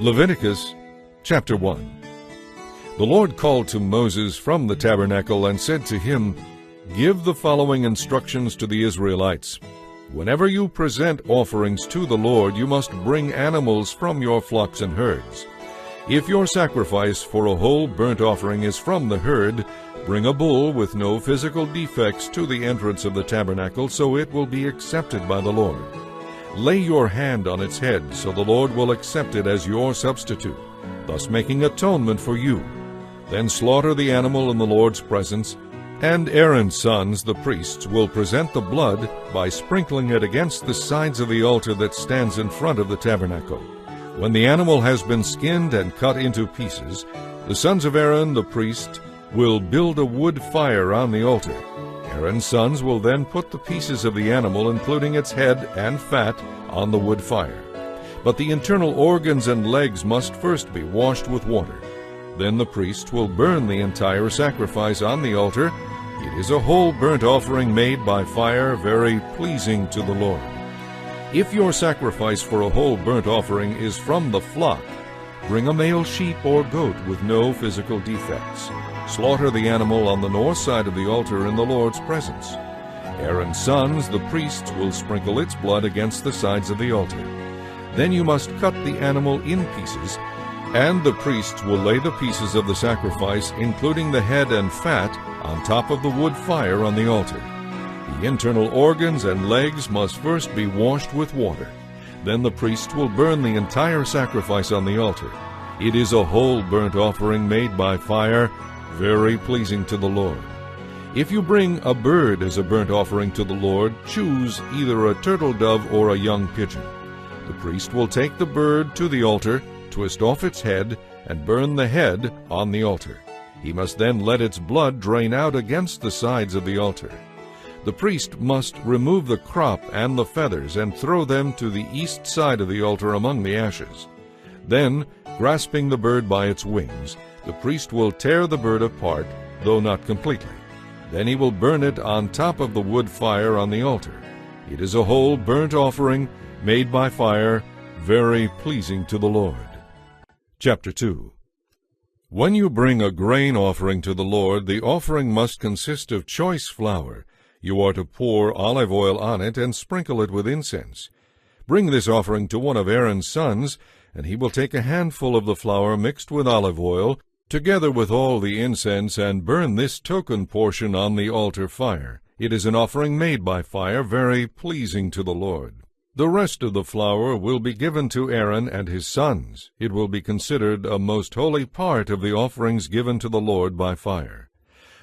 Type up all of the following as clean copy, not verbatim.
Leviticus Chapter 1. The Lord called to Moses from the tabernacle and said to him, "Give the following instructions to the Israelites. Whenever you present offerings to the Lord, you must bring animals from your flocks and herds. If your sacrifice for a whole burnt offering is from the herd, bring a bull with no physical defects to the entrance of the tabernacle, so it will be accepted by the Lord. Lay your hand on its head, so the Lord will accept it as your substitute, thus making atonement for you. Then slaughter the animal in the Lord's presence, and Aaron's sons, the priests, will present the blood by sprinkling it against the sides of the altar that stands in front of the tabernacle. When the animal has been skinned and cut into pieces, the sons of Aaron, the priest, will build a wood fire on the altar. Aaron's sons will then put the pieces of the animal, including its head and fat, on the wood fire. But the internal organs and legs must first be washed with water. Then the priest will burn the entire sacrifice on the altar. It is a whole burnt offering made by fire, very pleasing to the Lord. If your sacrifice for a whole burnt offering is from the flock, bring a male sheep or goat with no physical defects. Slaughter the animal on the north side of the altar in the Lord's presence. Aaron's sons, the priests, will sprinkle its blood against the sides of the altar. Then you must cut the animal in pieces, and the priests will lay the pieces of the sacrifice, including the head and fat, on top of the wood fire on the altar. The internal organs and legs must first be washed with water. Then the priest will burn the entire sacrifice on the altar. It is a whole burnt offering made by fire, very pleasing to the Lord. If you bring a bird as a burnt offering to the Lord, choose either a turtle dove or a young pigeon. The priest will take the bird to the altar, twist off its head, and burn the head on the altar. He must then let its blood drain out against the sides of the altar. The priest must remove the crop and the feathers and throw them to the east side of the altar among the ashes. Then, grasping the bird by its wings, the priest will tear the bird apart, though not completely. Then he will burn it on top of the wood fire on the altar. It is a whole burnt offering made by fire, very pleasing to the Lord. Chapter 2. When you bring a grain offering to the Lord, the offering must consist of choice flour. You are to pour olive oil on it and sprinkle it with incense. Bring this offering to one of Aaron's sons, and he will take a handful of the flour mixed with olive oil, together with all the incense, and burn this token portion on the altar fire. It is an offering made by fire, very pleasing to the Lord. The rest of the flour will be given to Aaron and his sons. It will be considered a most holy part of the offerings given to the Lord by fire.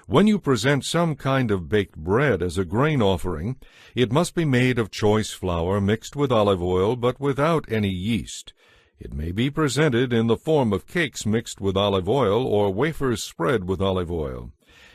When you present some kind of baked bread as a grain offering, it must be made of choice flour mixed with olive oil, but without any yeast. It may be presented in the form of cakes mixed with olive oil or wafers spread with olive oil.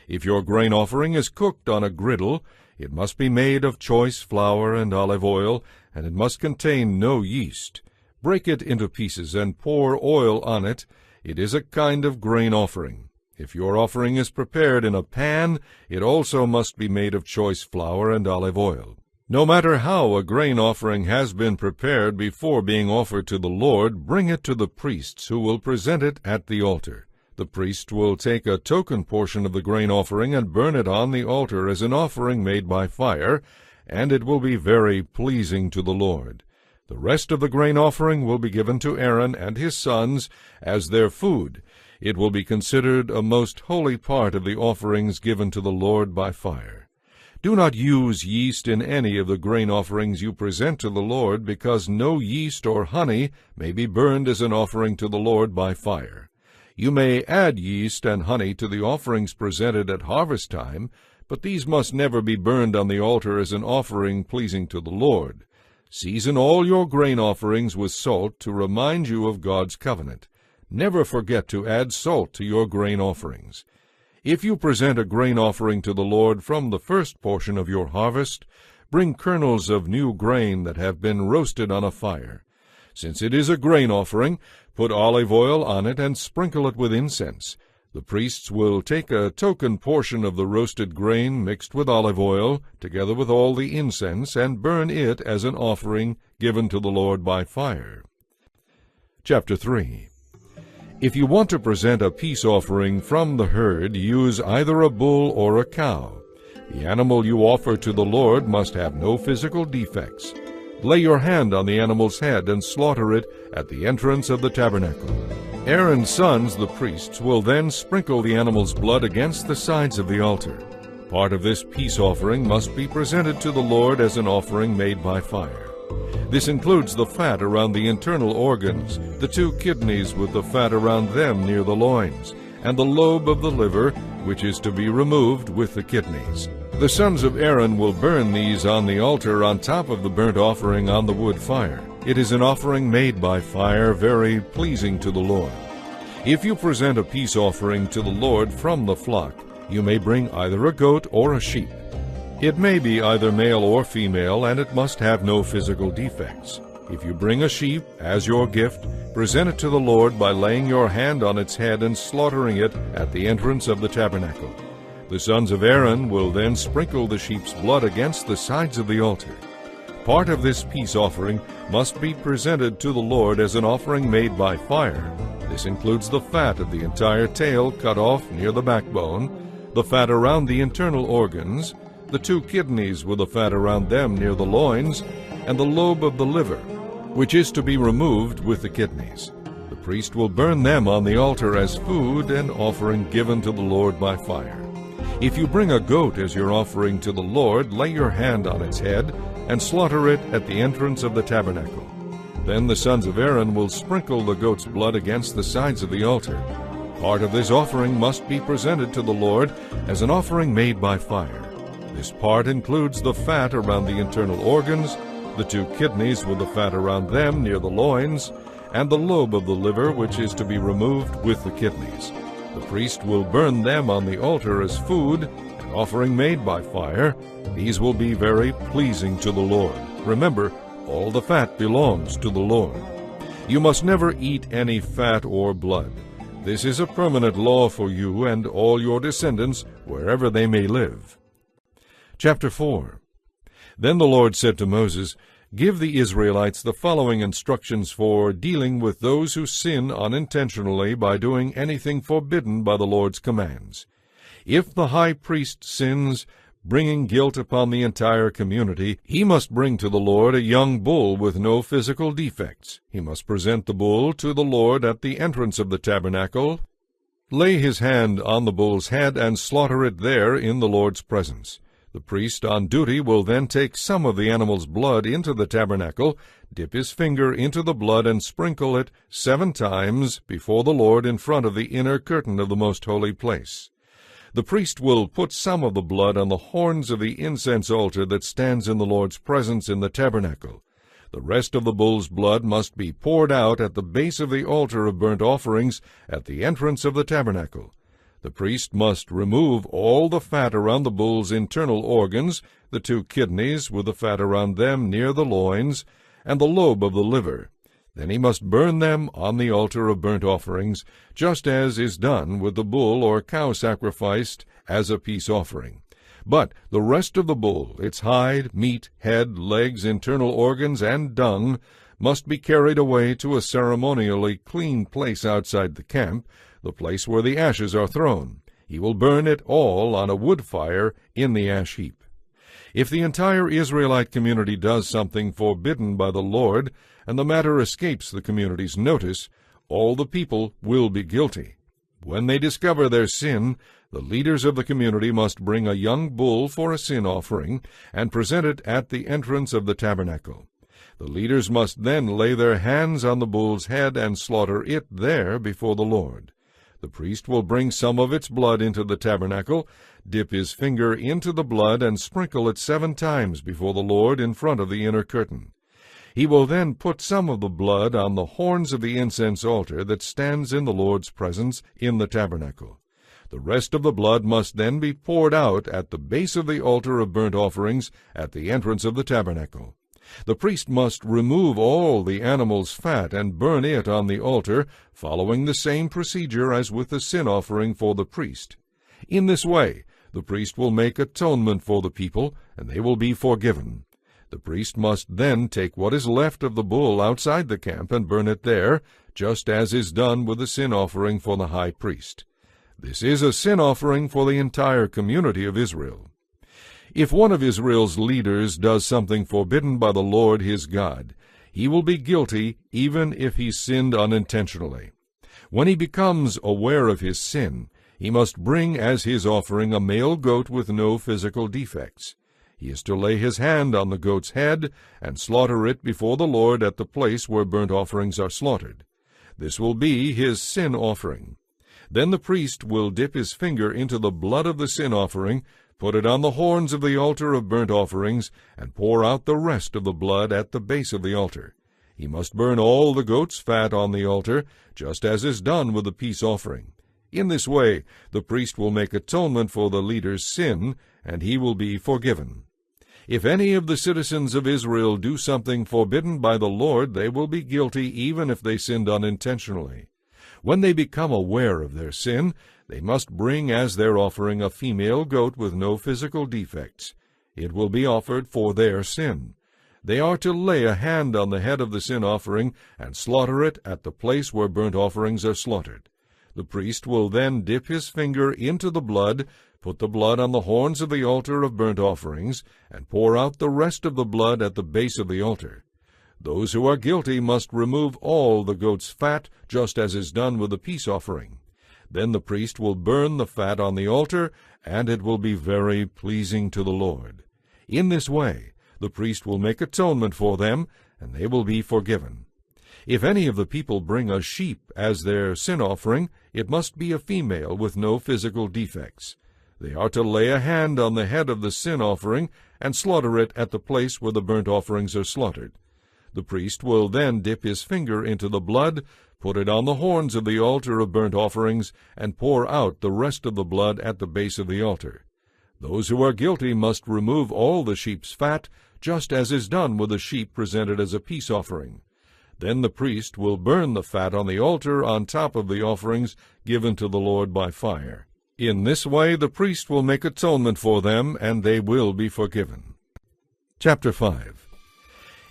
If your grain offering is cooked on a griddle, it must be made of choice flour and olive oil, and it must contain no yeast. Break it into pieces and pour oil on it. It is a kind of grain offering. If your offering is prepared in a pan, it also must be made of choice flour and olive oil. No matter how a grain offering has been prepared before being offered to the Lord, bring it to the priests, who will present it at the altar. The priest will take a token portion of the grain offering and burn it on the altar as an offering made by fire, and it will be very pleasing to the Lord. The rest of the grain offering will be given to Aaron and his sons as their food. It will be considered a most holy part of the offerings given to the Lord by fire. Do not use yeast in any of the grain offerings you present to the Lord, because no yeast or honey may be burned as an offering to the Lord by fire. You may add yeast and honey to the offerings presented at harvest time, but these must never be burned on the altar as an offering pleasing to the Lord. Season all your grain offerings with salt to remind you of God's covenant. Never forget to add salt to your grain offerings. If you present a grain offering to the Lord from the first portion of your harvest, bring kernels of new grain that have been roasted on a fire. Since it is a grain offering, put olive oil on it and sprinkle it with incense. The priests will take a token portion of the roasted grain mixed with olive oil, together with all the incense, and burn it as an offering given to the Lord by fire. Chapter 3. If you want to present a peace offering from the herd, use either a bull or a cow. The animal you offer to the Lord must have no physical defects. Lay your hand on the animal's head and slaughter it at the entrance of the tabernacle. Aaron's sons, the priests, will then sprinkle the animal's blood against the sides of the altar. Part of this peace offering must be presented to the Lord as an offering made by fire. This includes the fat around the internal organs, the 2 kidneys with the fat around them near the loins, and the lobe of the liver, which is to be removed with the kidneys. The sons of Aaron will burn these on the altar on top of the burnt offering on the wood fire. It is an offering made by fire, very pleasing to the Lord. If you present a peace offering to the Lord from the flock, you may bring either a goat or a sheep. It may be either male or female, and it must have no physical defects. If you bring a sheep as your gift, present it to the Lord by laying your hand on its head and slaughtering it at the entrance of the tabernacle. The sons of Aaron will then sprinkle the sheep's blood against the sides of the altar. Part of this peace offering must be presented to the Lord as an offering made by fire. This includes the fat of the entire tail cut off near the backbone, the fat around the internal organs, the 2 kidneys with the fat around them near the loins, and the lobe of the liver, which is to be removed with the kidneys. The priest will burn them on the altar as food and offering given to the Lord by fire. If you bring a goat as your offering to the Lord, lay your hand on its head and slaughter it at the entrance of the tabernacle. Then the sons of Aaron will sprinkle the goat's blood against the sides of the altar. Part of this offering must be presented to the Lord as an offering made by fire. This part includes the fat around the internal organs, the 2 kidneys with the fat around them near the loins, and the lobe of the liver, which is to be removed with the kidneys. The priest will burn them on the altar as food, an offering made by fire. These will be very pleasing to the Lord. Remember, all the fat belongs to the Lord. You must never eat any fat or blood. This is a permanent law for you and all your descendants, wherever they may live. Chapter 4. Then the Lord said to Moses, "Give the Israelites the following instructions for dealing with those who sin unintentionally by doing anything forbidden by the Lord's commands. If the high priest sins, bringing guilt upon the entire community, he must bring to the Lord a young bull with no physical defects. He must present the bull to the Lord at the entrance of the tabernacle, lay his hand on the bull's head, and slaughter it there in the Lord's presence. The priest on duty will then take some of the animal's blood into the tabernacle, dip his finger into the blood, and sprinkle it 7 times before the Lord in front of the inner curtain of the most holy place. The priest will put some of the blood on the horns of the incense altar that stands in the Lord's presence in the tabernacle. The rest of the bull's blood must be poured out at the base of the altar of burnt offerings at the entrance of the tabernacle. The priest must remove all the fat around the bull's internal organs, the 2 kidneys with the fat around them near the loins, and the lobe of the liver. Then he must burn them on the altar of burnt offerings, just as is done with the bull or cow sacrificed as a peace offering. But the rest of the bull, its hide, meat, head, legs, internal organs, and dung, must be carried away to a ceremonially clean place outside the camp, the place where the ashes are thrown. He will burn it all on a wood fire in the ash heap. If the entire Israelite community does something forbidden by the Lord, and the matter escapes the community's notice, all the people will be guilty. When they discover their sin, the leaders of the community must bring a young bull for a sin offering and present it at the entrance of the tabernacle. The leaders must then lay their hands on the bull's head and slaughter it there before the Lord. The priest will bring some of its blood into the tabernacle, dip his finger into the blood, and sprinkle it 7 times before the Lord in front of the inner curtain. He will then put some of the blood on the horns of the incense altar that stands in the Lord's presence in the tabernacle. The rest of the blood must then be poured out at the base of the altar of burnt offerings at the entrance of the tabernacle. The priest must remove all the animal's fat and burn it on the altar, following the same procedure as with the sin offering for the priest. In this way, the priest will make atonement for the people, and they will be forgiven. The priest must then take what is left of the bull outside the camp and burn it there, just as is done with the sin offering for the high priest. This is a sin offering for the entire community of Israel. If one of Israel's leaders does something forbidden by the Lord his God, he will be guilty even if he sinned unintentionally. When he becomes aware of his sin, he must bring as his offering a male goat with no physical defects. He is to lay his hand on the goat's head and slaughter it before the Lord at the place where burnt offerings are slaughtered. This will be his sin offering. Then the priest will dip his finger into the blood of the sin offering, put it on the horns of the altar of burnt offerings, and pour out the rest of the blood at the base of the altar. He must burn all the goat's fat on the altar, just as is done with the peace offering. In this way, the priest will make atonement for the leader's sin, and he will be forgiven. If any of the citizens of Israel do something forbidden by the Lord, they will be guilty even if they sinned unintentionally. When they become aware of their sin, they must bring as their offering a female goat with no physical defects. It will be offered for their sin. They are to lay a hand on the head of the sin offering and slaughter it at the place where burnt offerings are slaughtered. The priest will then dip his finger into the blood, put the blood on the horns of the altar of burnt offerings, and pour out the rest of the blood at the base of the altar. Those who are guilty must remove all the goat's fat, just as is done with the peace offering. Then the priest will burn the fat on the altar, and it will be very pleasing to the Lord. In this way, the priest will make atonement for them, and they will be forgiven. If any of the people bring a sheep as their sin offering, it must be a female with no physical defects. They are to lay a hand on the head of the sin offering and slaughter it at the place where the burnt offerings are slaughtered. The priest will then dip his finger into the blood, put it on the horns of the altar of burnt offerings, and pour out the rest of the blood at the base of the altar. Those who are guilty must remove all the sheep's fat, just as is done with the sheep presented as a peace offering. Then the priest will burn the fat on the altar on top of the offerings given to the Lord by fire. In this way the priest will make atonement for them, and they will be forgiven. Chapter 5.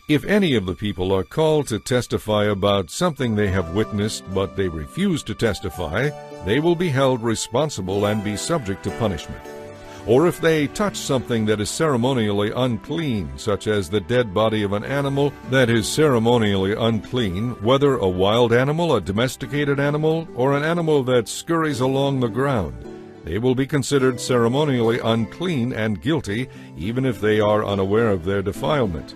If any of the people are called to testify about something they have witnessed, but they refuse to testify, they will be held responsible and be subject to punishment. Or if they touch something that is ceremonially unclean, such as the dead body of an animal that is ceremonially unclean, whether a wild animal, a domesticated animal, or an animal that scurries along the ground, they will be considered ceremonially unclean and guilty, even if they are unaware of their defilement.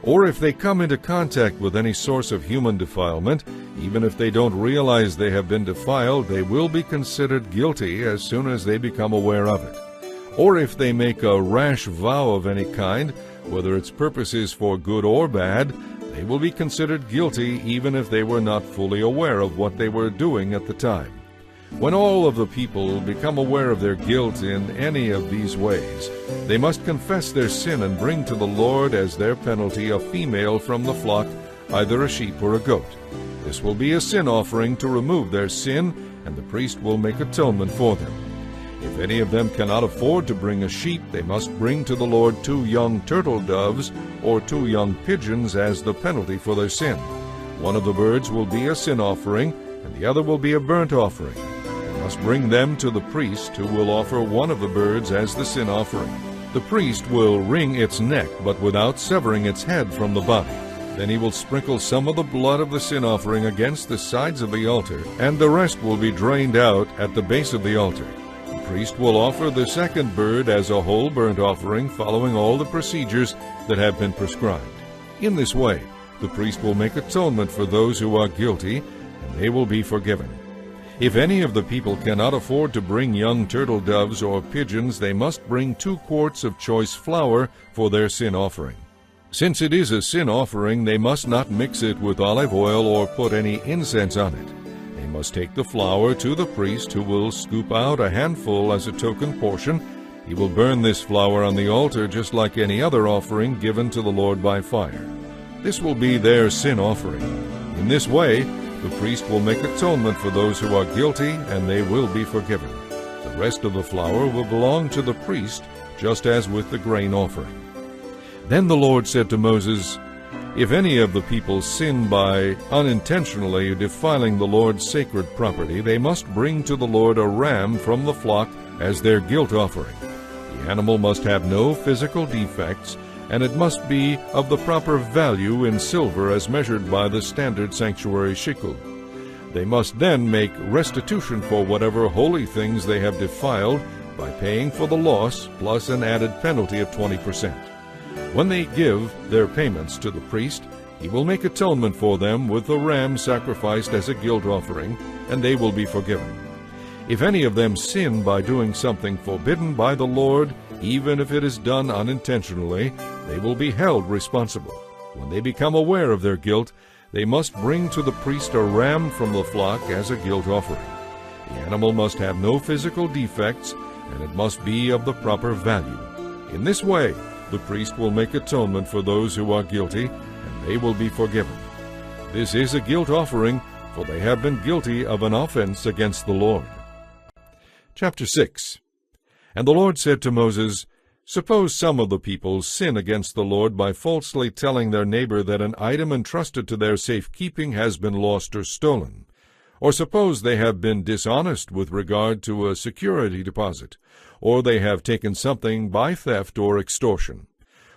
Or if they come into contact with any source of human defilement, even if they don't realize they have been defiled, they will be considered guilty as soon as they become aware of it. Or if they make a rash vow of any kind, whether its purpose is for good or bad, they will be considered guilty even if they were not fully aware of what they were doing at the time. When all of the people become aware of their guilt in any of these ways, they must confess their sin and bring to the Lord as their penalty a female from the flock, either a sheep or a goat. This will be a sin offering to remove their sin, and the priest will make atonement for them. If any of them cannot afford to bring a sheep, they must bring to the Lord 2 young turtle doves or 2 young pigeons as the penalty for their sin. One of the birds will be a sin offering, and the other will be a burnt offering. They must bring them to the priest, who will offer one of the birds as the sin offering. The priest will wring its neck, but without severing its head from the body. Then he will sprinkle some of the blood of the sin offering against the sides of the altar, and the rest will be drained out at the base of the altar. The priest will offer the second bird as a whole burnt offering, following all the procedures that have been prescribed. In this way, the priest will make atonement for those who are guilty, and they will be forgiven. If any of the people cannot afford to bring young turtle doves or pigeons, they must bring 2 quarts of choice flour for their sin offering. Since it is a sin offering, they must not mix it with olive oil or put any incense on it. They must take the flour to the priest, who will scoop out a handful as a token portion. He will burn this flour on the altar just like any other offering given to the Lord by fire. This will be their sin offering. In this way, the priest will make atonement for those who are guilty, and they will be forgiven. The rest of the flour will belong to the priest, just as with the grain offering. Then the Lord said to Moses, "If any of the people sin by unintentionally defiling the Lord's sacred property, they must bring to the Lord a ram from the flock as their guilt offering. The animal must have no physical defects, and it must be of the proper value in silver as measured by the standard sanctuary shekel. They must then make restitution for whatever holy things they have defiled by paying for the loss plus an added penalty of 20%. When they give their payments to the priest, he will make atonement for them with a ram sacrificed as a guilt offering, and they will be forgiven. If any of them sin by doing something forbidden by the Lord, even if it is done unintentionally, they will be held responsible. When they become aware of their guilt, they must bring to the priest a ram from the flock as a guilt offering. The animal must have no physical defects, and it must be of the proper value. In this way, the priest will make atonement for those who are guilty, and they will be forgiven. This is a guilt offering, for they have been guilty of an offense against the Lord." Chapter 6. And the Lord said to Moses, "Suppose some of the people sin against the Lord by falsely telling their neighbor that an item entrusted to their safekeeping has been lost or stolen. Or suppose they have been dishonest with regard to a security deposit, or they have taken something by theft or extortion.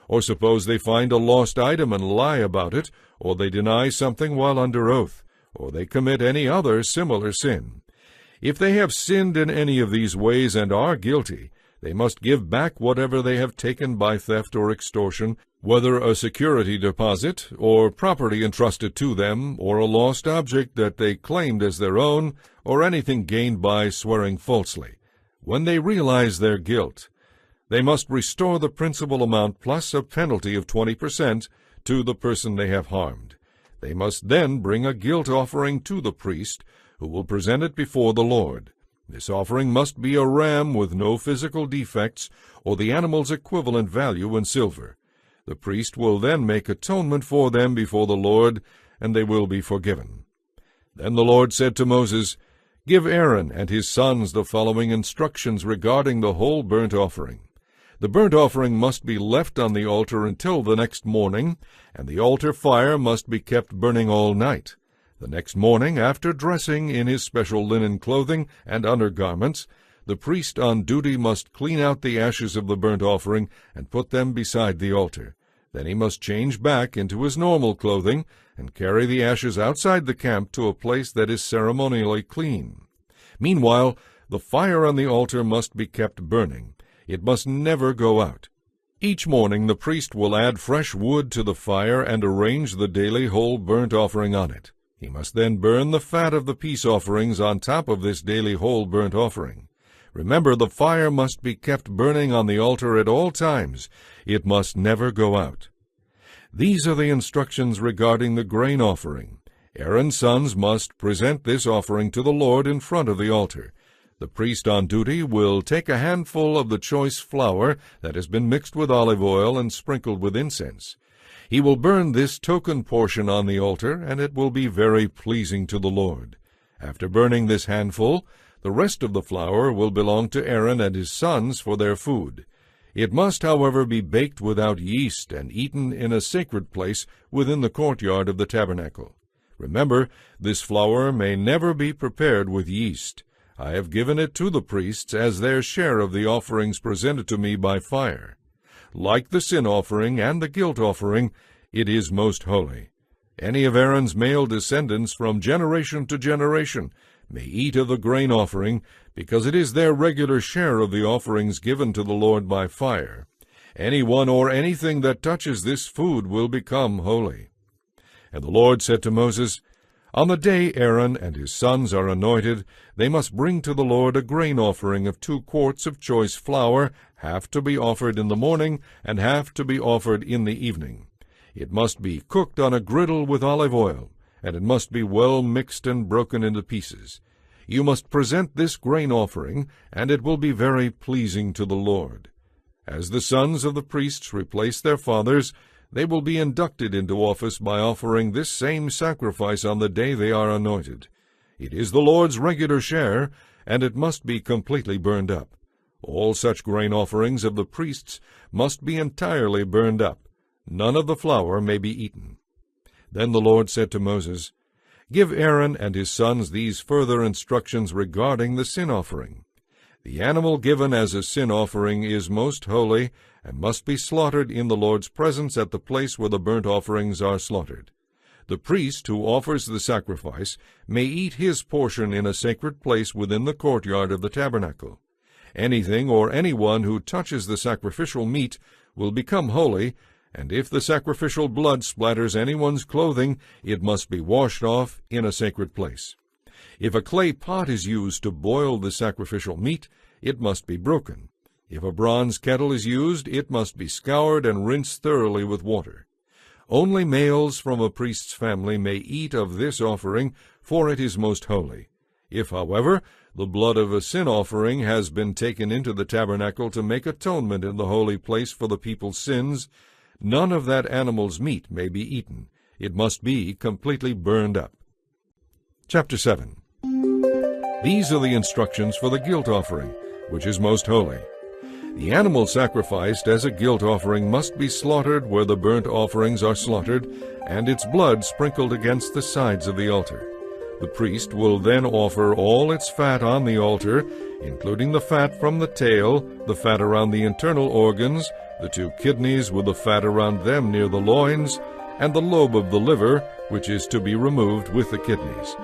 Or suppose they find a lost item and lie about it, or they deny something while under oath, or they commit any other similar sin. If they have sinned in any of these ways and are guilty, they must give back whatever they have taken by theft or extortion, whether a security deposit, or property entrusted to them, or a lost object that they claimed as their own, or anything gained by swearing falsely. When they realize their guilt, they must restore the principal amount plus a penalty of 20% to the person they have harmed. They must then bring a guilt offering to the priest, who will present it before the Lord. This offering must be a ram with no physical defects, or the animal's equivalent value in silver. The priest will then make atonement for them before the Lord, and they will be forgiven." Then the Lord said to Moses, "Give Aaron and his sons the following instructions regarding the whole burnt offering. The burnt offering must be left on the altar until the next morning, and the altar fire must be kept burning all night. The next morning, after dressing in his special linen clothing and undergarments, the priest on duty must clean out the ashes of the burnt offering and put them beside the altar. Then he must change back into his normal clothing and carry the ashes outside the camp to a place that is ceremonially clean. Meanwhile, the fire on the altar must be kept burning. It must never go out. Each morning the priest will add fresh wood to the fire and arrange the daily whole burnt offering on it. He must then burn the fat of the peace offerings on top of this daily whole burnt offering. Remember, the fire must be kept burning on the altar at all times. It must never go out. These are the instructions regarding the grain offering. Aaron's sons must present this offering to the Lord in front of the altar. The priest on duty will take a handful of the choice flour that has been mixed with olive oil and sprinkled with incense. He will burn this token portion on the altar, and it will be very pleasing to the Lord. After burning this handful, the rest of the flour will belong to Aaron and his sons for their food. It must, however, be baked without yeast and eaten in a sacred place within the courtyard of the tabernacle. Remember, this flour may never be prepared with yeast. I have given it to the priests as their share of the offerings presented to me by fire. Like the sin offering and the guilt offering, it is most holy. Any of Aaron's male descendants from generation to generation may eat of the grain offering, because it is their regular share of the offerings given to the Lord by fire. Anyone or anything that touches this food will become holy." And the Lord said to Moses, "On the day Aaron and his sons are anointed, they must bring to the Lord a grain offering of 2 quarts of choice flour, half to be offered in the morning, and half to be offered in the evening. It must be cooked on a griddle with olive oil, and it must be well mixed and broken into pieces. You must present this grain offering, and it will be very pleasing to the Lord. As the sons of the priests replace their fathers, they will be inducted into office by offering this same sacrifice on the day they are anointed. It is the Lord's regular share, and it must be completely burned up. All such grain offerings of the priests must be entirely burned up. none of the flour may be eaten. Then the Lord said to Moses, Give Aaron and his sons these further instructions regarding the sin offering. The animal given as a sin offering is most holy, and must be slaughtered in the Lord's presence at the place where the burnt offerings are slaughtered. The priest who offers the sacrifice may eat his portion in a sacred place within the courtyard of the tabernacle. Anything or anyone who touches the sacrificial meat will become holy, and if the sacrificial blood splatters anyone's clothing, it must be washed off in a sacred place. If a clay pot is used to boil the sacrificial meat, it must be broken. If a bronze kettle is used, it must be scoured and rinsed thoroughly with water. Only males from a priest's family may eat of this offering, for it is most holy. If, however, the blood of a sin offering has been taken into the tabernacle to make atonement in the holy place for the people's sins, none of that animal's meat may be eaten. It must be completely burned up. Chapter 7. These are the instructions for the guilt offering, which is most holy. The animal sacrificed as a guilt offering must be slaughtered where the burnt offerings are slaughtered, and its blood sprinkled against the sides of the altar. The priest will then offer all its fat on the altar, including the fat from the tail, the fat around the internal organs, the 2 kidneys with the fat around them near the loins, and the lobe of the liver, which is to be removed with the kidneys.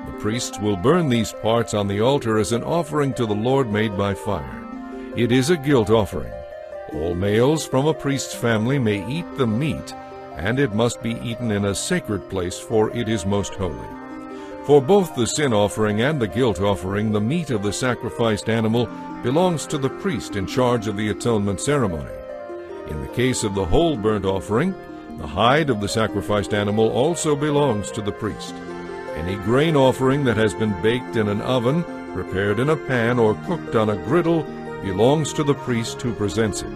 The priests will burn these parts on the altar as an offering to the Lord made by fire. It is a guilt offering. All males from a priest's family may eat the meat, and it must be eaten in a sacred place, for it is most holy. For both the sin offering and the guilt offering, the meat of the sacrificed animal belongs to the priest in charge of the atonement ceremony. In the case of the whole burnt offering, the hide of the sacrificed animal also belongs to the priest. Any grain offering that has been baked in an oven, prepared in a pan, or cooked on a griddle belongs to the priest who presents it.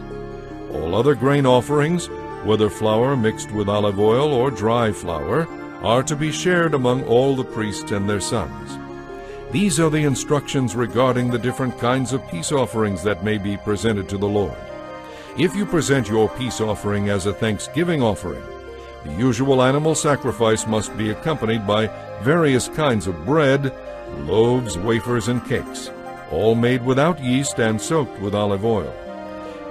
All other grain offerings, whether flour mixed with olive oil or dry flour, are to be shared among all the priests and their sons. These are the instructions regarding the different kinds of peace offerings that may be presented to the Lord. If you present your peace offering as a thanksgiving offering, the usual animal sacrifice must be accompanied by various kinds of bread, loaves, wafers, and cakes, all made without yeast and soaked with olive oil.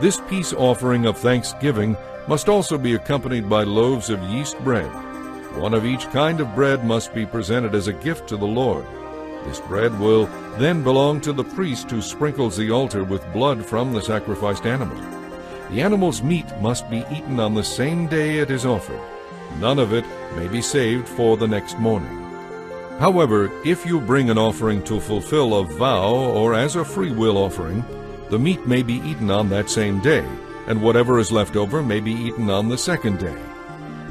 This peace offering of thanksgiving must also be accompanied by loaves of yeast bread. One of each kind of bread must be presented as a gift to the Lord. This bread will then belong to the priest who sprinkles the altar with blood from the sacrificed animal. The animal's meat must be eaten on the same day it is offered. None of it may be saved for the next morning. However, if you bring an offering to fulfill a vow or as a free will offering, the meat may be eaten on that same day, and whatever is left over may be eaten on the second day.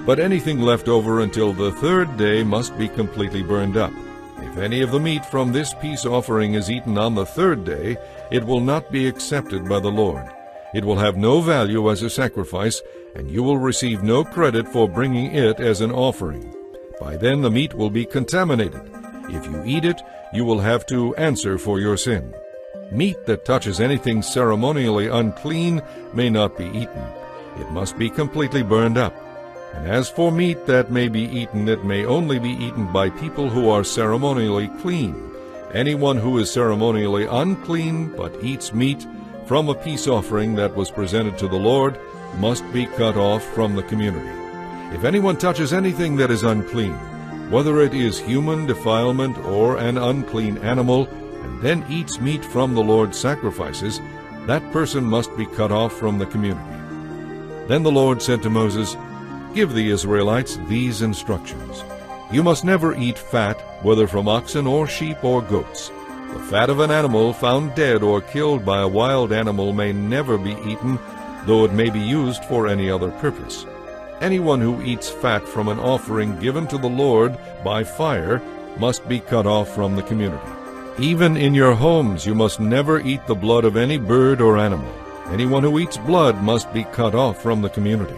But anything left over until the third day must be completely burned up. If any of the meat from this peace offering is eaten on the third day, it will not be accepted by the Lord. It will have no value as a sacrifice, and you will receive no credit for bringing it as an offering. By then the meat will be contaminated. If you eat it, you will have to answer for your sin. Meat that touches anything ceremonially unclean may not be eaten. It must be completely burned up. And as for meat that may be eaten, it may only be eaten by people who are ceremonially clean. Anyone who is ceremonially unclean but eats meat from a peace offering that was presented to the Lord must be cut off from the community. If anyone touches anything that is unclean, whether it is human defilement or an unclean animal, and then eats meat from the Lord's sacrifices, that person must be cut off from the community. Then the Lord said to Moses, Give the Israelites these instructions. You must never eat fat, whether from oxen or sheep or goats. The fat of an animal found dead or killed by a wild animal may never be eaten, though it may be used for any other purpose. Anyone who eats fat from an offering given to the Lord by fire must be cut off from the community. Even in your homes you must never eat the blood of any bird or animal. Anyone who eats blood must be cut off from the community.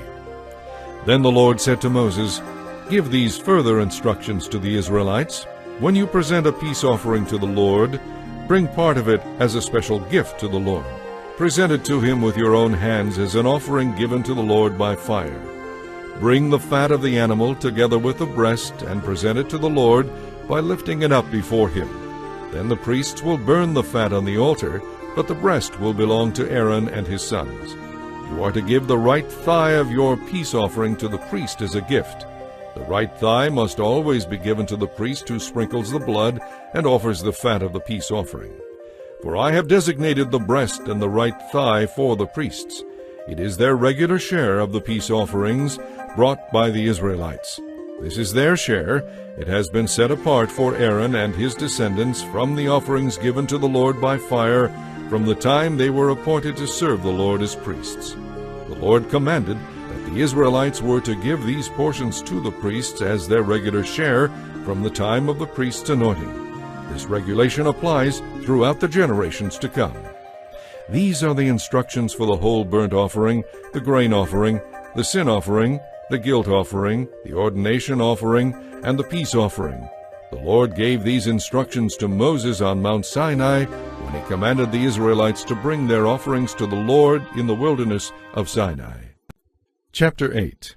Then the Lord said to Moses, Give these further instructions to the Israelites. When you present a peace offering to the Lord, bring part of it as a special gift to the Lord. Present it to him with your own hands as an offering given to the Lord by fire. bring the fat of the animal together with the breast and present it to the Lord by lifting it up before him. Then the priests will burn the fat on the altar, but the breast will belong to Aaron and his sons. You are to give the right thigh of your peace offering to the priest as a gift. The right thigh must always be given to the priest who sprinkles the blood and offers the fat of the peace offering. For I have designated the breast and the right thigh for the priests. It is their regular share of the peace offerings brought by the Israelites. This is their share. It has been set apart for Aaron and his descendants from the offerings given to the Lord by fire from the time they were appointed to serve the Lord as priests. The Lord commanded that the Israelites were to give these portions to the priests as their regular share from the time of the priest's anointing. This regulation applies throughout the generations to come. These are the instructions for the whole burnt offering, the grain offering, the sin offering, the guilt offering, the ordination offering, and the peace offering. The Lord gave these instructions to Moses on Mount Sinai when he commanded the Israelites to bring their offerings to the Lord in the wilderness of Sinai. Chapter 8.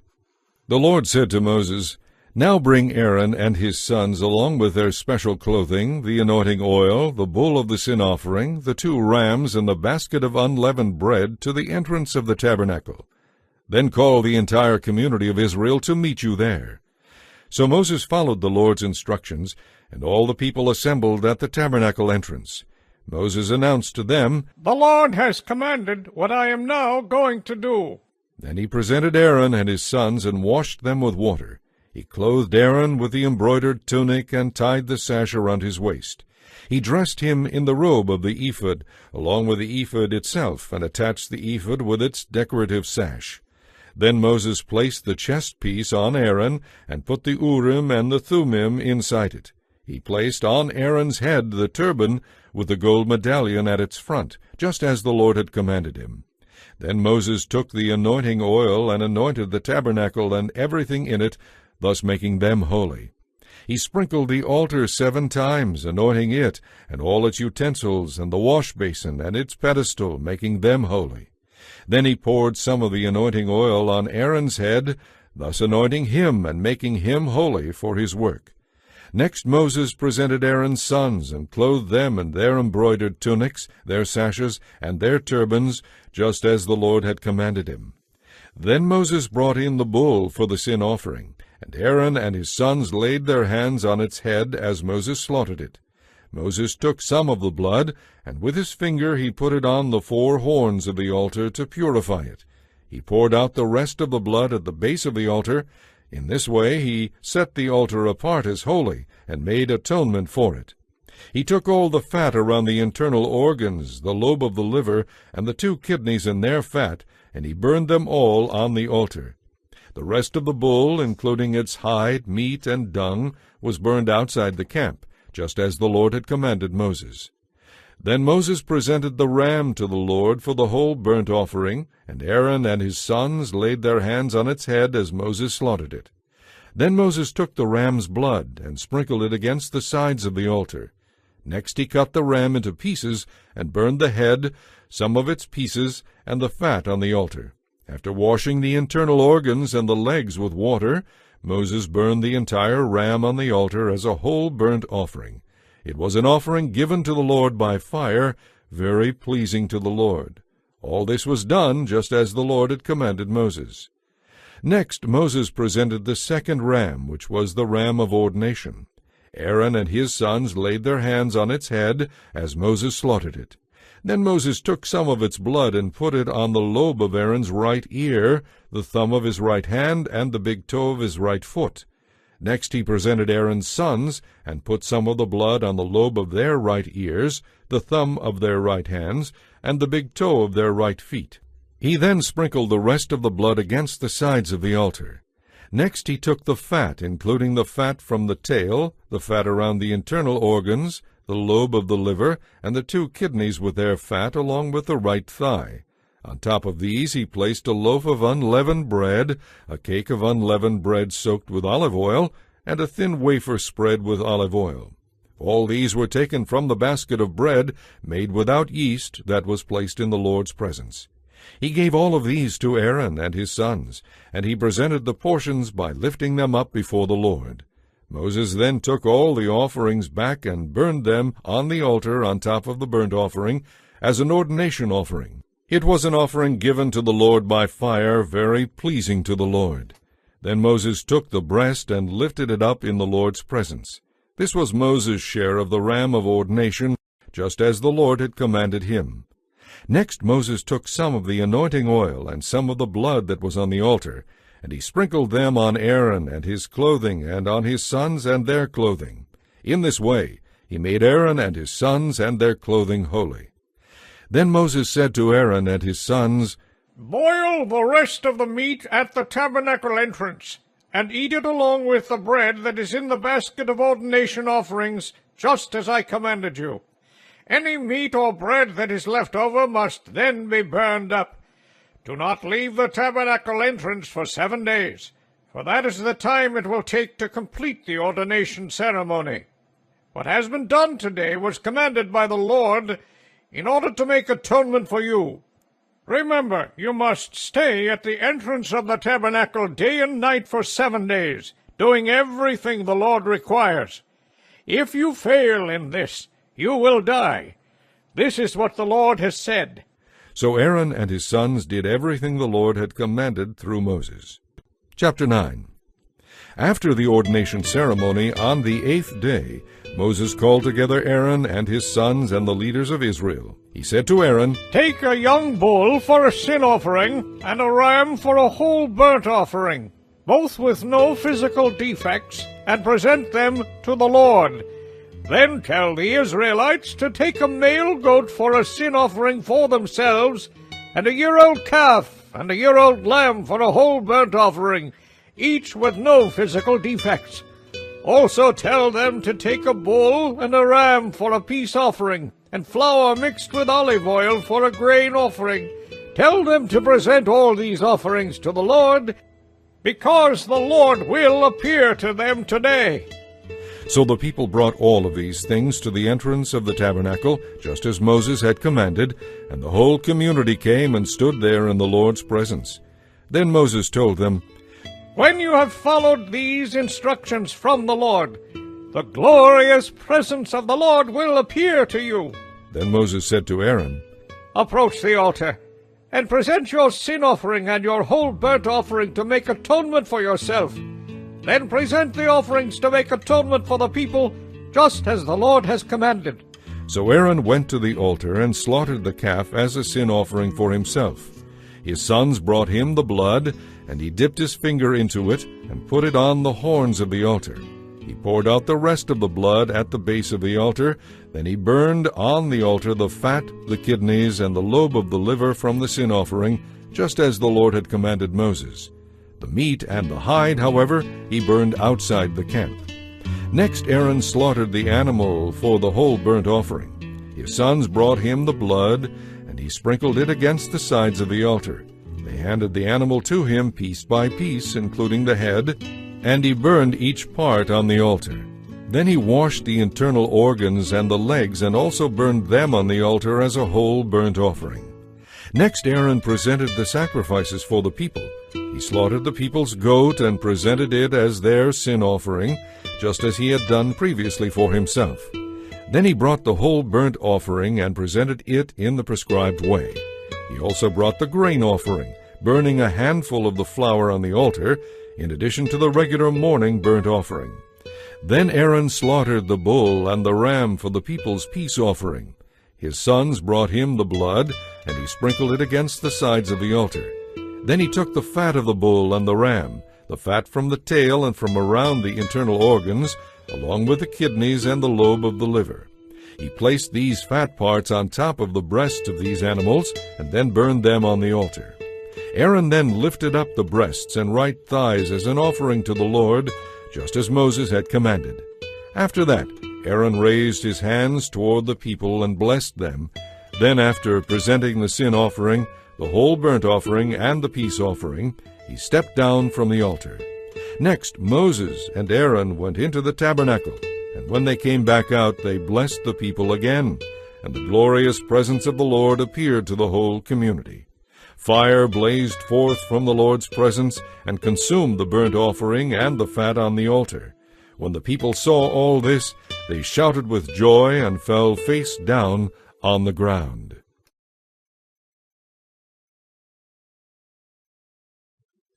The Lord said to Moses, Now bring Aaron and his sons along with their special clothing, the anointing oil, the bull of the sin offering, the 2 rams, and the basket of unleavened bread to the entrance of the tabernacle. Then call the entire community of Israel to meet you there. So Moses followed the Lord's instructions, and all the people assembled at the tabernacle entrance. Moses announced to them, The Lord has commanded what I am now going to do. Then he presented Aaron and his sons and washed them with water. He clothed Aaron with the embroidered tunic and tied the sash around his waist. He dressed him in the robe of the ephod, along with the ephod itself, and attached the ephod with its decorative sash. Then Moses placed the chest piece on Aaron, and put the Urim and the Thummim inside it. He placed on Aaron's head the turban with the gold medallion at its front, just as the Lord had commanded him. Then Moses took the anointing oil and anointed the tabernacle and everything in it, thus making them holy. He sprinkled the altar 7 times, anointing it, and all its utensils, and the wash basin, and its pedestal, making them holy. Then he poured some of the anointing oil on Aaron's head, thus anointing him and making him holy for his work. Next Moses presented Aaron's sons, and clothed them in their embroidered tunics, their sashes, and their turbans, just as the Lord had commanded him. Then Moses brought in the bull for the sin offering, and Aaron and his sons laid their hands on its head as Moses slaughtered it. Moses took some of the blood, and with his finger he put it on the 4 horns of the altar to purify it. He poured out the rest of the blood at the base of the altar. In this way he set the altar apart as holy, and made atonement for it. He took all the fat around the internal organs, the lobe of the liver, and the 2 kidneys and their fat, and he burned them all on the altar. The rest of the bull, including its hide, meat, and dung, was burned outside the camp, just as the Lord had commanded Moses. Then Moses presented the ram to the Lord for the whole burnt offering, and Aaron and his sons laid their hands on its head as Moses slaughtered it. Then Moses took the ram's blood and sprinkled it against the sides of the altar. Next he cut the ram into pieces and burned the head, some of its pieces, and the fat on the altar. After washing the internal organs and the legs with water, Moses burned the entire ram on the altar as a whole burnt offering. It was an offering given to the Lord by fire, very pleasing to the Lord. All this was done just as the Lord had commanded Moses. Next Moses presented the 2nd ram, which was the ram of ordination. Aaron and his sons laid their hands on its head as Moses slaughtered it. Then Moses took some of its blood and put it on the lobe of Aaron's right ear, the thumb of his right hand, and the big toe of his right foot. Next he presented Aaron's sons, and put some of the blood on the lobe of their right ears, the thumb of their right hands, and the big toe of their right feet. He then sprinkled the rest of the blood against the sides of the altar. Next he took the fat, including the fat from the tail, the fat around the internal organs, the lobe of the liver, and the 2 kidneys with their fat, along with the right thigh. On top of these he placed a loaf of unleavened bread, a cake of unleavened bread soaked with olive oil, and a thin wafer spread with olive oil. All these were taken from the basket of bread made without yeast that was placed in the Lord's presence. He gave all of these to Aaron and his sons, and he presented the portions by lifting them up before the Lord. Moses then took all the offerings back and burned them on the altar on top of the burnt offering as an ordination offering. It was an offering given to the Lord by fire, very pleasing to the Lord. Then Moses took the breast and lifted it up in the Lord's presence. This was Moses' share of the ram of ordination, just as the Lord had commanded him. Next Moses took some of the anointing oil and some of the blood that was on the altar, and he sprinkled them on Aaron and his clothing, and on his sons and their clothing. In this way he made Aaron and his sons and their clothing holy. Then Moses said to Aaron and his sons, Boil the rest of the meat at the tabernacle entrance, and eat it along with the bread that is in the basket of ordination offerings, just as I commanded you. Any meat or bread that is left over must then be burned up. Do not leave the tabernacle entrance for 7 days, for that is the time it will take to complete the ordination ceremony. What has been done today was commanded by the Lord in order to make atonement for you. Remember, you must stay at the entrance of the tabernacle day and night for 7 days, doing everything the Lord requires. If you fail in this, you will die. This is what the Lord has said. So Aaron and his sons did everything the Lord had commanded through Moses. Chapter 9. After the ordination ceremony, on the 8th day, Moses called together Aaron and his sons and the leaders of Israel. He said to Aaron, Take a young bull for a sin offering, and a ram for a whole burnt offering, both with no physical defects, and present them to the Lord. Then tell the Israelites to take a male goat for a sin offering for themselves, and a year-old calf and a year-old lamb for a whole burnt offering, each with no physical defects. Also tell them to take a bull and a ram for a peace offering, and flour mixed with olive oil for a grain offering. Tell them to present all these offerings to the Lord, because the Lord will appear to them today. So the people brought all of these things to the entrance of the tabernacle, just as Moses had commanded, and the whole community came and stood there in the Lord's presence. Then Moses told them, When you have followed these instructions from the Lord, the glorious presence of the Lord will appear to you. Then Moses said to Aaron, Approach the altar, and present your sin offering and your whole burnt offering to make atonement for yourself. Then present the offerings to make atonement for the people, just as the Lord has commanded. So Aaron went to the altar and slaughtered the calf as a sin offering for himself. His sons brought him the blood, and he dipped his finger into it and put it on the horns of the altar. He poured out the rest of the blood at the base of the altar. Then he burned on the altar the fat, the kidneys, and the lobe of the liver from the sin offering, just as the Lord had commanded Moses. The meat and the hide, however, he burned outside the camp. Next Aaron slaughtered the animal for the whole burnt offering. His sons brought him the blood, and he sprinkled it against the sides of the altar. They handed the animal to him piece by piece, including the head, and he burned each part on the altar. Then he washed the internal organs and the legs, and also burned them on the altar as a whole burnt offering. Next Aaron presented the sacrifices for the people. He slaughtered the people's goat and presented it as their sin offering, just as he had done previously for himself. Then he brought the whole burnt offering and presented it in the prescribed way. He also brought the grain offering, burning a handful of the flour on the altar, in addition to the regular morning burnt offering. Then Aaron slaughtered the bull and the ram for the people's peace offering. His sons brought him the blood, and he sprinkled it against the sides of the altar. Then he took the fat of the bull and the ram, the fat from the tail and from around the internal organs, along with the kidneys and the lobe of the liver. He placed these fat parts on top of the breasts of these animals, and then burned them on the altar. Aaron then lifted up the breasts and right thighs as an offering to the Lord, just as Moses had commanded. After that, Aaron raised his hands toward the people and blessed them. Then, after presenting the sin offering, the whole burnt offering, and the peace offering, he stepped down from the altar. Next, Moses and Aaron went into the tabernacle, and when they came back out, they blessed the people again, and the glorious presence of the Lord appeared to the whole community. Fire blazed forth from the Lord's presence and consumed the burnt offering and the fat on the altar. When the people saw all this, they shouted with joy and fell face down on the ground.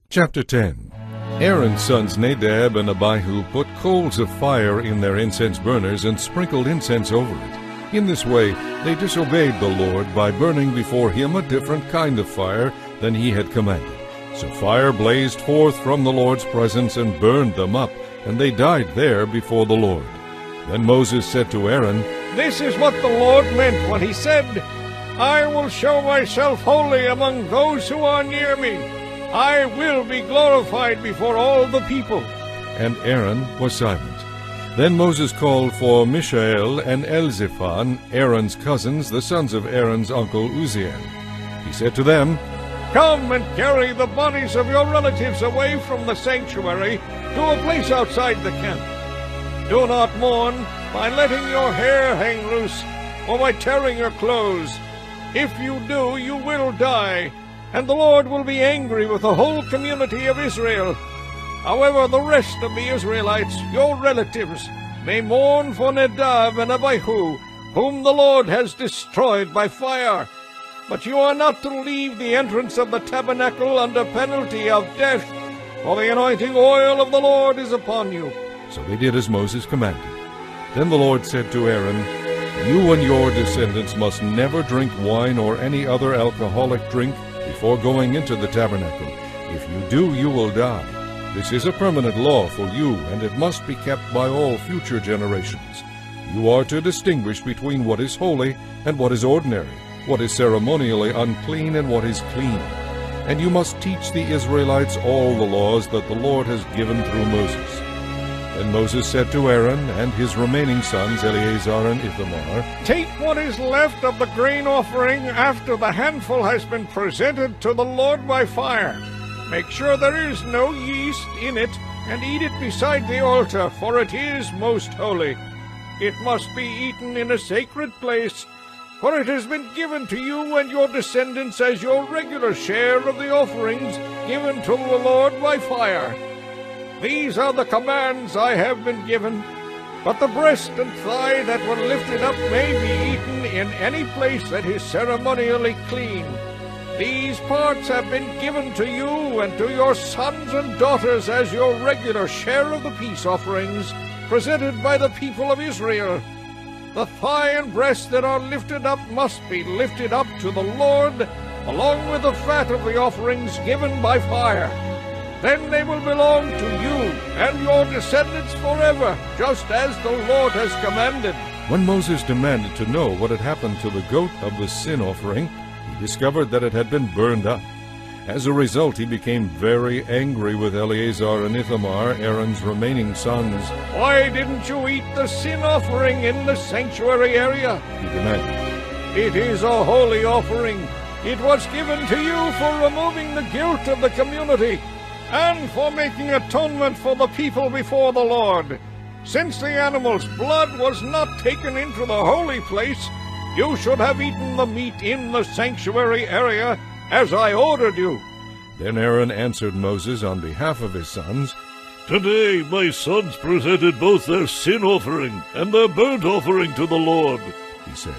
Chapter 10. Aaron's sons Nadab and Abihu put coals of fire in their incense burners and sprinkled incense over it. In this way they disobeyed the Lord by burning before him a different kind of fire than he had commanded. So fire blazed forth from the Lord's presence and burned them up, and they died there before the Lord. Then Moses said to Aaron, This is what the Lord meant when he said, I will show myself holy among those who are near me. I will be glorified before all the people. And Aaron was silent. Then Moses called for Mishael and Elzaphan, Aaron's cousins, the sons of Aaron's uncle Uzziel. He said to them, Come and carry the bodies of your relatives away from the sanctuary to a place outside the camp. Do not mourn by letting your hair hang loose or by tearing your clothes. If you do, you will die, and the Lord will be angry with the whole community of Israel. However, the rest of the Israelites, your relatives, may mourn for Nadab and Abihu, whom the Lord has destroyed by fire. But you are not to leave the entrance of the tabernacle under penalty of death, for the anointing oil of the Lord is upon you. So they did as Moses commanded. Then the Lord said to Aaron, You and your descendants must never drink wine or any other alcoholic drink before going into the tabernacle. If you do, you will die. This is a permanent law for you, and it must be kept by all future generations. You are to distinguish between what is holy and what is ordinary, what is ceremonially unclean and what is clean. And you must teach the Israelites all the laws that the Lord has given through Moses. Then Moses said to Aaron and his remaining sons, Eleazar and Ithamar, Take what is left of the grain offering after the handful has been presented to the Lord by fire. Make sure there is no yeast in it, and eat it beside the altar, for it is most holy. It must be eaten in a sacred place, for it has been given to you and your descendants as your regular share of the offerings given to the Lord by fire. These are the commands I have been given, but the breast and thigh that were lifted up may be eaten in any place that is ceremonially clean. These parts have been given to you and to your sons and daughters as your regular share of the peace offerings presented by the people of Israel. The thigh and breast that are lifted up must be lifted up to the Lord, along with the fat of the offerings given by fire. Then they will belong to you and your descendants forever, just as the Lord has commanded. When Moses demanded to know what had happened to the goat of the sin offering, he discovered that it had been burned up. As a result, he became very angry with Eleazar and Ithamar, Aaron's remaining sons. Why didn't you eat the sin offering in the sanctuary area? He demanded. It is a holy offering. It was given to you for removing the guilt of the community and for making atonement for the people before the Lord. Since the animal's blood was not taken into the holy place, you should have eaten the meat in the sanctuary area, as I ordered you. Then Aaron answered Moses on behalf of his sons, Today my sons presented both their sin offering and their burnt offering to the Lord. He said,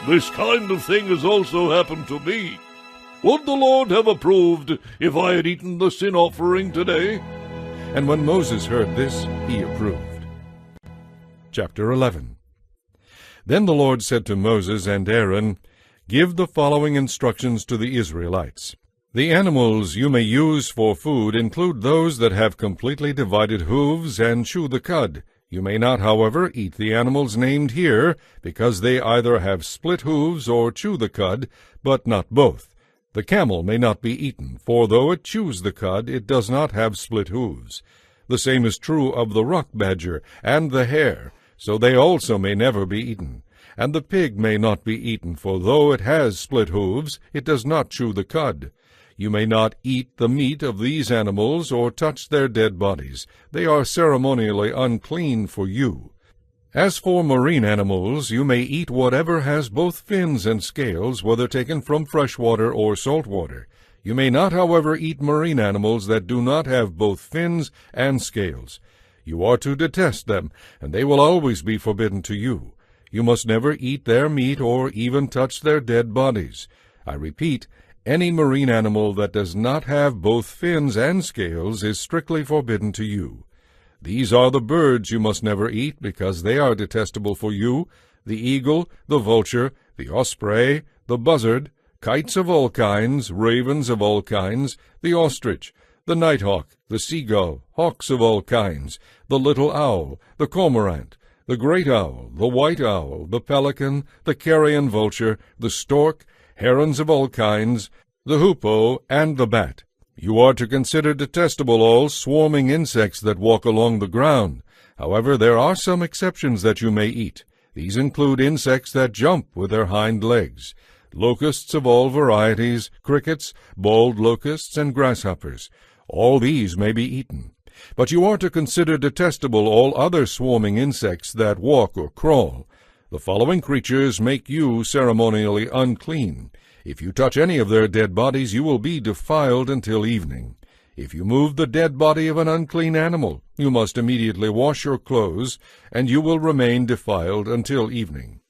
This kind of thing has also happened to me. Would the Lord have approved if I had eaten the sin offering today? And when Moses heard this, he approved. Chapter 11. Then the Lord said to Moses and Aaron, Give the following instructions to the Israelites. The animals you may use for food include those that have completely divided hooves and chew the cud. You may not, however, eat the animals named here, because they either have split hooves or chew the cud, but not both. The camel may not be eaten, for though it chews the cud, it does not have split hooves. The same is true of the rock badger and the hare, so they also may never be eaten. And the pig may not be eaten, for though it has split hooves, it does not chew the cud. You may not eat the meat of these animals or touch their dead bodies. They are ceremonially unclean for you. As for marine animals, you may eat whatever has both fins and scales, whether taken from fresh water or salt water. You may not, however, eat marine animals that do not have both fins and scales. You are to detest them, and they will always be forbidden to you. You must never eat their meat or even touch their dead bodies. I repeat, any marine animal that does not have both fins and scales is strictly forbidden to you. These are the birds you must never eat, because they are detestable for you: the eagle, the vulture, the osprey, the buzzard, kites of all kinds, ravens of all kinds, the ostrich, the nighthawk, the seagull, hawks of all kinds, the little owl, the cormorant, the great owl, the white owl, the pelican, the carrion vulture, the stork, herons of all kinds, the hoopoe, and the bat. You are to consider detestable all swarming insects that walk along the ground. However, there are some exceptions that you may eat. These include insects that jump with their hind legs, locusts of all varieties, crickets, bald locusts, and grasshoppers. All these may be eaten. But you are to consider detestable all other swarming insects that walk or crawl. The following creatures make you ceremonially unclean. If you touch any of their dead bodies, you will be defiled until evening. If you move the dead body of an unclean animal, you must immediately wash your clothes, and you will remain defiled until evening.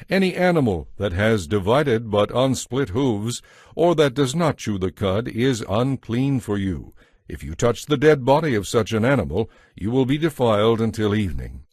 Any animal that has divided but unsplit hooves, or that does not chew the cud, is unclean for you. If you touch the dead body of such an animal, you will be defiled until evening.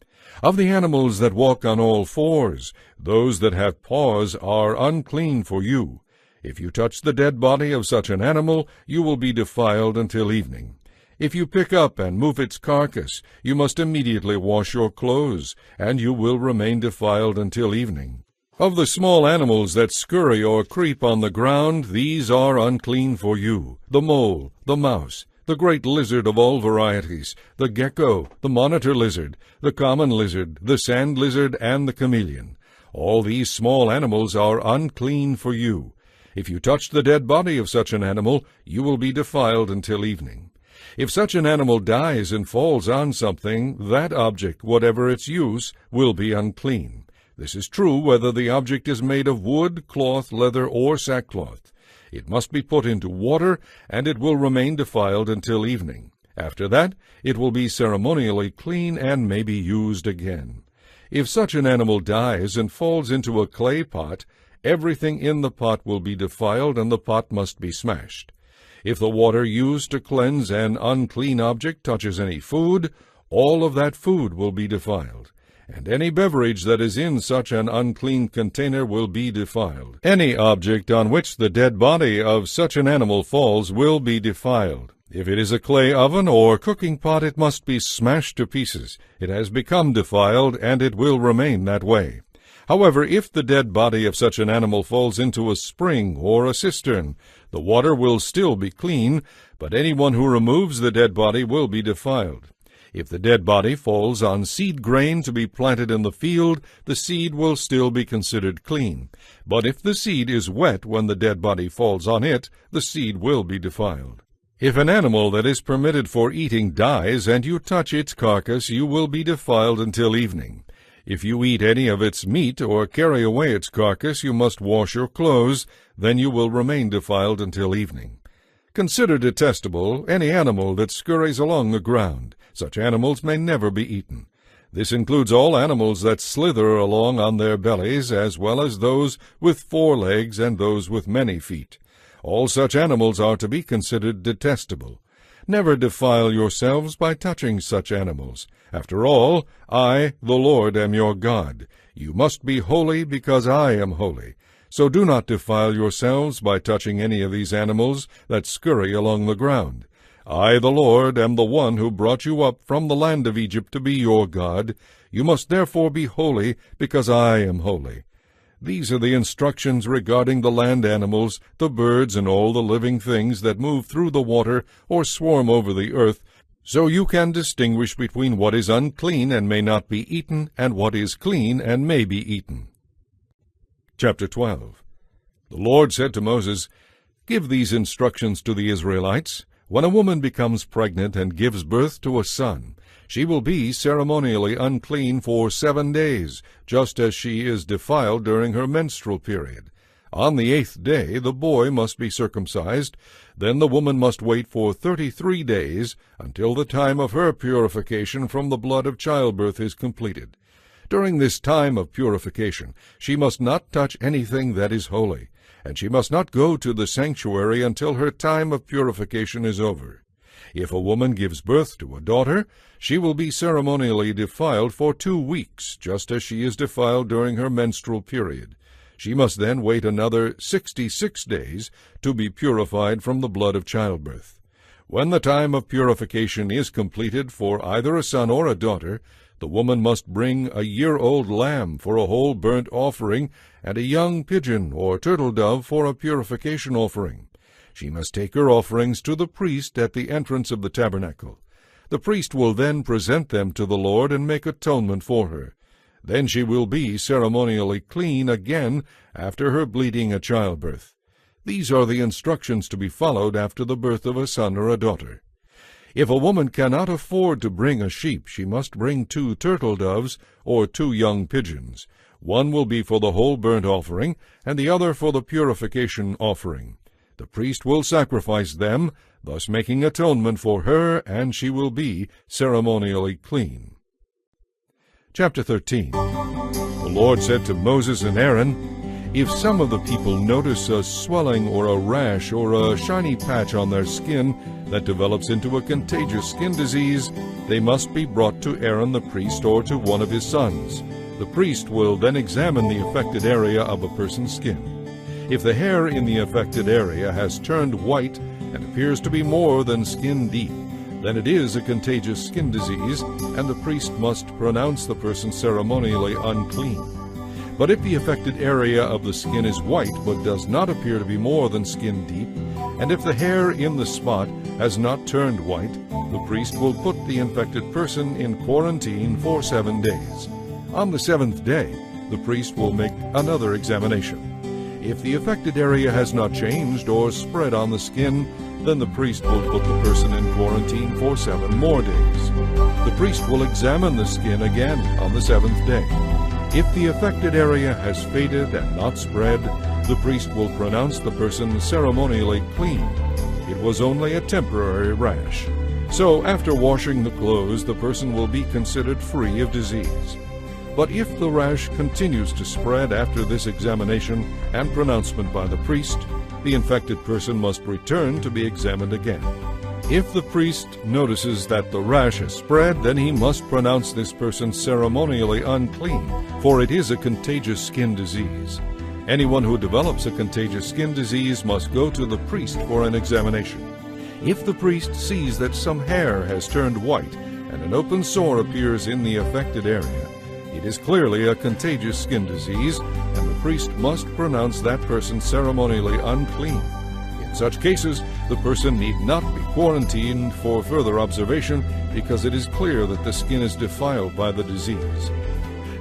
Of the animals that walk on all fours, those that have paws are unclean for you. If you touch the dead body of such an animal, you will be defiled until evening. If you pick up and move its carcass, you must immediately wash your clothes, and you will remain defiled until evening. Of the small animals that scurry or creep on the ground, these are unclean for you: the mole, the mouse, the great lizard of all varieties, the gecko, the monitor lizard, the common lizard, the sand lizard, and the chameleon. All these small animals are unclean for you. If you touch the dead body of such an animal, you will be defiled until evening. If such an animal dies and falls on something, that object, whatever its use, will be unclean. This is true whether the object is made of wood, cloth, leather, or sackcloth. It must be put into water, and it will remain defiled until evening. After that, it will be ceremonially clean and may be used again. If such an animal dies and falls into a clay pot, everything in the pot will be defiled, and the pot must be smashed. If the water used to cleanse an unclean object touches any food, all of that food will be defiled. And any beverage that is in such an unclean container will be defiled. Any object on which the dead body of such an animal falls will be defiled. If it is a clay oven or cooking pot, it must be smashed to pieces. It has become defiled, and it will remain that way. However, if the dead body of such an animal falls into a spring or a cistern, the water will still be clean, but anyone who removes the dead body will be defiled. If the dead body falls on seed grain to be planted in the field, the seed will still be considered clean. But if the seed is wet when the dead body falls on it, the seed will be defiled. If an animal that is permitted for eating dies, and you touch its carcass, you will be defiled until evening. If you eat any of its meat or carry away its carcass, you must wash your clothes, then you will remain defiled until evening. Consider detestable any animal that scurries along the ground. Such animals may never be eaten. This includes all animals that slither along on their bellies, as well as those with 4 legs and those with many feet. All such animals are to be considered detestable. Never defile yourselves by touching such animals. After all, I, the Lord, am your God. You must be holy because I am holy. So do not defile yourselves by touching any of these animals that scurry along the ground. I, the Lord, am the one who brought you up from the land of Egypt to be your God. You must therefore be holy, because I am holy. These are the instructions regarding the land animals, the birds, and all the living things that move through the water or swarm over the earth, so you can distinguish between what is unclean and may not be eaten, and what is clean and may be eaten. Chapter 12. The Lord said to Moses, "Give these instructions to the Israelites. When a woman becomes pregnant and gives birth to a son, she will be ceremonially unclean for 7 days, just as she is defiled during her menstrual period. On the 8th day the boy must be circumcised. Then the woman must wait for 33 days until the time of her purification from the blood of childbirth is completed. During this time of purification she must not touch anything that is holy, and she must not go to the sanctuary until her time of purification is over. If a woman gives birth to a daughter, she will be ceremonially defiled for 2 weeks, just as she is defiled during her menstrual period. She must then wait another 66 days to be purified from the blood of childbirth. When the time of purification is completed for either a son or a daughter, the woman must bring a year-old lamb for a whole burnt offering and a young pigeon or turtle-dove for a purification offering. She must take her offerings to the priest at the entrance of the tabernacle. The priest will then present them to the Lord and make atonement for her. Then she will be ceremonially clean again after her bleeding at childbirth. These are the instructions to be followed after the birth of a son or a daughter. If a woman cannot afford to bring a sheep, she must bring 2 turtle-doves or 2 young pigeons. One will be for the whole burnt offering, and the other for the purification offering. The priest will sacrifice them, thus making atonement for her, and she will be ceremonially clean. Chapter 13. The Lord said to Moses and Aaron, "If some of the people notice a swelling or a rash or a shiny patch on their skin that develops into a contagious skin disease, they must be brought to Aaron the priest or to one of his sons. The priest will then examine the affected area of a person's skin. If the hair in the affected area has turned white and appears to be more than skin deep, then it is a contagious skin disease, and the priest must pronounce the person ceremonially unclean. But if the affected area of the skin is white but does not appear to be more than skin deep, and if the hair in the spot has not turned white, the priest will put the infected person in quarantine for 7 days. On the 7th day, the priest will make another examination. If the affected area has not changed or spread on the skin, then the priest will put the person in quarantine for 7 more days. The priest will examine the skin again on the 7th day. If the affected area has faded and not spread, the priest will pronounce the person ceremonially clean. It was only a temporary rash. So after washing the clothes, the person will be considered free of disease. But if the rash continues to spread after this examination and pronouncement by the priest, the infected person must return to be examined again. If the priest notices that the rash has spread, then he must pronounce this person ceremonially unclean, for it is a contagious skin disease. Anyone who develops a contagious skin disease must go to the priest for an examination. If the priest sees that some hair has turned white and an open sore appears in the affected area, it is clearly a contagious skin disease, and the priest must pronounce that person ceremonially unclean. In such cases, the person need not be quarantined for further observation, because it is clear that the skin is defiled by the disease.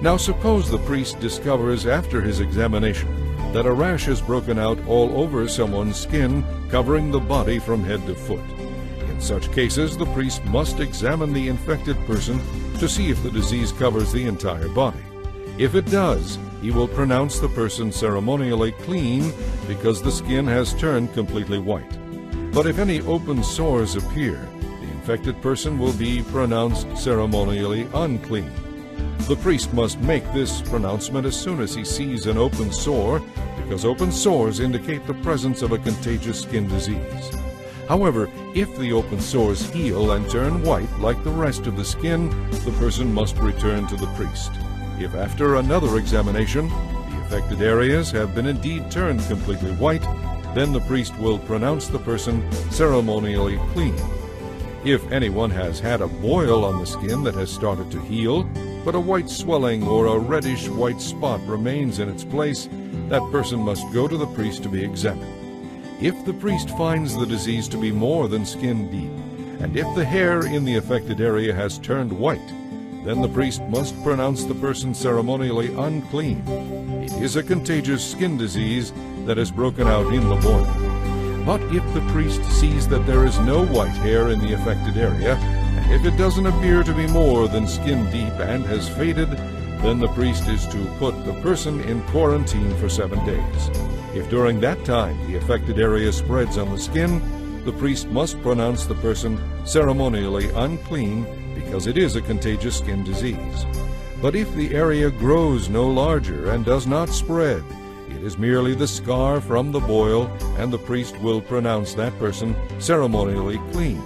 Now suppose the priest discovers after his examination that a rash has broken out all over someone's skin, covering the body from head to foot. In such cases, the priest must examine the infected person to see if the disease covers the entire body. If it does, he will pronounce the person ceremonially clean because the skin has turned completely white. But if any open sores appear, the infected person will be pronounced ceremonially unclean. The priest must make this pronouncement as soon as he sees an open sore, because open sores indicate the presence of a contagious skin disease. However, if the open sores heal and turn white like the rest of the skin, the person must return to the priest. If after another examination, the affected areas have been indeed turned completely white, then the priest will pronounce the person ceremonially clean. If anyone has had a boil on the skin that has started to heal, but a white swelling or a reddish white spot remains in its place, that person must go to the priest to be examined. If the priest finds the disease to be more than skin deep, and if the hair in the affected area has turned white, then the priest must pronounce the person ceremonially unclean. It is a contagious skin disease that has broken out in the boil. But if the priest sees that there is no white hair in the affected area, and if it doesn't appear to be more than skin deep and has faded, then the priest is to put the person in quarantine for 7 days. If during that time the affected area spreads on the skin, the priest must pronounce the person ceremonially unclean because it is a contagious skin disease. But if the area grows no larger and does not spread, it is merely the scar from the boil, and the priest will pronounce that person ceremonially clean.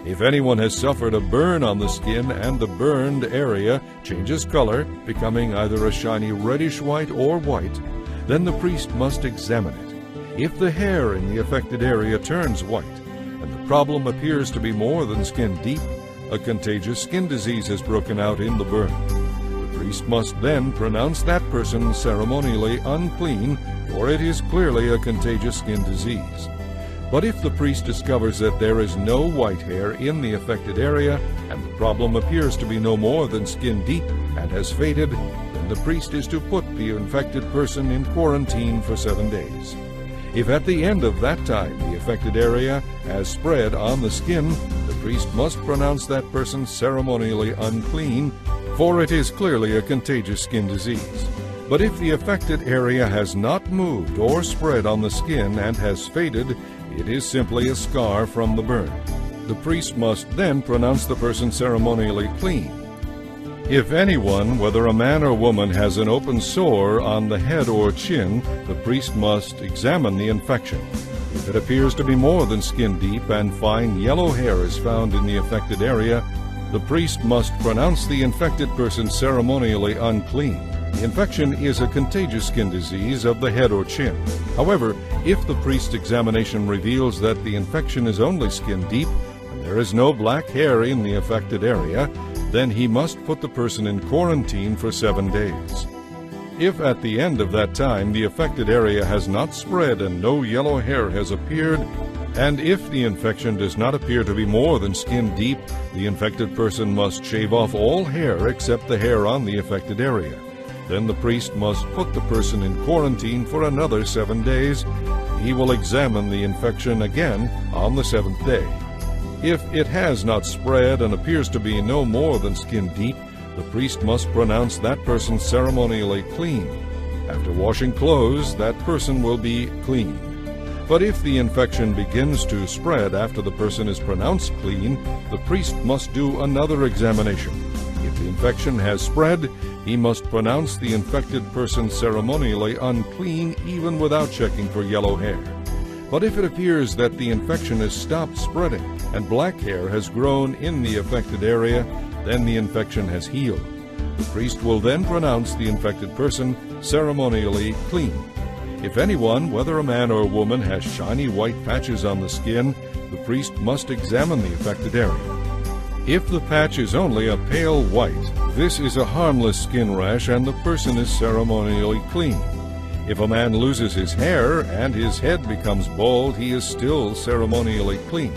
If anyone has suffered a burn on the skin and the burned area changes color, becoming either a shiny reddish white or white, then the priest must examine it. If the hair in the affected area turns white, and the problem appears to be more than skin deep, a contagious skin disease has broken out in the burn. The priest must then pronounce that person ceremonially unclean, for it is clearly a contagious skin disease. But if the priest discovers that there is no white hair in the affected area, and the problem appears to be no more than skin deep and has faded, then the priest is to put the infected person in quarantine for 7 days. If at the end of that time the affected area has spread on the skin, the priest must pronounce that person ceremonially unclean, for it is clearly a contagious skin disease. But if the affected area has not moved or spread on the skin and has faded, it is simply a scar from the burn. The priest must then pronounce the person ceremonially clean. If anyone, whether a man or woman, has an open sore on the head or chin, the priest must examine the infection. If it appears to be more than skin deep and fine yellow hair is found in the affected area, the priest must pronounce the infected person ceremonially unclean. The infection is a contagious skin disease of the head or chin. However, if the priest's examination reveals that the infection is only skin deep and there is no black hair in the affected area, then he must put the person in quarantine for 7 days. If at the end of that time the affected area has not spread and no yellow hair has appeared, and if the infection does not appear to be more than skin deep, the infected person must shave off all hair except the hair on the affected area. Then the priest must put the person in quarantine for another 7 days. He will examine the infection again on the 7th day. If it has not spread and appears to be no more than skin deep, the priest must pronounce that person ceremonially clean. After washing clothes, that person will be clean. But if the infection begins to spread after the person is pronounced clean, the priest must do another examination. If the infection has spread, he must pronounce the infected person ceremonially unclean even without checking for yellow hair. But if it appears that the infection has stopped spreading and black hair has grown in the affected area, then the infection has healed. The priest will then pronounce the infected person ceremonially clean. If anyone, whether a man or a woman, has shiny white patches on the skin, the priest must examine the affected area. If the patch is only a pale white, this is a harmless skin rash and the person is ceremonially clean. If a man loses his hair and his head becomes bald, he is still ceremonially clean.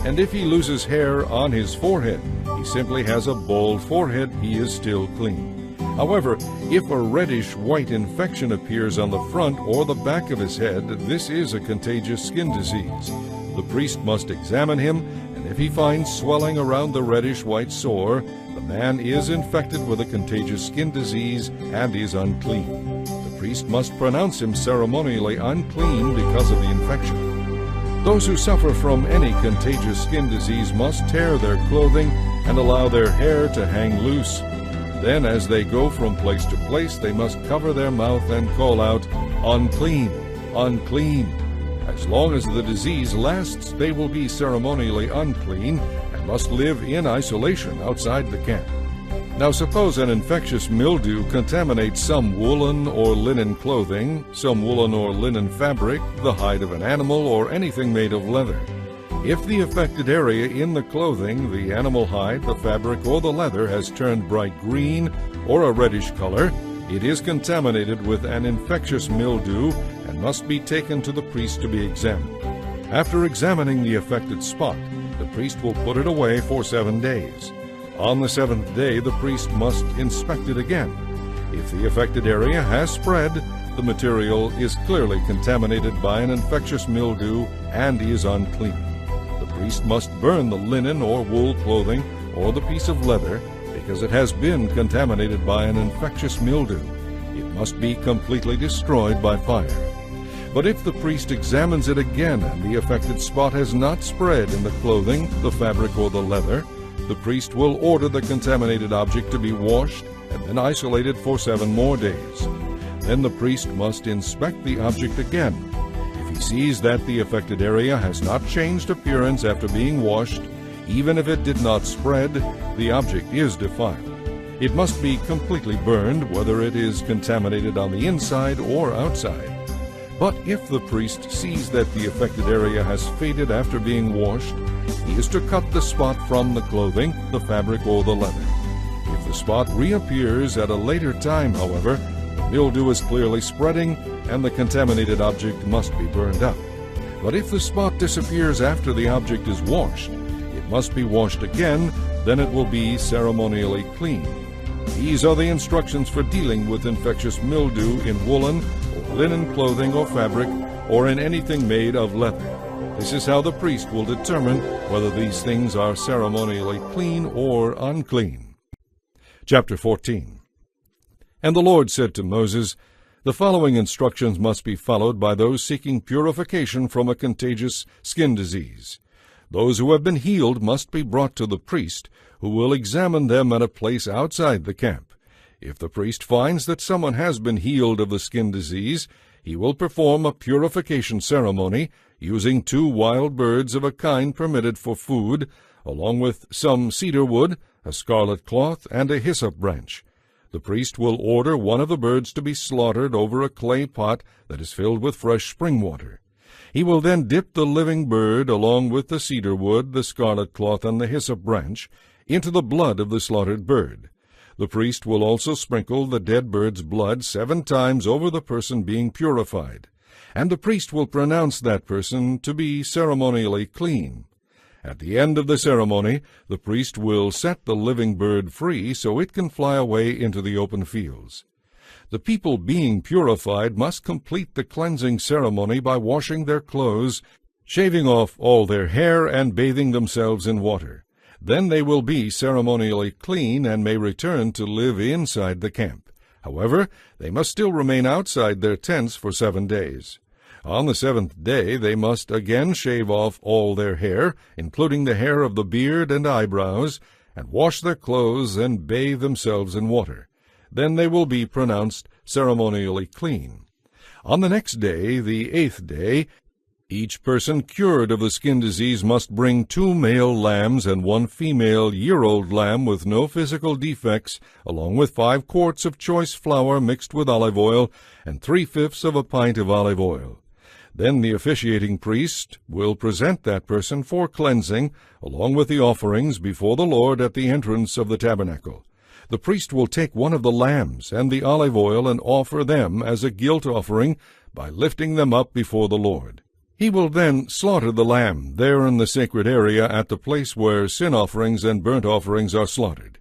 And if he loses hair on his forehead, he simply has a bald forehead, he is still clean. However, if a reddish-white infection appears on the front or the back of his head, this is a contagious skin disease. The priest must examine him, and if he finds swelling around the reddish-white sore, the man is infected with a contagious skin disease and is unclean. The priest must pronounce him ceremonially unclean because of the infection. Those who suffer from any contagious skin disease must tear their clothing and allow their hair to hang loose. Then, as they go from place to place, they must cover their mouth and call out, "Unclean, unclean." As long as the disease lasts, they will be ceremonially unclean and must live in isolation outside the camp. Now suppose an infectious mildew contaminates some woolen or linen clothing, some woolen or linen fabric, the hide of an animal, or anything made of leather. If the affected area in the clothing, the animal hide, the fabric, or the leather has turned bright green or a reddish color, it is contaminated with an infectious mildew and must be taken to the priest to be examined. After examining the affected spot, the priest will put it away for 7 days. On the 7th day, the priest must inspect it again. If the affected area has spread, the material is clearly contaminated by an infectious mildew and is unclean. The priest must burn the linen or wool clothing or the piece of leather because it has been contaminated by an infectious mildew. It must be completely destroyed by fire. But if the priest examines it again and the affected spot has not spread in the clothing, the fabric, or the leather, the priest will order the contaminated object to be washed and then isolated for 7 more days. Then the priest must inspect the object again. If he sees that the affected area has not changed appearance after being washed, even if it did not spread, the object is defiled. It must be completely burned, whether it is contaminated on the inside or outside. But if the priest sees that the affected area has faded after being washed, he is to cut the spot from the clothing, the fabric, or the leather. If the spot reappears at a later time, however, the mildew is clearly spreading and the contaminated object must be burned up. But if the spot disappears after the object is washed, it must be washed again, then it will be ceremonially clean. These are the instructions for dealing with infectious mildew in woolen or linen clothing or fabric, or in anything made of leather. This is how the priest will determine whether these things are ceremonially clean or unclean. Chapter 14. And the Lord said to Moses, "The following instructions must be followed by those seeking purification from a contagious skin disease. Those who have been healed must be brought to the priest, who will examine them at a place outside the camp. If the priest finds that someone has been healed of the skin disease, he will perform a purification ceremony using 2 wild birds of a kind permitted for food, along with some cedar wood, a scarlet cloth, and a hyssop branch. The priest will order one of the birds to be slaughtered over a clay pot that is filled with fresh spring water. He will then dip the living bird, along with the cedar wood, the scarlet cloth, and the hyssop branch, into the blood of the slaughtered bird. The priest will also sprinkle the dead bird's blood 7 times over the person being purified, and the priest will pronounce that person to be ceremonially clean. At the end of the ceremony, the priest will set the living bird free so it can fly away into the open fields. The people being purified must complete the cleansing ceremony by washing their clothes, shaving off all their hair, and bathing themselves in water. Then they will be ceremonially clean and may return to live inside the camp. However, they must still remain outside their tents for 7 days. On the 7th day they must again shave off all their hair, including the hair of the beard and eyebrows, and wash their clothes and bathe themselves in water. Then they will be pronounced ceremonially clean. On the next day, the 8th day, each person cured of the skin disease must bring 2 male lambs and 1 female year-old lamb with no physical defects, along with 5 quarts of choice flour mixed with olive oil and 3/5 of a pint of olive oil. Then the officiating priest will present that person for cleansing, along with the offerings, before the Lord at the entrance of the tabernacle. The priest will take one of the lambs and the olive oil and offer them as a guilt offering by lifting them up before the Lord. He will then slaughter the lamb there in the sacred area at the place where sin offerings and burnt offerings are slaughtered.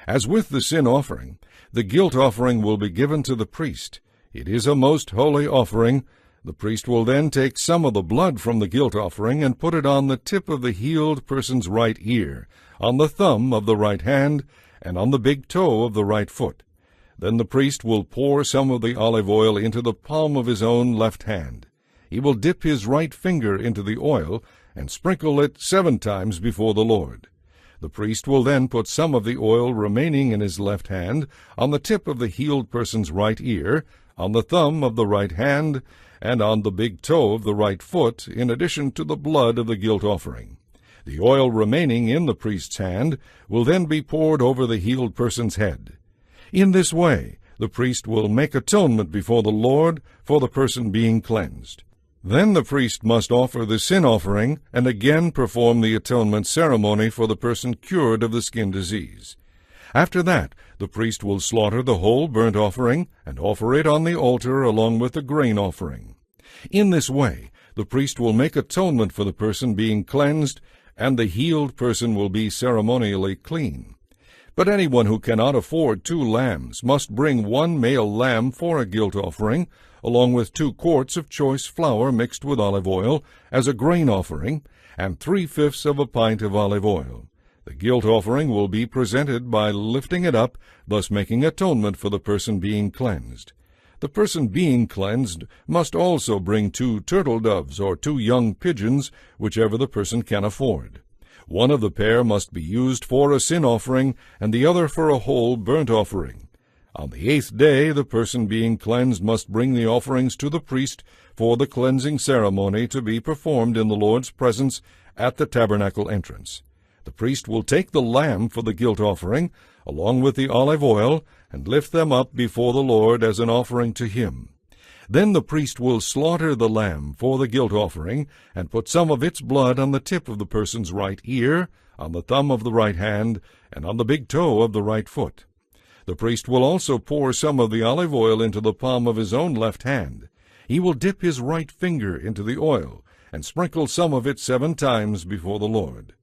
As with the sin offering, the guilt offering will be given to the priest. It is a most holy offering. The priest will then take some of the blood from the guilt offering and put it on the tip of the healed person's right ear, on the thumb of the right hand, and on the big toe of the right foot. Then the priest will pour some of the olive oil into the palm of his own left hand. He will dip his right finger into the oil and sprinkle it 7 times before the Lord. The priest will then put some of the oil remaining in his left hand on the tip of the healed person's right ear, on the thumb of the right hand, and on the big toe of the right foot, in addition to the blood of the guilt offering. The oil remaining in the priest's hand will then be poured over the healed person's head. In this way, the priest will make atonement before the Lord for the person being cleansed. Then the priest must offer the sin offering and again perform the atonement ceremony for the person cured of the skin disease. After that, the priest will slaughter the whole burnt offering and offer it on the altar along with the grain offering. In this way, the priest will make atonement for the person being cleansed, and the healed person will be ceremonially clean. But anyone who cannot afford 2 lambs must bring 1 male lamb for a guilt offering, along with 2 quarts of choice flour mixed with olive oil as a grain offering, and 3/5 of a pint of olive oil. The guilt offering will be presented by lifting it up, thus making atonement for the person being cleansed. The person being cleansed must also bring 2 turtle doves or 2 young pigeons, whichever the person can afford. One of the pair must be used for a sin offering, and the other for a whole burnt offering. On the 8th day, the person being cleansed must bring the offerings to the priest for the cleansing ceremony to be performed in the Lord's presence at the tabernacle entrance. The priest will take the lamb for the guilt offering, along with the olive oil, and lift them up before the Lord as an offering to him. Then the priest will slaughter the lamb for the guilt offering, and put some of its blood on the tip of the person's right ear, on the thumb of the right hand, and on the big toe of the right foot. The priest will also pour some of the olive oil into the palm of his own left hand. He will dip his right finger into the oil, and sprinkle some of it 7 times before the Lord.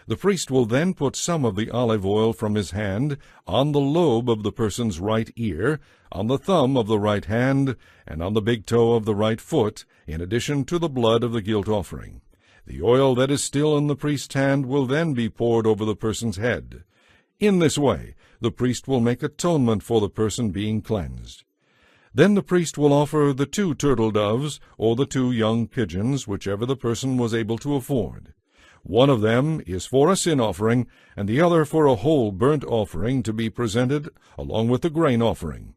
The priest will then put some of the olive oil from his hand on the lobe of the person's right ear, on the thumb of the right hand, and on the big toe of the right foot, in addition to the blood of the guilt offering. The oil that is still in the priest's hand will then be poured over the person's head. In this way, the priest will make atonement for the person being cleansed. Then the priest will offer the 2 turtle doves or the 2 young pigeons, whichever the person was able to afford. One of them is for a sin offering, and the other for a whole burnt offering to be presented along with the grain offering.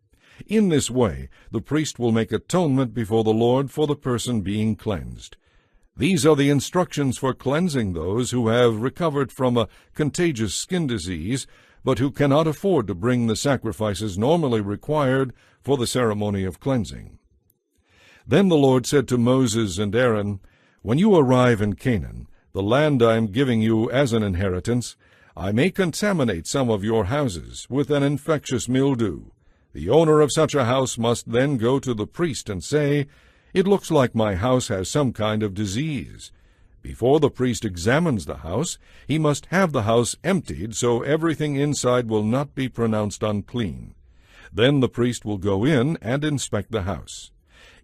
In this way, the priest will make atonement before the Lord for the person being cleansed. These are the instructions for cleansing those who have recovered from a contagious skin disease, but who cannot afford to bring the sacrifices normally required for the ceremony of cleansing. Then the Lord said to Moses and Aaron, "When you arrive in Canaan, the land I am giving you as an inheritance, I may contaminate some of your houses with an infectious mildew. The owner of such a house must then go to the priest and say, 'It looks like my house has some kind of disease.' Before the priest examines the house, he must have the house emptied so everything inside will not be pronounced unclean. Then the priest will go in and inspect the house.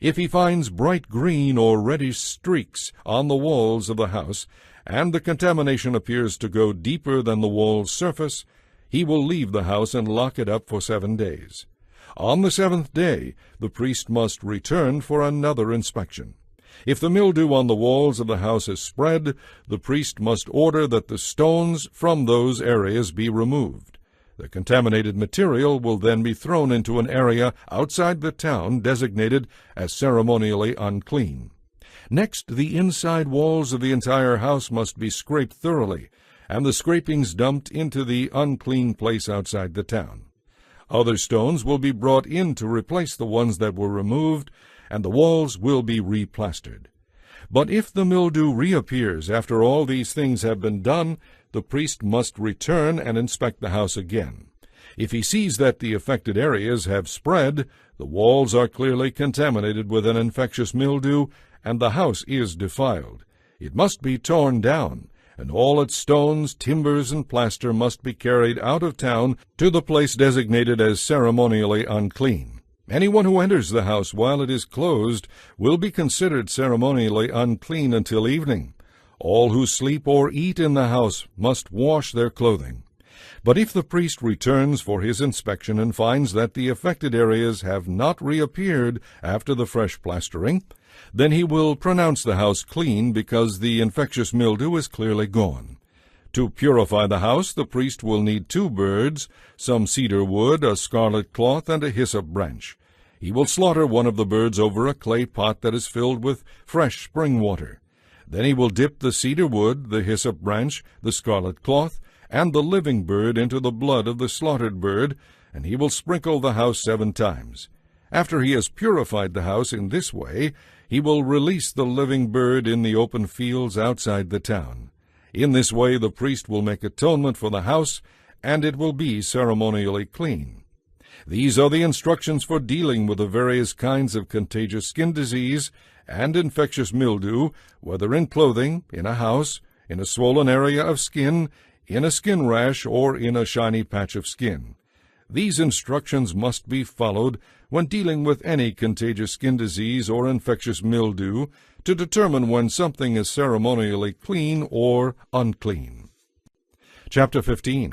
If he finds bright green or reddish streaks on the walls of the house, and the contamination appears to go deeper than the wall's surface, he will leave the house and lock it up for 7 days. On the 7th day, the priest must return for another inspection. If the mildew on the walls of the house is spread, the priest must order that the stones from those areas be removed. The contaminated material will then be thrown into an area outside the town designated as ceremonially unclean. Next, the inside walls of the entire house must be scraped thoroughly, and the scrapings dumped into the unclean place outside the town. Other stones will be brought in to replace the ones that were removed, and the walls will be replastered. But if the mildew reappears after all these things have been done, the priest must return and inspect the house again. If he sees that the affected areas have spread, the walls are clearly contaminated with an infectious mildew, and the house is defiled, it must be torn down, and all its stones, timbers, and plaster must be carried out of town to the place designated as ceremonially unclean. Anyone who enters the house while it is closed will be considered ceremonially unclean until evening. All who sleep or eat in the house must wash their clothing. But if the priest returns for his inspection and finds that the affected areas have not reappeared after the fresh plastering, then he will pronounce the house clean because the infectious mildew is clearly gone. To purify the house, the priest will need 2 birds, some cedar wood, a scarlet cloth, and a hyssop branch. He will slaughter one of the birds over a clay pot that is filled with fresh spring water. Then he will dip the cedar wood, the hyssop branch, the scarlet cloth, and the living bird into the blood of the slaughtered bird, and he will sprinkle the house 7 times. After he has purified the house in this way, he will release the living bird in the open fields outside the town. In this way the priest will make atonement for the house, and it will be ceremonially clean. These are the instructions for dealing with the various kinds of contagious skin disease and infectious mildew, whether in clothing, in a house, in a swollen area of skin, in a skin rash, or in a shiny patch of skin. These instructions must be followed when dealing with any contagious skin disease or infectious mildew to determine when something is ceremonially clean or unclean. Chapter 15.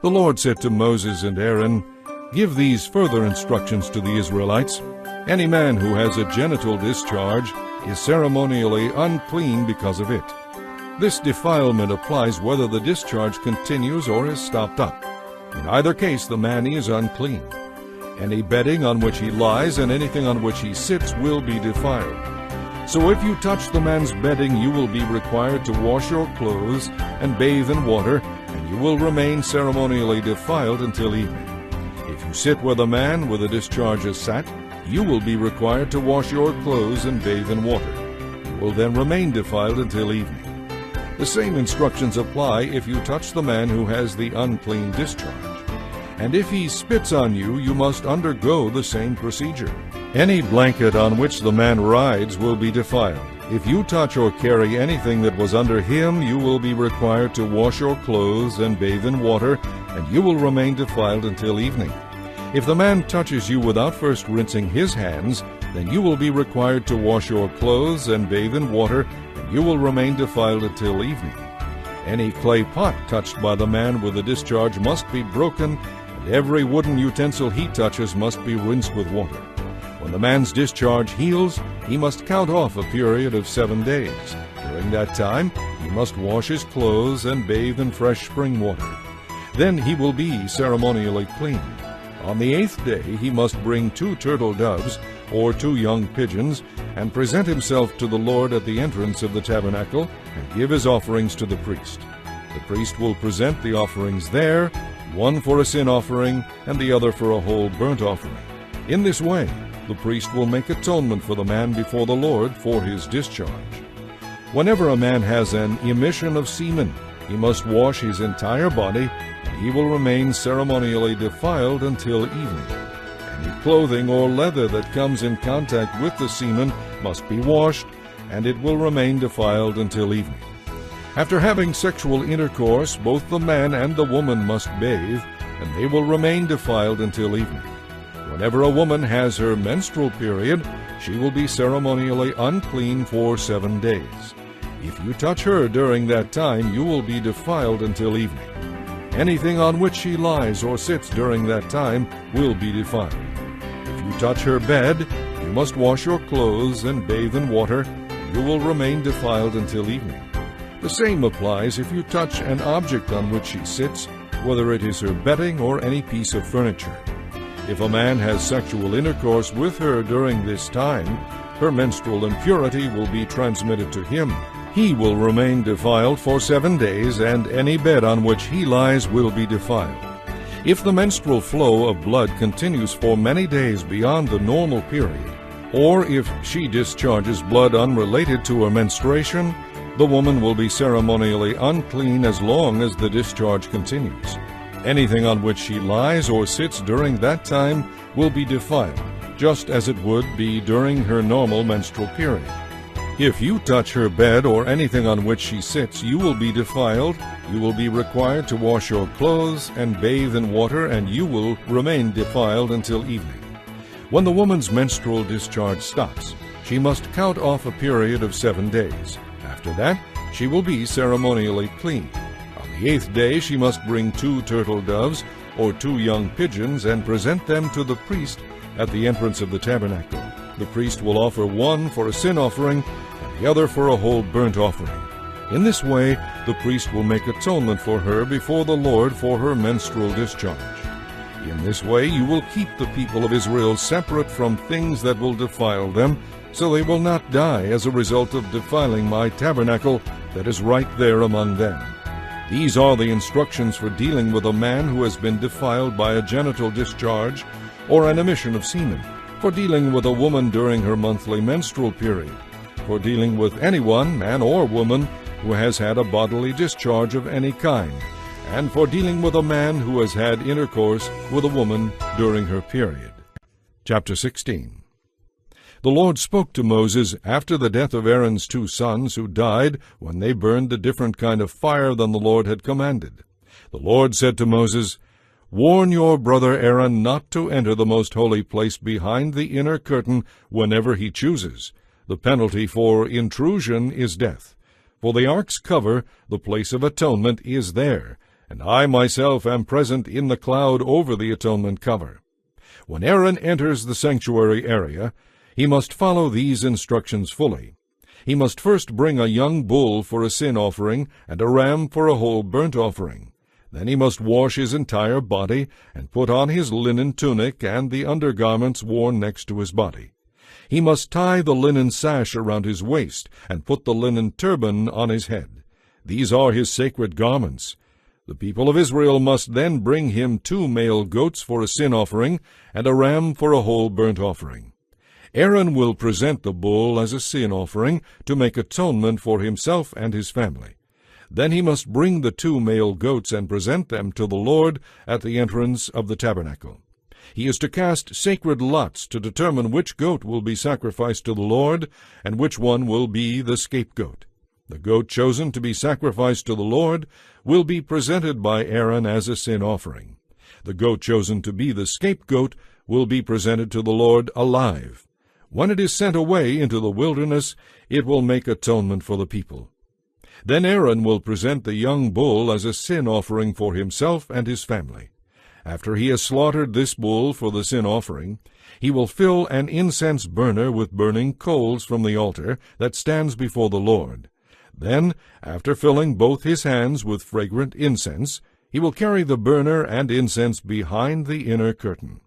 The Lord said to Moses and Aaron, Give these further instructions to the Israelites. Any man who has a genital discharge is ceremonially unclean because of it. This defilement applies whether the discharge continues or is stopped up. In either case, the man is unclean. Any bedding on which he lies and anything on which he sits will be defiled. So if you touch the man's bedding, you will be required to wash your clothes and bathe in water, and you will remain ceremonially defiled until evening. If you sit where the man with a discharge has sat, you will be required to wash your clothes and bathe in water. You will then remain defiled until evening. The same instructions apply if you touch the man who has the unclean discharge. And if he spits on you, you must undergo the same procedure. Any blanket on which the man rides will be defiled. If you touch or carry anything that was under him, you will be required to wash your clothes and bathe in water, and you will remain defiled until evening. If the man touches you without first rinsing his hands, then you will be required to wash your clothes and bathe in water, and you will remain defiled until evening. Any clay pot touched by the man with a discharge must be broken, and every wooden utensil he touches must be rinsed with water. When the man's discharge heals, he must count off a period of 7 days. During that time, he must wash his clothes and bathe in fresh spring water. Then he will be ceremonially clean. On the 8th day he must bring 2 turtle doves or 2 young pigeons and present himself to the Lord at the entrance of the tabernacle and give his offerings to the priest. The priest will present the offerings there, one for a sin offering and the other for a whole burnt offering. In this way, the priest will make atonement for the man before the Lord for his discharge. Whenever a man has an emission of semen, he must wash his entire body, and he will remain ceremonially defiled until evening. Any clothing or leather that comes in contact with the semen must be washed, and it will remain defiled until evening. After having sexual intercourse, both the man and the woman must bathe, and they will remain defiled until evening. Whenever a woman has her menstrual period, she will be ceremonially unclean for 7 days. If you touch her during that time, you will be defiled until evening. Anything on which she lies or sits during that time will be defiled. If you touch her bed, you must wash your clothes and bathe in water. You will remain defiled until evening. The same applies if you touch an object on which she sits, whether it is her bedding or any piece of furniture. If a man has sexual intercourse with her during this time, her menstrual impurity will be transmitted to him. He will remain defiled for 7 days, and any bed on which he lies will be defiled. If the menstrual flow of blood continues for many days beyond the normal period, or if she discharges blood unrelated to her menstruation, the woman will be ceremonially unclean as long as the discharge continues. Anything on which she lies or sits during that time will be defiled, just as it would be during her normal menstrual period. If you touch her bed or anything on which she sits, you will be defiled. You will be required to wash your clothes and bathe in water, and you will remain defiled until evening. When the woman's menstrual discharge stops, she must count off a period of 7 days. After that, she will be ceremonially clean. On the 8th day, she must bring 2 turtle doves or 2 young pigeons and present them to the priest at the entrance of the tabernacle. The priest will offer one for a sin offering and the other for a whole burnt offering. In this way, the priest will make atonement for her before the Lord for her menstrual discharge. In this way, you will keep the people of Israel separate from things that will defile them, so they will not die as a result of defiling my tabernacle that is right there among them. These are the instructions for dealing with a man who has been defiled by a genital discharge or an emission of semen, for dealing with a woman during her monthly menstrual period, for dealing with anyone, man or woman, who has had a bodily discharge of any kind, and for dealing with a man who has had intercourse with a woman during her period. Chapter 16. The Lord spoke to Moses after the death of Aaron's 2 sons who died when they burned a different kind of fire than the Lord had commanded. The Lord said to Moses, "Warn your brother Aaron not to enter the most holy place behind the inner curtain whenever he chooses. The penalty for intrusion is death. For the ark's cover, the place of atonement, is there, and I myself am present in the cloud over the atonement cover. When Aaron enters the sanctuary area, he must follow these instructions fully. He must first bring a young bull for a sin offering and a ram for a whole burnt offering. Then he must wash his entire body and put on his linen tunic and the undergarments worn next to his body. He must tie the linen sash around his waist and put the linen turban on his head. These are his sacred garments. The people of Israel must then bring him 2 male goats for a sin offering and a ram for a whole burnt offering. Aaron will present the bull as a sin offering to make atonement for himself and his family. Then he must bring the 2 male goats and present them to the Lord at the entrance of the tabernacle. He is to cast sacred lots to determine which goat will be sacrificed to the Lord and which one will be the scapegoat. The goat chosen to be sacrificed to the Lord will be presented by Aaron as a sin offering. The goat chosen to be the scapegoat will be presented to the Lord alive. When it is sent away into the wilderness, it will make atonement for the people. Then Aaron will present the young bull as a sin offering for himself and his family. After he has slaughtered this bull for the sin offering, he will fill an incense burner with burning coals from the altar that stands before the Lord. Then, after filling both his hands with fragrant incense, he will carry the burner and incense behind the inner curtain.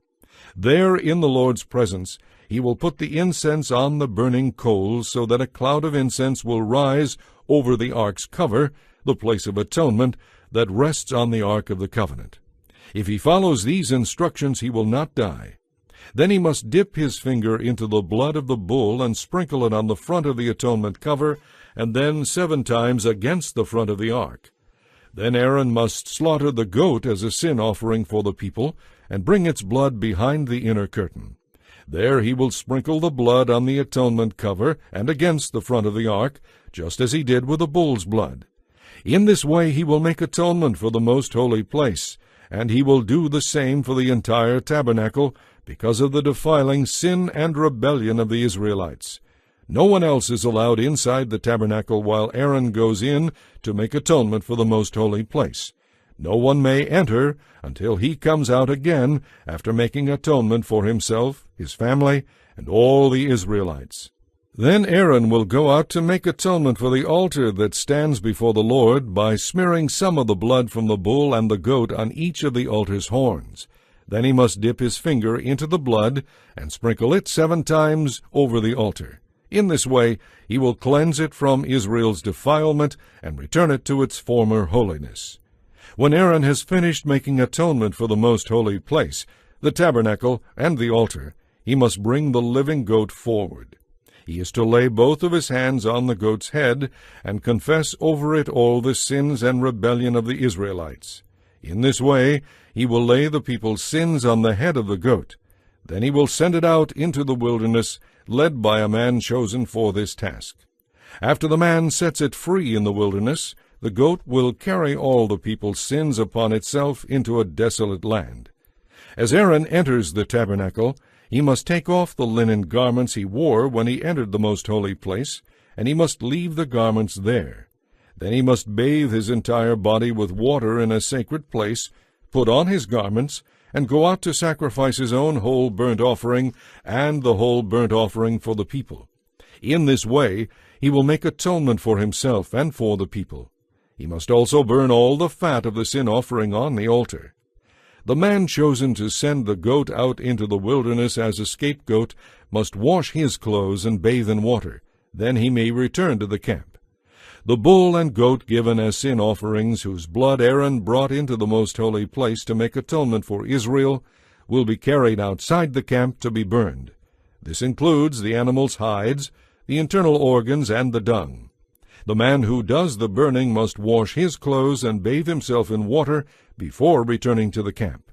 There, in the Lord's presence, he will put the incense on the burning coals so that a cloud of incense will rise over the ark's cover, the place of atonement, that rests on the ark of the covenant. If he follows these instructions, he will not die. Then he must dip his finger into the blood of the bull and sprinkle it on the front of the atonement cover, and then 7 times against the front of the ark. Then Aaron must slaughter the goat as a sin offering for the people, and bring its blood behind the inner curtain. There he will sprinkle the blood on the atonement cover and against the front of the ark, just as he did with the bull's blood. In this way he will make atonement for the most holy place, and he will do the same for the entire tabernacle, because of the defiling sin and rebellion of the Israelites. No one else is allowed inside the tabernacle while Aaron goes in to make atonement for the most holy place. No one may enter until he comes out again after making atonement for himself, his family, and all the Israelites. Then Aaron will go out to make atonement for the altar that stands before the Lord by smearing some of the blood from the bull and the goat on each of the altar's horns. Then he must dip his finger into the blood and sprinkle it 7 times over the altar. In this way he will cleanse it from Israel's defilement and return it to its former holiness. When Aaron has finished making atonement for the most holy place, the tabernacle, and the altar, he must bring the living goat forward. He is to lay both of his hands on the goat's head and confess over it all the sins and rebellion of the Israelites. In this way he will lay the people's sins on the head of the goat. Then he will send it out into the wilderness, led by a man chosen for this task. After the man sets it free in the wilderness, the goat will carry all the people's sins upon itself into a desolate land. As Aaron enters the tabernacle, he must take off the linen garments he wore when he entered the most holy place, and he must leave the garments there. Then he must bathe his entire body with water in a sacred place, put on his garments, and go out to sacrifice his own whole burnt offering and the whole burnt offering for the people. In this way he will make atonement for himself and for the people. He must also burn all the fat of the sin offering on the altar. The man chosen to send the goat out into the wilderness as a scapegoat must wash his clothes and bathe in water. Then he may return to the camp. The bull and goat given as sin offerings, whose blood Aaron brought into the most holy place to make atonement for Israel, will be carried outside the camp to be burned. This includes the animal's hides, the internal organs, and the dung. The man who does the burning must wash his clothes and bathe himself in water before returning to the camp.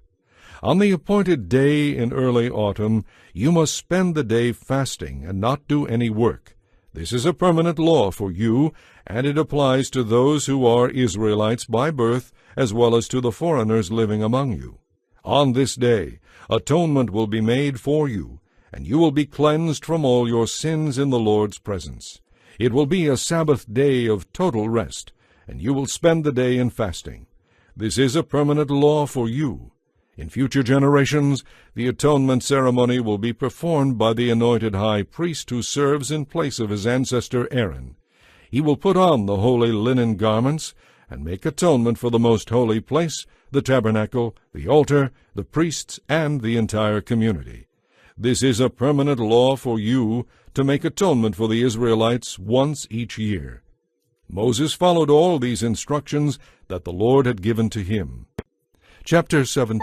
On the appointed day in early autumn, you must spend the day fasting and not do any work. This is a permanent law for you, and it applies to those who are Israelites by birth, as well as to the foreigners living among you. On this day atonement will be made for you, and you will be cleansed from all your sins in the Lord's presence. It will be a Sabbath day of total rest, and you will spend the day in fasting. This is a permanent law for you. In future generations, the atonement ceremony will be performed by the anointed high priest who serves in place of his ancestor Aaron. He will put on the holy linen garments and make atonement for the most holy place, the tabernacle, the altar, the priests, and the entire community. This is a permanent law for you to make atonement for the Israelites once each year. Moses followed all these instructions that the Lord had given to him. Chapter 17.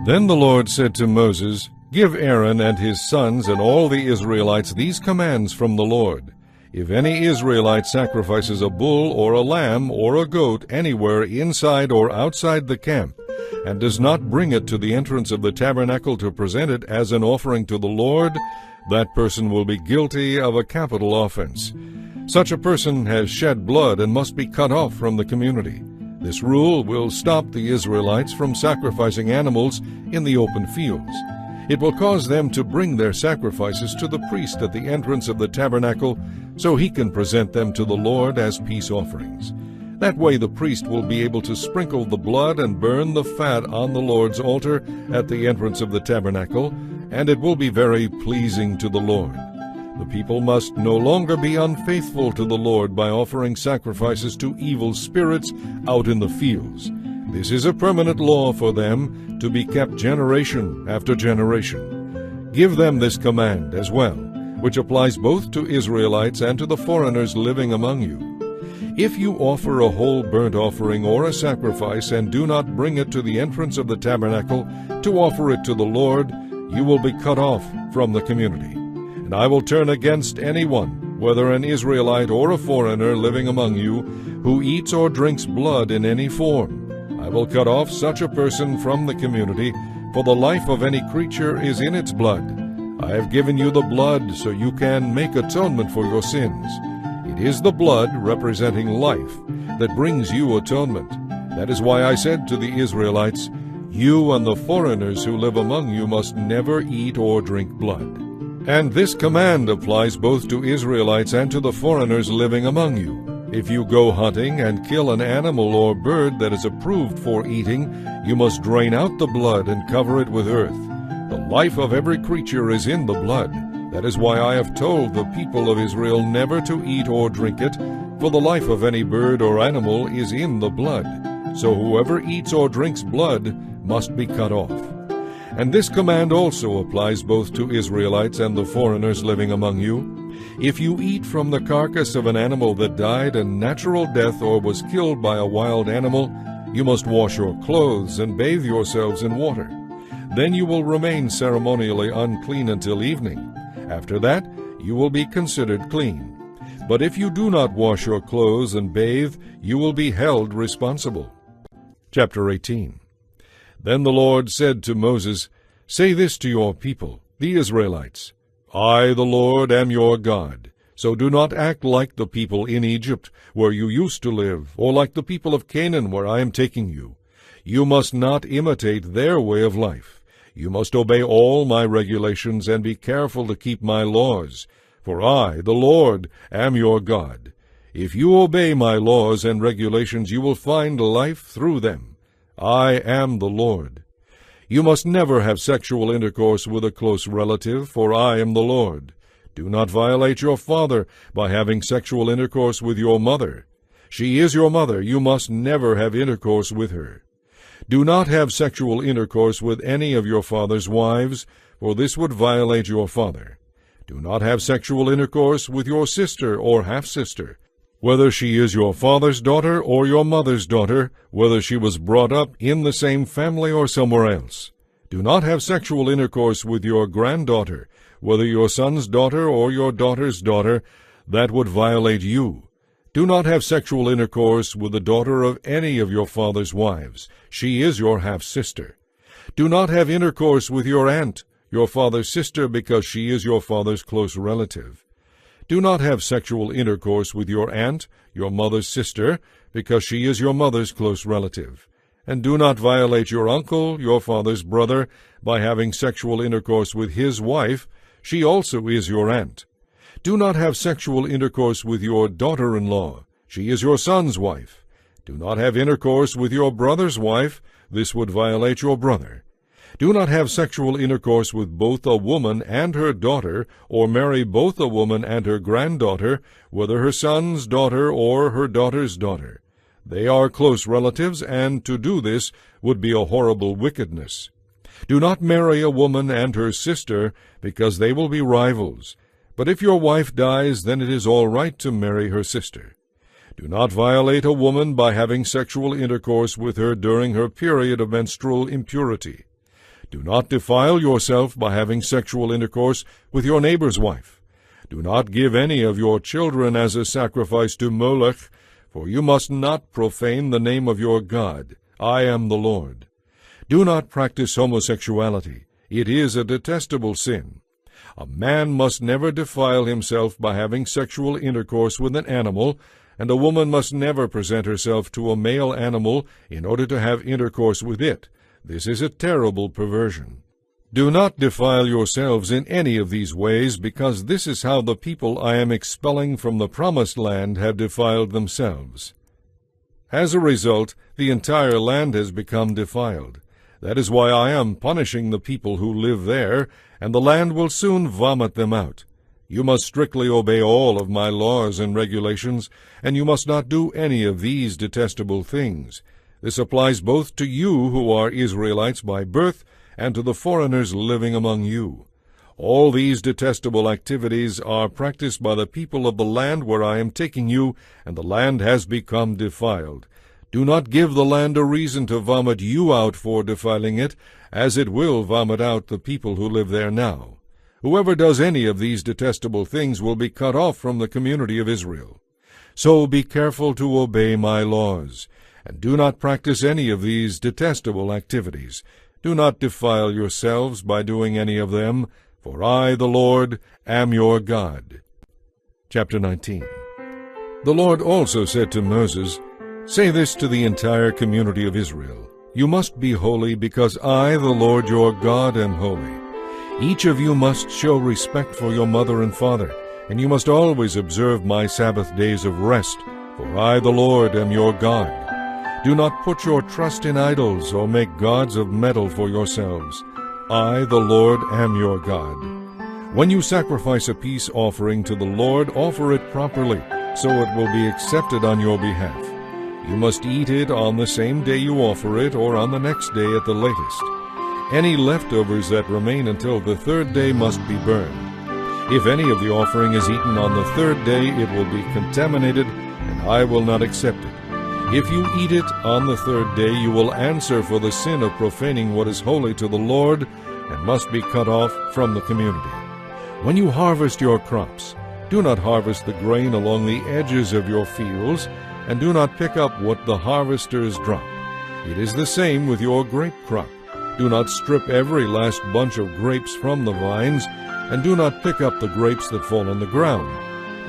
Then the Lord said to Moses, Give Aaron and his sons and all the Israelites these commands from the Lord. If any Israelite sacrifices a bull or a lamb or a goat anywhere inside or outside the camp, and does not bring it to the entrance of the tabernacle to present it as an offering to the Lord, that person will be guilty of a capital offense. Such a person has shed blood and must be cut off from the community. This rule will stop the Israelites from sacrificing animals in the open fields. It will cause them to bring their sacrifices to the priest at the entrance of the tabernacle, so he can present them to the Lord as peace offerings. That way the priest will be able to sprinkle the blood and burn the fat on the Lord's altar at the entrance of the tabernacle, and it will be very pleasing to the Lord. The people must no longer be unfaithful to the Lord by offering sacrifices to evil spirits out in the fields. This is a permanent law for them to be kept generation after generation. Give them this command as well, which applies both to Israelites and to the foreigners living among you. If you offer a whole burnt offering or a sacrifice and do not bring it to the entrance of the tabernacle to offer it to the Lord, you will be cut off from the community. And I will turn against anyone, whether an Israelite or a foreigner living among you, who eats or drinks blood in any form. I will cut off such a person from the community, for the life of any creature is in its blood. I have given you the blood so you can make atonement for your sins. It is the blood representing life that brings you atonement. That is why I said to the Israelites, You and the foreigners who live among you must never eat or drink blood. And this command applies both to Israelites and to the foreigners living among you. If you go hunting and kill an animal or bird that is approved for eating, you must drain out the blood and cover it with earth. The life of every creature is in the blood. That is why I have told the people of Israel never to eat or drink it, for the life of any bird or animal is in the blood. So whoever eats or drinks blood must be cut off. And this command also applies both to Israelites and the foreigners living among you. If you eat from the carcass of an animal that died a natural death or was killed by a wild animal, you must wash your clothes and bathe yourselves in water. Then you will remain ceremonially unclean until evening. After that, you will be considered clean. But if you do not wash your clothes and bathe, you will be held responsible. Chapter 18. Then the Lord said to Moses, Say this to your people, the Israelites, I, the Lord, am your God. So do not act like the people in Egypt, where you used to live, or like the people of Canaan, where I am taking you. You must not imitate their way of life. You must obey all my regulations and be careful to keep my laws. For I, the Lord, am your God. If you obey my laws and regulations, you will find life through them. I am the Lord. You must never have sexual intercourse with a close relative, for I am the Lord. Do not violate your father by having sexual intercourse with your mother. She is your mother. You must never have intercourse with her. Do not have sexual intercourse with any of your father's wives, for this would violate your father. Do not have sexual intercourse with your sister or half-sister, whether she is your father's daughter or your mother's daughter, whether she was brought up in the same family or somewhere else. Do not have sexual intercourse with your granddaughter, whether your son's daughter or your daughter's daughter. That would violate you. Do not have sexual intercourse with the daughter of any of your father's wives. She is your half-sister. Do not have intercourse with your aunt, your father's sister, because she is your father's close relative. Do not have sexual intercourse with your aunt, your mother's sister, because she is your mother's close relative. And do not violate your uncle, your father's brother, by having sexual intercourse with his wife. She also is your aunt. Do not have sexual intercourse with your daughter-in-law. She is your son's wife. Do not have intercourse with your brother's wife. This would violate your brother. Do not have sexual intercourse with both a woman and her daughter, or marry both a woman and her granddaughter, whether her son's daughter or her daughter's daughter. They are close relatives, and to do this would be a horrible wickedness. Do not marry a woman and her sister, because they will be rivals. But if your wife dies, then it is all right to marry her sister. Do not violate a woman by having sexual intercourse with her during her period of menstrual impurity. Do not defile yourself by having sexual intercourse with your neighbor's wife. Do not give any of your children as a sacrifice to Moloch, for you must not profane the name of your God. I am the Lord. Do not practice homosexuality. It is a detestable sin. A man must never defile himself by having sexual intercourse with an animal, and a woman must never present herself to a male animal in order to have intercourse with it. This is a terrible perversion. Do not defile yourselves in any of these ways, because this is how the people I am expelling from the promised land have defiled themselves. As a result, the entire land has become defiled. That is why I am punishing the people who live there, and the land will soon vomit them out. You must strictly obey all of my laws and regulations, and you must not do any of these detestable things. This applies both to you who are Israelites by birth and to the foreigners living among you. All these detestable activities are practiced by the people of the land where I am taking you, and the land has become defiled. Do not give the land a reason to vomit you out for defiling it, as it will vomit out the people who live there now. Whoever does any of these detestable things will be cut off from the community of Israel. So be careful to obey my laws, and do not practice any of these detestable activities. Do not defile yourselves by doing any of them, for I, the Lord, am your God. Chapter 19. The Lord also said to Moses, Say this to the entire community of Israel, You must be holy, because I, the Lord your God, am holy. Each of you must show respect for your mother and father, and you must always observe my Sabbath days of rest, for I, the Lord, am your God. Do not put your trust in idols or make gods of metal for yourselves. I, the Lord, am your God. When you sacrifice a peace offering to the Lord, offer it properly, so it will be accepted on your behalf. You must eat it on the same day you offer it, or on the next day at the latest. Any leftovers that remain until the third day must be burned. If any of the offering is eaten on the third day, it will be contaminated, and I will not accept it. If you eat it on the third day, you will answer for the sin of profaning what is holy to the Lord, and must be cut off from the community. When you harvest your crops, do not harvest the grain along the edges of your fields, and do not pick up what the harvesters drop. It is the same with your grape crop. Do not strip every last bunch of grapes from the vines, and do not pick up the grapes that fall on the ground.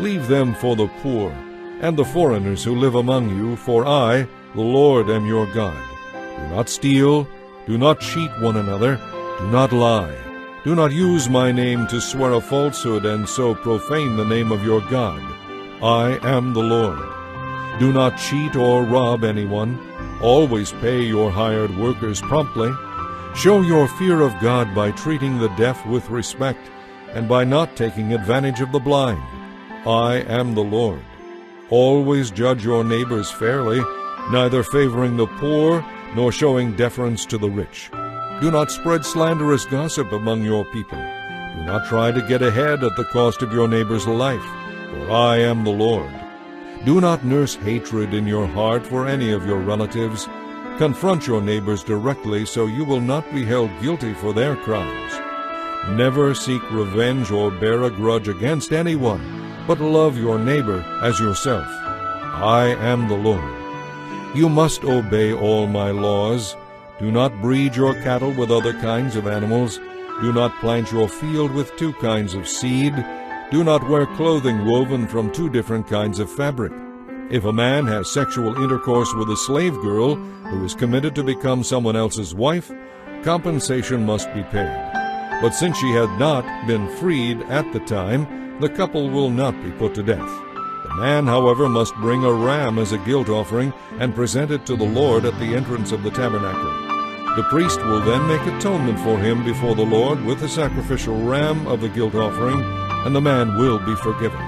Leave them for the poor and the foreigners who live among you, for I, the Lord, am your God. Do not steal, do not cheat one another, do not lie. Do not use my name to swear a falsehood and so profane the name of your God. I am the Lord. Do not cheat or rob anyone. Always pay your hired workers promptly. Show your fear of God by treating the deaf with respect, and by not taking advantage of the blind. I am the Lord. Always judge your neighbors fairly, neither favoring the poor nor showing deference to the rich. Do not spread slanderous gossip among your people. Do not try to get ahead at the cost of your neighbor's life, for I am the Lord. Do not nurse hatred in your heart for any of your relatives. Confront your neighbors directly, so you will not be held guilty for their crimes. Never seek revenge or bear a grudge against anyone, but love your neighbor as yourself. I am the Lord. You must obey all my laws. Do not breed your cattle with other kinds of animals. Do not plant your field with two kinds of seed. Do not wear clothing woven from two different kinds of fabric. If a man has sexual intercourse with a slave girl who is committed to become someone else's wife, compensation must be paid. But since she had not been freed at the time, the couple will not be put to death. The man, however, must bring a ram as a guilt offering and present it to the Lord at the entrance of the tabernacle. The priest will then make atonement for him before the Lord with the sacrificial ram of the guilt offering, and the man will be forgiven.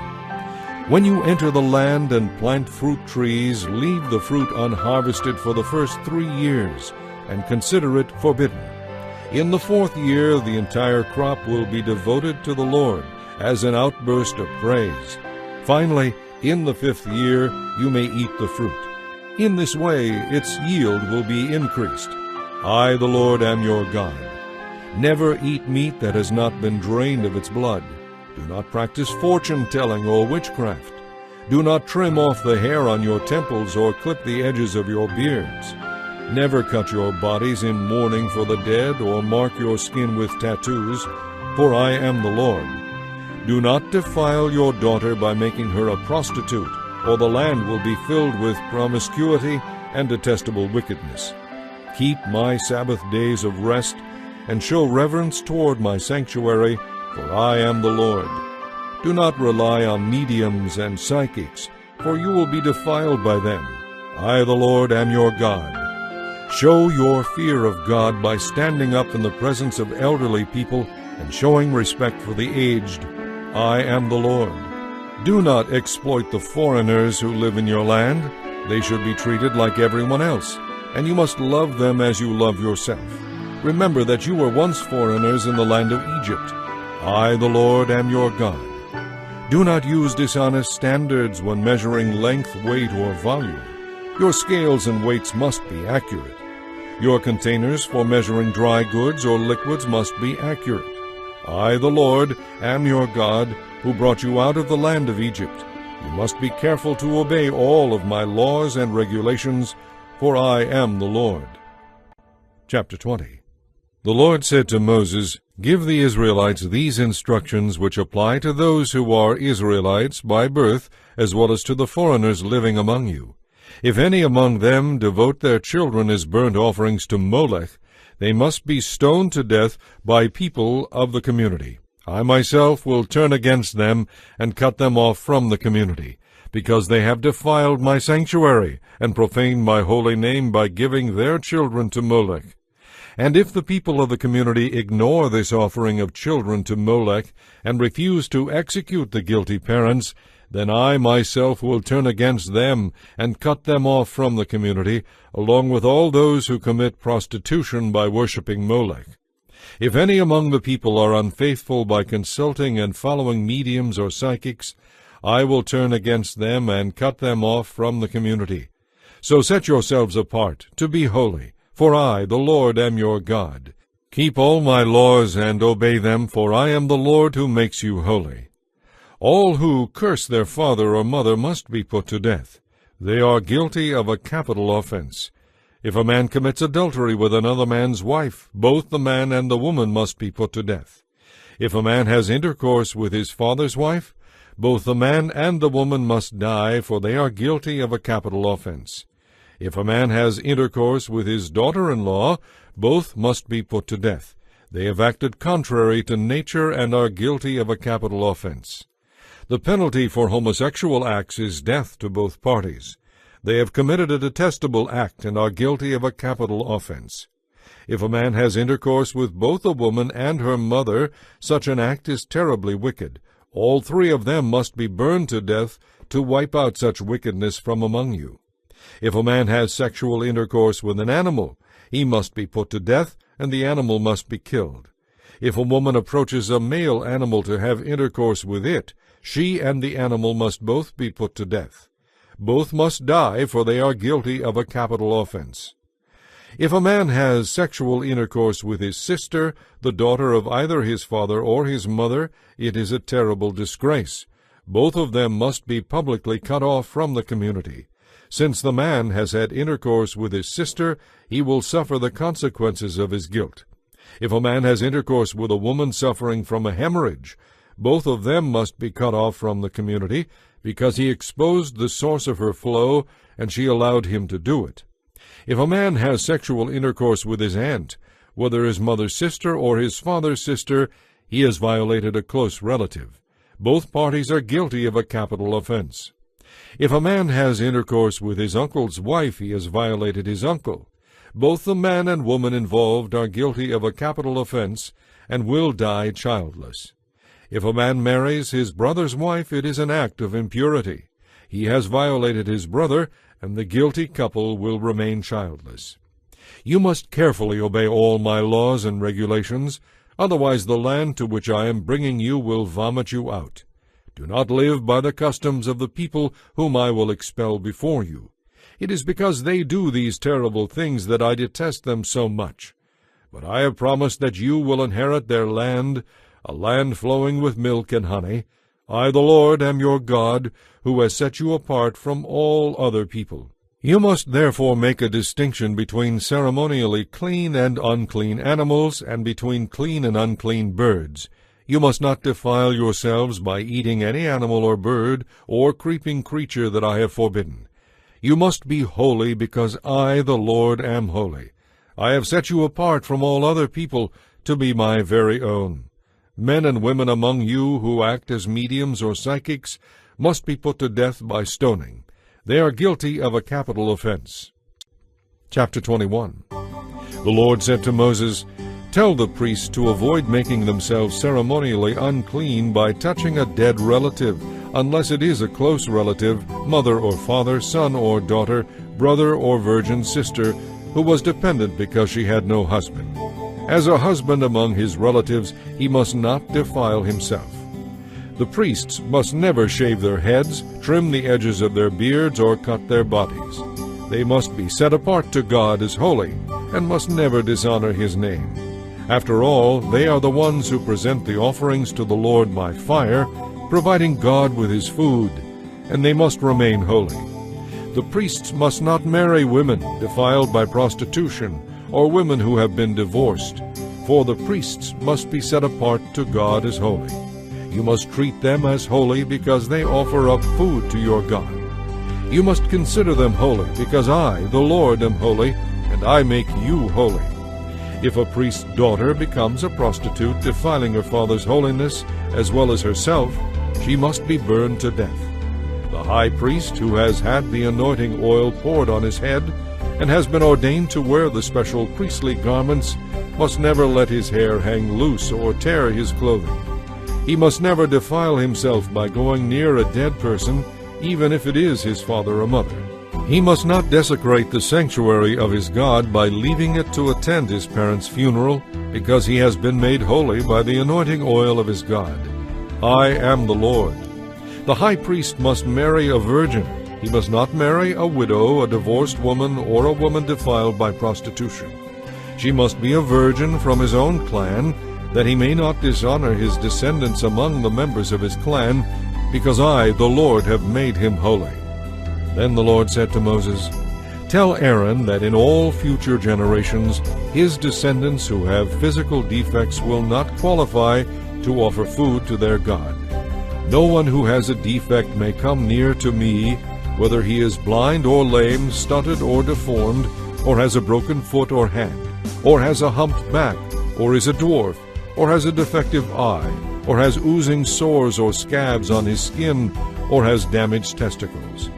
When you enter the land and plant fruit trees, leave the fruit unharvested for the first 3 years, and consider it forbidden. In the 4th year the entire crop will be devoted to the Lord, as an outburst of praise. Finally, in the 5th year you may eat the fruit. In this way its yield will be increased. I, the Lord, am your God. Never eat meat that has not been drained of its blood. Do not practice fortune-telling or witchcraft. Do not trim off the hair on your temples or clip the edges of your beards. Never cut your bodies in mourning for the dead or mark your skin with tattoos, for I am the Lord. Do not defile your daughter by making her a prostitute, or the land will be filled with promiscuity and detestable wickedness. Keep my Sabbath days of rest, and show reverence toward my sanctuary, for I am the Lord. Do not rely on mediums and psychics, for you will be defiled by them. I, the Lord, am your God. Show your fear of God by standing up in the presence of elderly people and showing respect for the aged. I am the Lord. Do not exploit the foreigners who live in your land. They should be treated like everyone else, and you must love them as you love yourself. Remember that you were once foreigners in the land of Egypt. I, the Lord, am your God. Do not use dishonest standards when measuring length, weight, or volume. Your scales and weights must be accurate. Your containers for measuring dry goods or liquids must be accurate. I, the Lord, am your God, who brought you out of the land of Egypt. You must be careful to obey all of my laws and regulations, for I am the Lord. Chapter 20. The Lord said to Moses, Give the Israelites these instructions which apply to those who are Israelites by birth, as well as to the foreigners living among you. If any among them devote their children as burnt offerings to Molech, they must be stoned to death by people of the community. I myself will turn against them and cut them off from the community, because they have defiled my sanctuary and profaned my holy name by giving their children to Molech. And if the people of the community ignore this offering of children to Molech and refuse to execute the guilty parents, then I myself will turn against them and cut them off from the community, along with all those who commit prostitution by worshipping Molech. If any among the people are unfaithful by consulting and following mediums or psychics, I will turn against them and cut them off from the community. So set yourselves apart to be holy, for I, the Lord, am your God. Keep all my laws and obey them, for I am the Lord who makes you holy. All who curse their father or mother must be put to death. They are guilty of a capital offense. If a man commits adultery with another man's wife, both the man and the woman must be put to death. If a man has intercourse with his father's wife, both the man and the woman must die, for they are guilty of a capital offense. If a man has intercourse with his daughter-in-law, both must be put to death. They have acted contrary to nature and are guilty of a capital offense. The penalty for homosexual acts is death to both parties. They have committed a detestable act and are guilty of a capital offense. If a man has intercourse with both a woman and her mother, such an act is terribly wicked. All 3 of them must be burned to death to wipe out such wickedness from among you. If a man has sexual intercourse with an animal, he must be put to death, and the animal must be killed. If a woman approaches a male animal to have intercourse with it, she and the animal must both be put to death. Both must die, for they are guilty of a capital offense. If a man has sexual intercourse with his sister, the daughter of either his father or his mother, it is a terrible disgrace. Both of them must be publicly cut off from the community. Since the man has had intercourse with his sister, he will suffer the consequences of his guilt. If a man has intercourse with a woman suffering from a hemorrhage, both of them must be cut off from the community, because he exposed the source of her flow, and she allowed him to do it. If a man has sexual intercourse with his aunt, whether his mother's sister or his father's sister, he has violated a close relative. Both parties are guilty of a capital offense. If a man has intercourse with his uncle's wife, he has violated his uncle. Both the man and woman involved are guilty of a capital offense and will die childless. If a man marries his brother's wife, it is an act of impurity. He has violated his brother, and the guilty couple will remain childless. You must carefully obey all my laws and regulations, otherwise the land to which I am bringing you will vomit you out. Do not live by the customs of the people whom I will expel before you. It is because they do these terrible things that I detest them so much. But I have promised that you will inherit their land, a land flowing with milk and honey. I, the Lord, am your God, who has set you apart from all other people. You must therefore make a distinction between ceremonially clean and unclean animals, and between clean and unclean birds. You must not defile yourselves by eating any animal or bird or creeping creature that I have forbidden. You must be holy, because I, the Lord, am holy. I have set you apart from all other people to be my very own. Men and women among you who act as mediums or psychics must be put to death by stoning. They are guilty of a capital offense. Chapter 21. The Lord said to Moses, Tell the priests to avoid making themselves ceremonially unclean by touching a dead relative, unless it is a close relative, mother or father, son or daughter, brother or virgin sister, who was dependent because she had no husband. As a husband among his relatives, he must not defile himself. The priests must never shave their heads, trim the edges of their beards, or cut their bodies. They must be set apart to God as holy, and must never dishonor his name. After all, they are the ones who present the offerings to the Lord by fire, providing God with his food, and they must remain holy. The priests must not marry women defiled by prostitution, or women who have been divorced, for the priests must be set apart to God as holy. You must treat them as holy because they offer up food to your God. You must consider them holy, because I, the Lord, am holy, and I make you holy. If a priest's daughter becomes a prostitute, defiling her father's holiness as well as herself, she must be burned to death. The high priest, who has had the anointing oil poured on his head and has been ordained to wear the special priestly garments, must never let his hair hang loose or tear his clothing. He must never defile himself by going near a dead person, even if it is his father or mother. He must not desecrate the sanctuary of his God by leaving it to attend his parents' funeral, because he has been made holy by the anointing oil of his God. I am the Lord. The high priest must marry a virgin. He must not marry a widow, a divorced woman, or a woman defiled by prostitution. She must be a virgin from his own clan, that he may not dishonor his descendants among the members of his clan, because I, the Lord, have made him holy. Then the Lord said to Moses, Tell Aaron that in all future generations his descendants who have physical defects will not qualify to offer food to their God. No one who has a defect may come near to me, whether he is blind or lame, stunted or deformed, or has a broken foot or hand, or has a humped back, or is a dwarf, or has a defective eye, or has oozing sores or scabs on his skin, or has damaged testicles.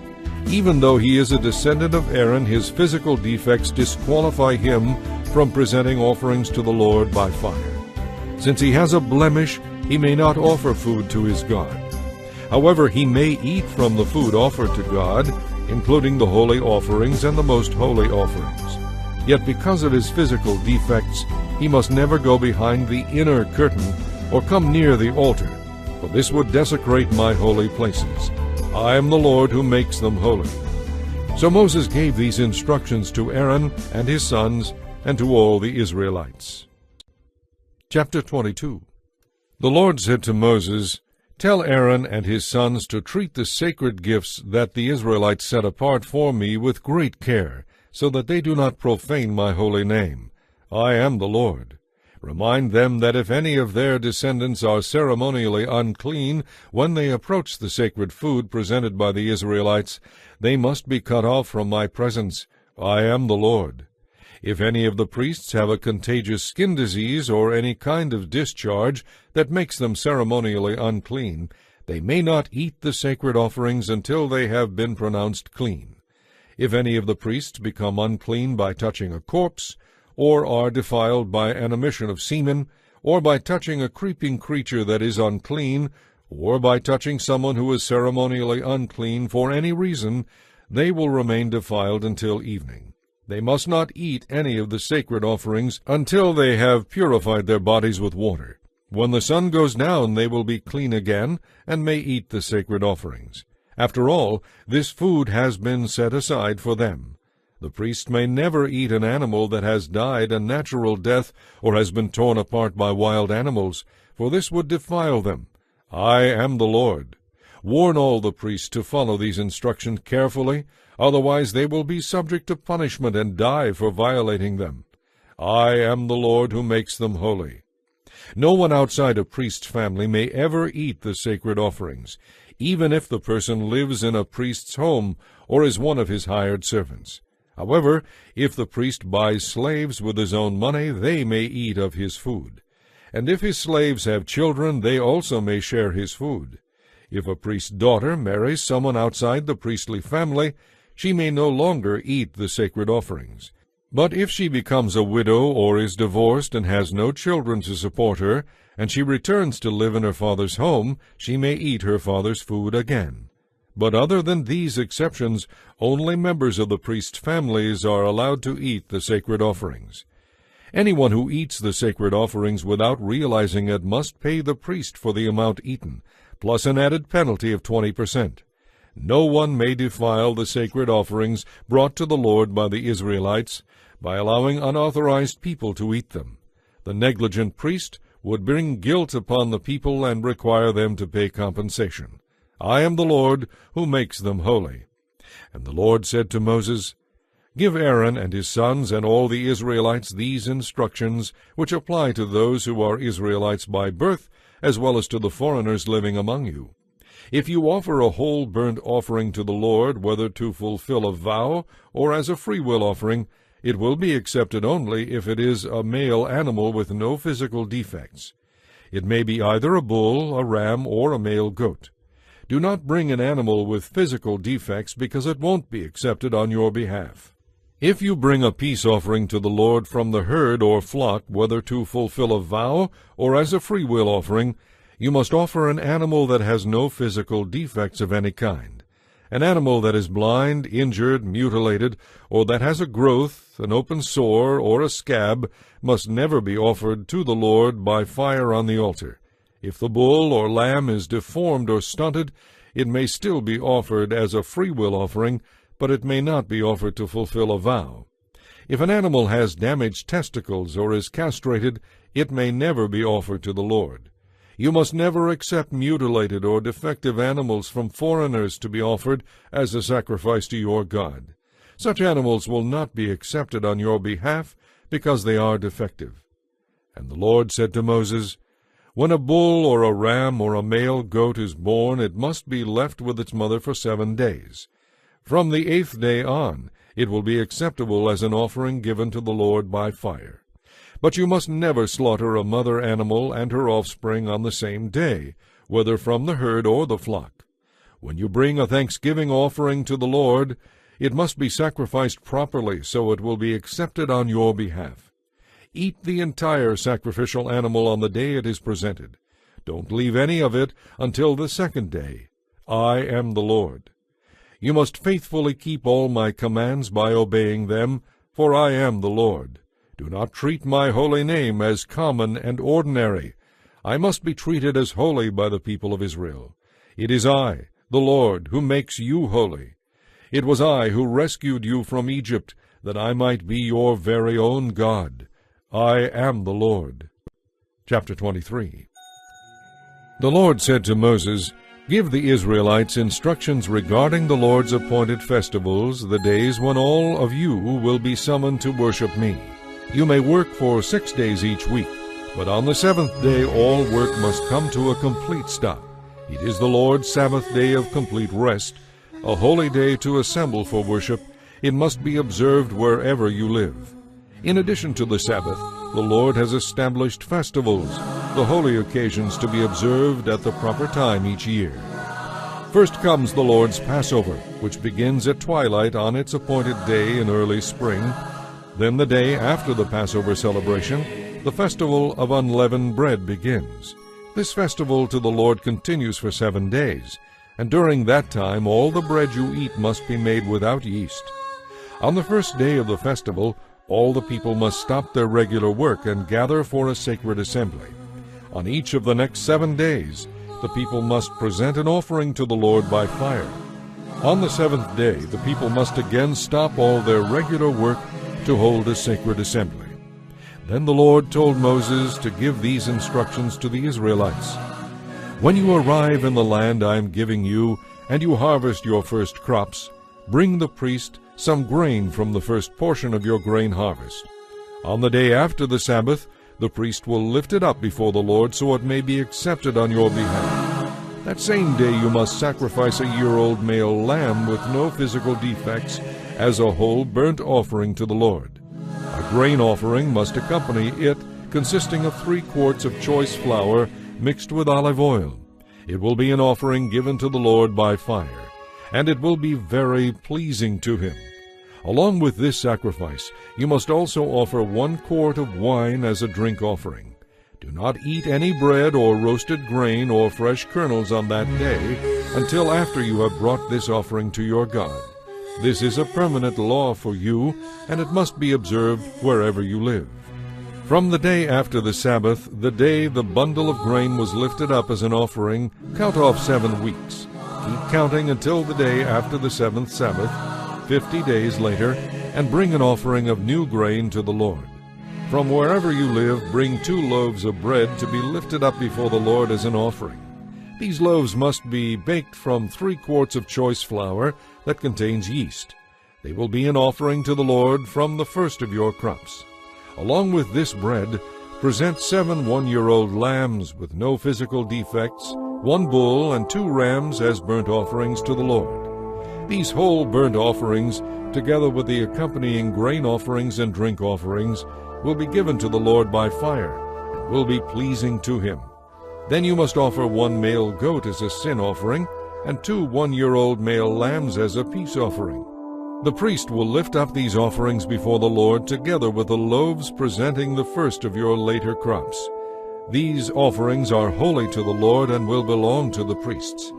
Even though he is a descendant of Aaron, his physical defects disqualify him from presenting offerings to the Lord by fire. Since he has a blemish, he may not offer food to his God. However, he may eat from the food offered to God, including the holy offerings and the most holy offerings. Yet because of his physical defects, he must never go behind the inner curtain or come near the altar, for this would desecrate my holy places. I am the Lord who makes them holy. So Moses gave these instructions to Aaron and his sons and to all the Israelites. Chapter 22. The Lord said to Moses, Tell Aaron and his sons to treat the sacred gifts that the Israelites set apart for me with great care, so that they do not profane my holy name. I am the Lord. Remind them that if any of their descendants are ceremonially unclean when they approach the sacred food presented by the Israelites, they must be cut off from my presence. I am the Lord. If any of the priests have a contagious skin disease or any kind of discharge that makes them ceremonially unclean, They may not eat the sacred offerings until they have been pronounced clean. If any of the priests become unclean by touching a corpse, or are defiled by an emission of semen, or by touching a creeping creature that is unclean, or by touching someone who is ceremonially unclean for any reason, they will remain defiled until evening. They must not eat any of the sacred offerings until they have purified their bodies with water. When the sun goes down, they will be clean again, and may eat the sacred offerings. After all, this food has been set aside for them. The priest may never eat an animal that has died a natural death or has been torn apart by wild animals, for this would defile them. I am the Lord. Warn all the priests to follow these instructions carefully, otherwise they will be subject to punishment and die for violating them. I am the Lord who makes them holy. No one outside a priest's family may ever eat the sacred offerings, even if the person lives in a priest's home or is one of his hired servants. However, if the priest buys slaves with his own money, they may eat of his food. And if his slaves have children, they also may share his food. If a priest's daughter marries someone outside the priestly family, she may no longer eat the sacred offerings. But if she becomes a widow or is divorced and has no children to support her, and she returns to live in her father's home, she may eat her father's food again. But other than these exceptions, only members of the priest's families are allowed to eat the sacred offerings. Anyone who eats the sacred offerings without realizing it must pay the priest for the amount eaten, plus an added penalty of 20%. No one may defile the sacred offerings brought to the Lord by the Israelites by allowing unauthorized people to eat them. The negligent priest would bring guilt upon the people and require them to pay compensation. I am the Lord who makes them holy. And the Lord said to Moses, Give Aaron and his sons and all the Israelites these instructions, which apply to those who are Israelites by birth, as well as to the foreigners living among you. If you offer a whole burnt offering to the Lord, whether to fulfill a vow or as a freewill offering, it will be accepted only if it is a male animal with no physical defects. It may be either a bull, a ram, or a male goat. Do not bring an animal with physical defects, because it won't be accepted on your behalf. If you bring a peace offering to the Lord from the herd or flock, whether to fulfill a vow or as a freewill offering, you must offer an animal that has no physical defects of any kind. An animal that is blind, injured, mutilated, or that has a growth, an open sore, or a scab, must never be offered to the Lord by fire on the altar. If the bull or lamb is deformed or stunted, it may still be offered as a freewill offering, but it may not be offered to fulfill a vow. If an animal has damaged testicles or is castrated, it may never be offered to the Lord. You must never accept mutilated or defective animals from foreigners to be offered as a sacrifice to your God. Such animals will not be accepted on your behalf, because they are defective. And the Lord said to Moses, When a bull or a ram or a male goat is born, it must be left with its mother for 7 days. From the 8th day on, it will be acceptable as an offering given to the Lord by fire. But you must never slaughter a mother animal and her offspring on the same day, whether from the herd or the flock. When you bring a thanksgiving offering to the Lord, it must be sacrificed properly, so it will be accepted on your behalf. Eat the entire sacrificial animal on the day it is presented. Don't leave any of it until the 2nd day. I am the Lord. You must faithfully keep all my commands by obeying them, for I am the Lord. Do not treat my holy name as common and ordinary. I must be treated as holy by the people of Israel. It is I, the Lord, who makes you holy. It was I who rescued you from Egypt, that I might be your very own God. I am the Lord. Chapter 23. The Lord said to Moses, Give the Israelites instructions regarding the Lord's appointed festivals, the days when all of you will be summoned to worship me. You may work for 6 days each week, but on the 7th day all work must come to a complete stop. It is the Lord's Sabbath day of complete rest, a holy day to assemble for worship. It must be observed wherever you live. In addition to the Sabbath, the Lord has established festivals, the holy occasions to be observed at the proper time each year. First comes the Lord's Passover, which begins at twilight on its appointed day in early spring. Then the day after the Passover celebration, the festival of unleavened bread begins. This festival to the Lord continues for 7 days, and during that time all the bread you eat must be made without yeast. On the first day of the festival, all the people must stop their regular work and gather for a sacred assembly. On each of the next 7 days, the people must present an offering to the Lord by fire. On the 7th day, the people must again stop all their regular work to hold a sacred assembly. Then the Lord told Moses to give these instructions to the Israelites. When you arrive in the land I am giving you, and you harvest your first crops, bring the priest some grain from the first portion of your grain harvest. On the day after the Sabbath, the priest will lift it up before the Lord so it may be accepted on your behalf. That same day you must sacrifice a year-old male lamb with no physical defects as a whole burnt offering to the Lord. A grain offering must accompany it, consisting of 3 quarts of choice flour mixed with olive oil. It will be an offering given to the Lord by fire, and it will be very pleasing to him. Along with this sacrifice, you must also offer 1 quart of wine as a drink offering. Do not eat any bread or roasted grain or fresh kernels on that day until after you have brought this offering to your God. This is a permanent law for you, and it must be observed wherever you live. From the day after the Sabbath, the day the bundle of grain was lifted up as an offering, count off 7 weeks. Keep counting until the day after the 7th Sabbath, 50 days later, and bring an offering of new grain to the Lord. From wherever you live, bring 2 loaves of bread to be lifted up before the Lord as an offering. These loaves must be baked from 3 quarts of choice flour that contains yeast. They will be an offering to the Lord from the first of your crops. Along with this bread, present 7 one-year-old lambs with no physical defects, 1 bull and 2 rams as burnt offerings to the Lord. These whole burnt offerings, together with the accompanying grain offerings and drink offerings, will be given to the Lord by fire, and will be pleasing to him. Then you must offer 1 male goat as a sin offering, and 2 one-year-old male lambs as a peace offering. The priest will lift up these offerings before the Lord together with the loaves presenting the first of your later crops. These offerings are holy to the Lord and will belong to the priests.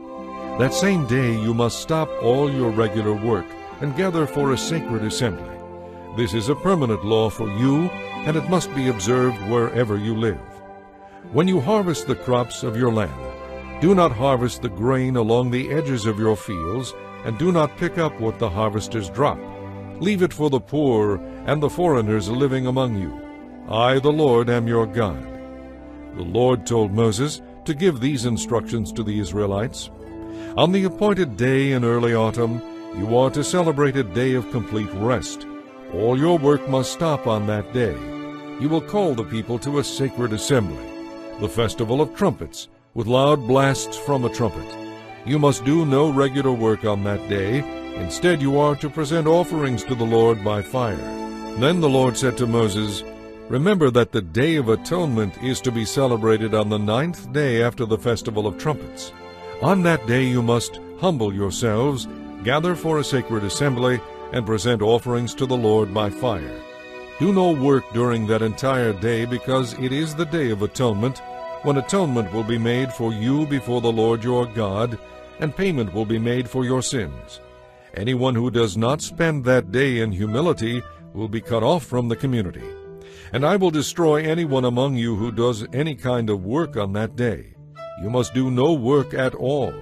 That same day you must stop all your regular work and gather for a sacred assembly. This is a permanent law for you, and it must be observed wherever you live. When you harvest the crops of your land, do not harvest the grain along the edges of your fields, and do not pick up what the harvesters drop. Leave it for the poor and the foreigners living among you. I, the Lord, am your God. The Lord told Moses to give these instructions to the Israelites. On the appointed day in early autumn, you are to celebrate a day of complete rest. All your work must stop on that day. You will call the people to a sacred assembly, the festival of trumpets, with loud blasts from a trumpet. You must do no regular work on that day. Instead, you are to present offerings to the Lord by fire. Then the Lord said to Moses, "Remember that the Day of Atonement is to be celebrated on the 9th day after the Festival of Trumpets. On that day you must humble yourselves, gather for a sacred assembly, and present offerings to the Lord by fire. Do no work during that entire day, because it is the Day of Atonement, when atonement will be made for you before the Lord your God, and payment will be made for your sins. Anyone who does not spend that day in humility will be cut off from the community. And I will destroy anyone among you who does any kind of work on that day. You must do no work at all.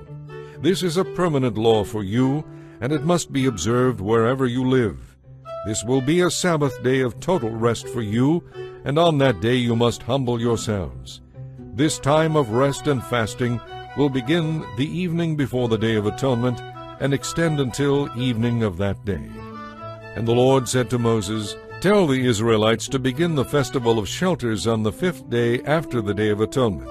This is a permanent law for you, and it must be observed wherever you live. This will be a Sabbath day of total rest for you, and on that day you must humble yourselves. This time of rest and fasting will begin the evening before the Day of Atonement and extend until evening of that day." And the Lord said to Moses, "Tell the Israelites to begin the festival of shelters on the 5th day after the Day of Atonement.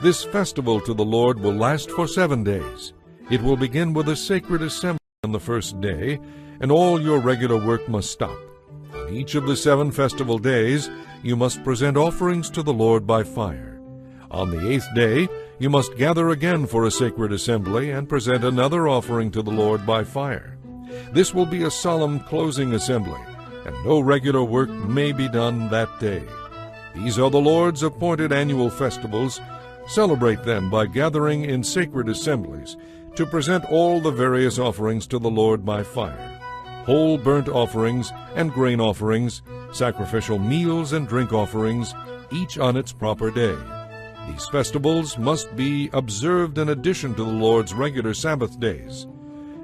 This festival to the Lord will last for 7 days. It will begin with a sacred assembly on the first day, and all your regular work must stop. On each of the 7 festival days, you must present offerings to the Lord by fire. On the 8th day you must gather again for a sacred assembly and present another offering to the Lord by fire. This will be a solemn closing assembly, and no regular work may be done that day. These are the Lord's appointed annual festivals. Celebrate them by gathering in sacred assemblies to present all the various offerings to the Lord by fire: whole burnt offerings and grain offerings, sacrificial meals and drink offerings, each on its proper day. These festivals must be observed in addition to the Lord's regular Sabbath days.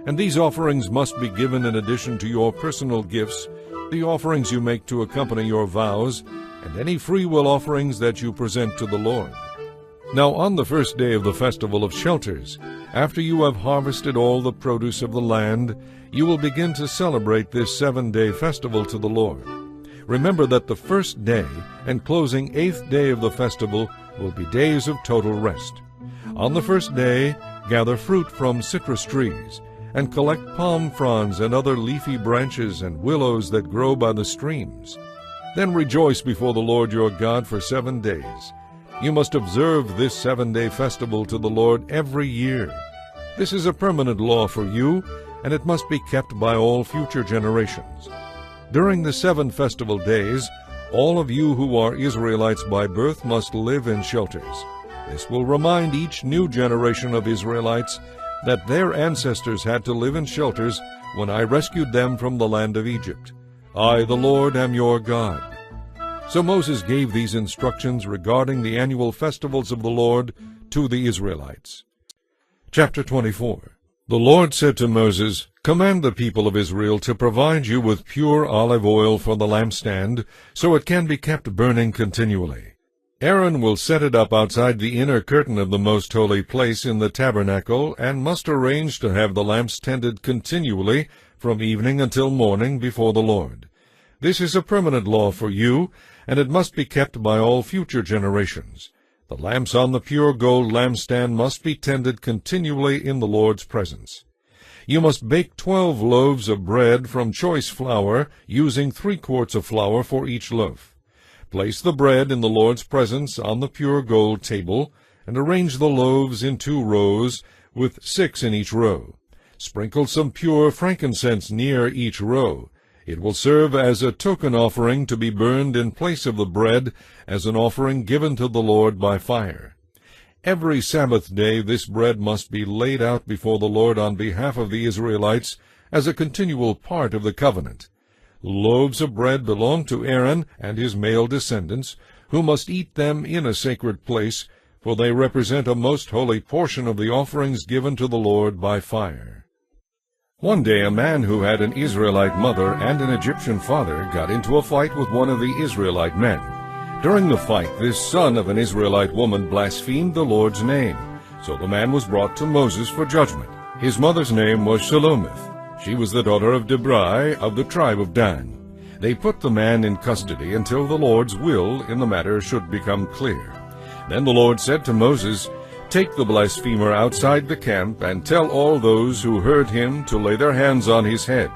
And these offerings must be given in addition to your personal gifts, the offerings you make to accompany your vows, and any free-will offerings that you present to the Lord. Now on the first day of the festival of shelters, after you have harvested all the produce of the land, you will begin to celebrate this 7-day festival to the Lord. Remember that the first day and closing 8th day of the festival will be days of total rest. On the first day, gather fruit from citrus trees, and collect palm fronds and other leafy branches and willows that grow by the streams. Then rejoice before the Lord your God for 7 days. You must observe this 7-day festival to the Lord every year. This is a permanent law for you, and it must be kept by all future generations. During the 7 festival days, all of you who are Israelites by birth must live in shelters. This will remind each new generation of Israelites that their ancestors had to live in shelters when I rescued them from the land of Egypt. I, the Lord, am your God. So Moses gave these instructions regarding the annual festivals of the Lord to the Israelites. Chapter 24. The Lord said to Moses, "Command the people of Israel to provide you with pure olive oil for the lampstand, so it can be kept burning continually. Aaron will set it up outside the inner curtain of the most holy place in the tabernacle, and must arrange to have the lamps tended continually from evening until morning before the Lord. This is a permanent law for you, and it must be kept by all future generations. The lamps on the pure gold lampstand must be tended continually in the Lord's presence. You must bake 12 loaves of bread from choice flour, using 3 quarts of flour for each loaf. Place the bread in the Lord's presence on the pure gold table, and arrange the loaves in 2 rows, with 6 in each row. Sprinkle some pure frankincense near each row. It will serve as a token offering to be burned in place of the bread, as an offering given to the Lord by fire. Every Sabbath day this bread must be laid out before the Lord on behalf of the Israelites as a continual part of the covenant. Loaves of bread belong to Aaron and his male descendants, who must eat them in a sacred place, for they represent a most holy portion of the offerings given to the Lord by fire. One day a man who had an Israelite mother and an Egyptian father got into a fight with one of the Israelite men. During the fight, this son of an Israelite woman blasphemed the Lord's name, so the man was brought to Moses for judgment. His mother's name was Shelomith. She was the daughter of Debrai of the tribe of Dan. They put the man in custody until the Lord's will in the matter should become clear. Then the Lord said to Moses, "Take the blasphemer outside the camp and tell all those who heard him to lay their hands on his head.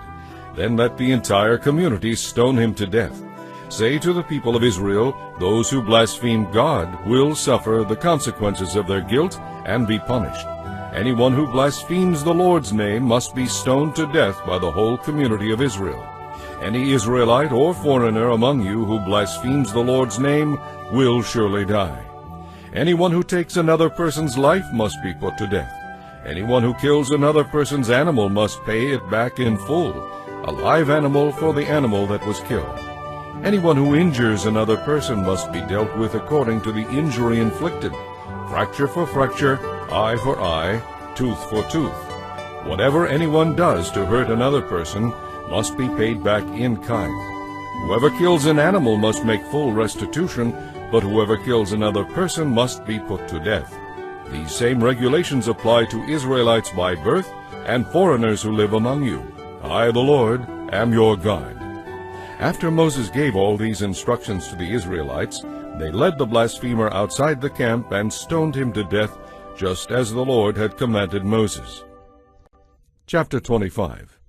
Then let the entire community stone him to death. Say to the people of Israel, those who blaspheme God will suffer the consequences of their guilt and be punished. Anyone who blasphemes the Lord's name must be stoned to death by the whole community of Israel. Any Israelite or foreigner among you who blasphemes the Lord's name will surely die. Anyone who takes another person's life must be put to death. Anyone who kills another person's animal must pay it back in full, a live animal for the animal that was killed. Anyone who injures another person must be dealt with according to the injury inflicted, fracture for fracture, eye for eye, tooth for tooth. Whatever anyone does to hurt another person must be paid back in kind. Whoever kills an animal must make full restitution, but whoever kills another person must be put to death. These same regulations apply to Israelites by birth and foreigners who live among you. I, the Lord, am your God." After Moses gave all these instructions to the Israelites, they led the blasphemer outside the camp and stoned him to death, just as the Lord had commanded Moses. Chapter 25.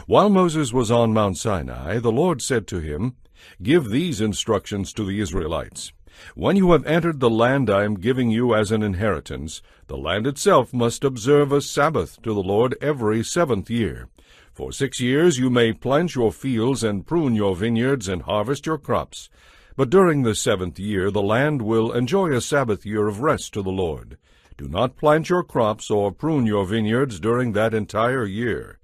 While Moses was on Mount Sinai, the Lord said to him, "Give these instructions to the Israelites. When you have entered the land I am giving you as an inheritance, the land itself must observe a Sabbath to the Lord every 7th year. For 6 years you may plant your fields and prune your vineyards and harvest your crops. But during the 7th year the land will enjoy a Sabbath year of rest to the Lord. Do not plant your crops or prune your vineyards during that entire year.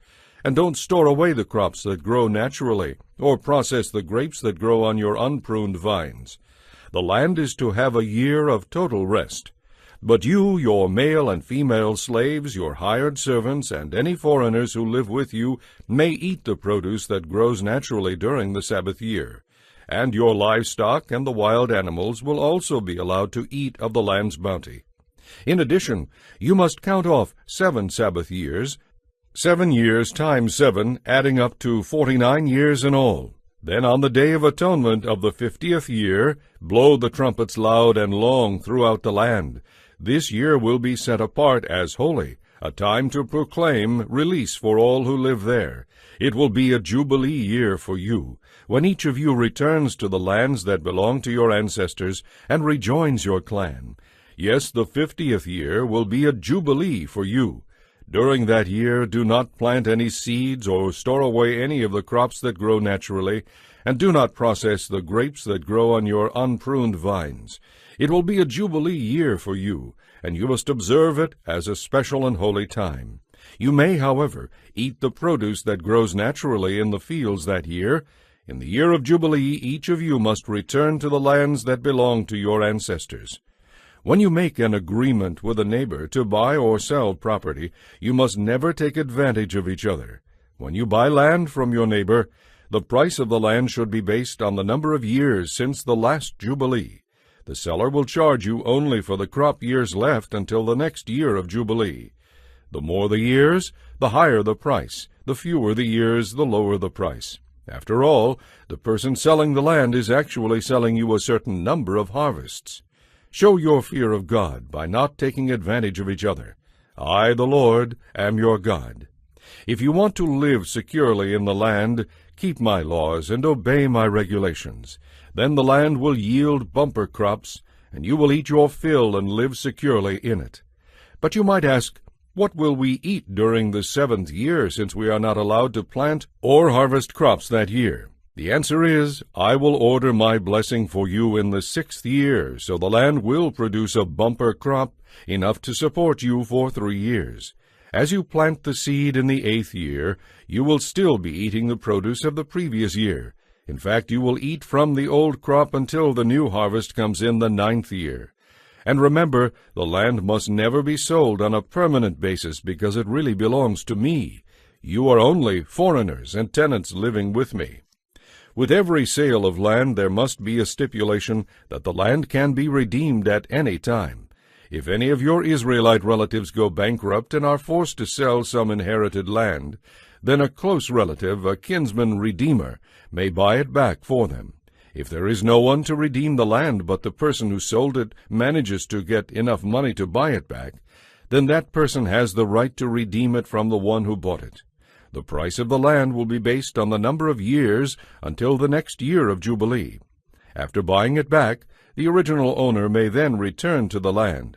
And don't store away the crops that grow naturally, or process the grapes that grow on your unpruned vines. The land is to have a year of total rest. But you, your male and female slaves, your hired servants, and any foreigners who live with you may eat the produce that grows naturally during the Sabbath year. And your livestock and the wild animals will also be allowed to eat of the land's bounty. In addition, you must count off 7 Sabbath years, 7 years times 7, adding up to 49 years in all. Then on the Day of Atonement of the 50th year, blow the trumpets loud and long throughout the land. This year will be set apart as holy, a time to proclaim release for all who live there. It will be a jubilee year for you, when each of you returns to the lands that belong to your ancestors and rejoins your clan. Yes, the 50th year will be a jubilee for you. During that year do not plant any seeds or store away any of the crops that grow naturally, and do not process the grapes that grow on your unpruned vines. It will be a jubilee year for you, and you must observe it as a special and holy time. You may, however, eat the produce that grows naturally in the fields that year. In the year of Jubilee each of you must return to the lands that belong to your ancestors. When you make an agreement with a neighbor to buy or sell property, you must never take advantage of each other. When you buy land from your neighbor, the price of the land should be based on the number of years since the last Jubilee. The seller will charge you only for the crop years left until the next year of Jubilee. The more the years, the higher the price. The fewer the years, the lower the price. After all, the person selling the land is actually selling you a certain number of harvests. Show your fear of God by not taking advantage of each other. I, the Lord, am your God. If you want to live securely in the land, keep my laws and obey my regulations. Then the land will yield bumper crops, and you will eat your fill and live securely in it. But you might ask, what will we eat during the 7th year, since we are not allowed to plant or harvest crops that year? The answer is, I will order my blessing for you in the 6th year, so the land will produce a bumper crop, enough to support you for 3 years. As you plant the seed in the 8th year, you will still be eating the produce of the previous year. In fact, you will eat from the old crop until the new harvest comes in the 9th year. And remember, the land must never be sold on a permanent basis because it really belongs to me. You are only foreigners and tenants living with me. With every sale of land there must be a stipulation that the land can be redeemed at any time. If any of your Israelite relatives go bankrupt and are forced to sell some inherited land, then a close relative, a kinsman redeemer, may buy it back for them. If there is no one to redeem the land but the person who sold it manages to get enough money to buy it back, then that person has the right to redeem it from the one who bought it. The price of the land will be based on the number of years until the next year of Jubilee. After buying it back, the original owner may then return to the land.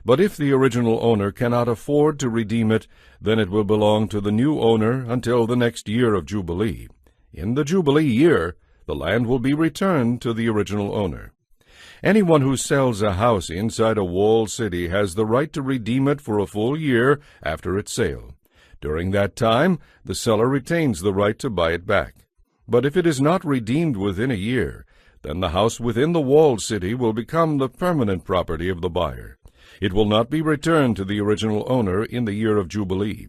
But if the original owner cannot afford to redeem it, then it will belong to the new owner until the next year of Jubilee. In the Jubilee year, the land will be returned to the original owner. Anyone who sells a house inside a walled city has the right to redeem it for a full year after its sale. During that time, the seller retains the right to buy it back. But if it is not redeemed within a year, then the house within the walled city will become the permanent property of the buyer. It will not be returned to the original owner in the year of Jubilee.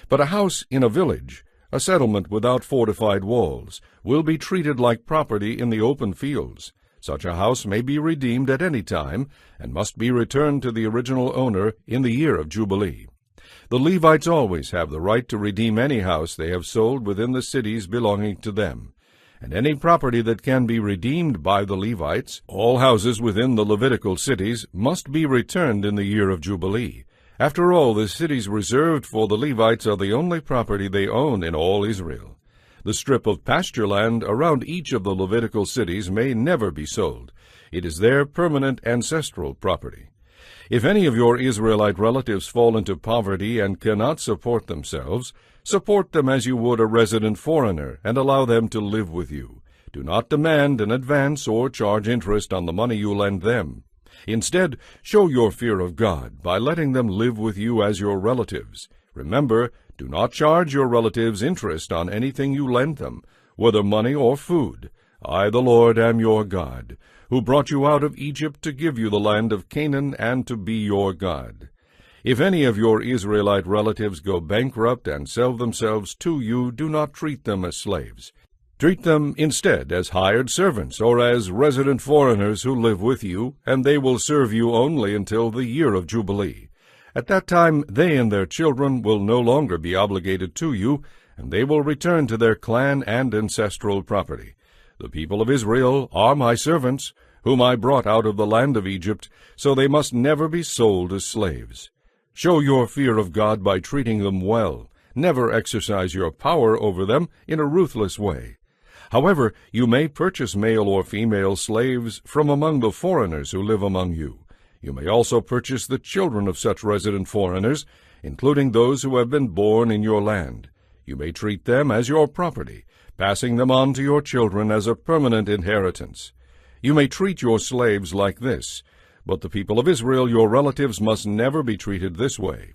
But a house in a village, a settlement without fortified walls, will be treated like property in the open fields. Such a house may be redeemed at any time, and must be returned to the original owner in the year of Jubilee. The Levites always have the right to redeem any house they have sold within the cities belonging to them. And any property that can be redeemed by the Levites, all houses within the Levitical cities, must be returned in the year of Jubilee. After all, the cities reserved for the Levites are the only property they own in all Israel. The strip of pasture land around each of the Levitical cities may never be sold. It is their permanent ancestral property. If any of your Israelite relatives fall into poverty and cannot support themselves, support them as you would a resident foreigner, and allow them to live with you. Do not demand an advance or charge interest on the money you lend them. Instead, show your fear of God by letting them live with you as your relatives. Remember, do not charge your relatives interest on anything you lend them, whether money or food. I, the Lord, am your God, who brought you out of Egypt to give you the land of Canaan and to be your God. If any of your Israelite relatives go bankrupt and sell themselves to you, do not treat them as slaves. Treat them instead as hired servants or as resident foreigners who live with you, and they will serve you only until the year of Jubilee. At that time they and their children will no longer be obligated to you, and they will return to their clan and ancestral property. The people of Israel are my servants, whom I brought out of the land of Egypt, so they must never be sold as slaves. Show your fear of God by treating them well. Never exercise your power over them in a ruthless way. However, you may purchase male or female slaves from among the foreigners who live among you. You may also purchase the children of such resident foreigners, including those who have been born in your land. You may treat them as your property, passing them on to your children as a permanent inheritance. You may treat your slaves like this, but the people of Israel, your relatives, must never be treated this way.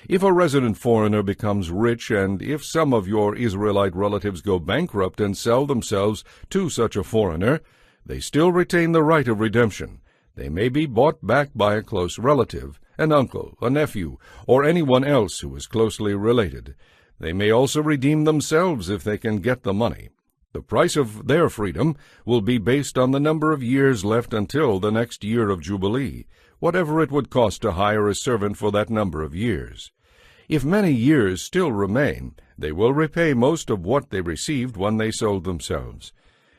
If a resident foreigner becomes rich, and if some of your Israelite relatives go bankrupt and sell themselves to such a foreigner, they still retain the right of redemption. They may be bought back by a close relative, an uncle, a nephew, or anyone else who is closely related. They may also redeem themselves if they can get the money. The price of their freedom will be based on the number of years left until the next year of Jubilee, whatever it would cost to hire a servant for that number of years. If many years still remain, they will repay most of what they received when they sold themselves.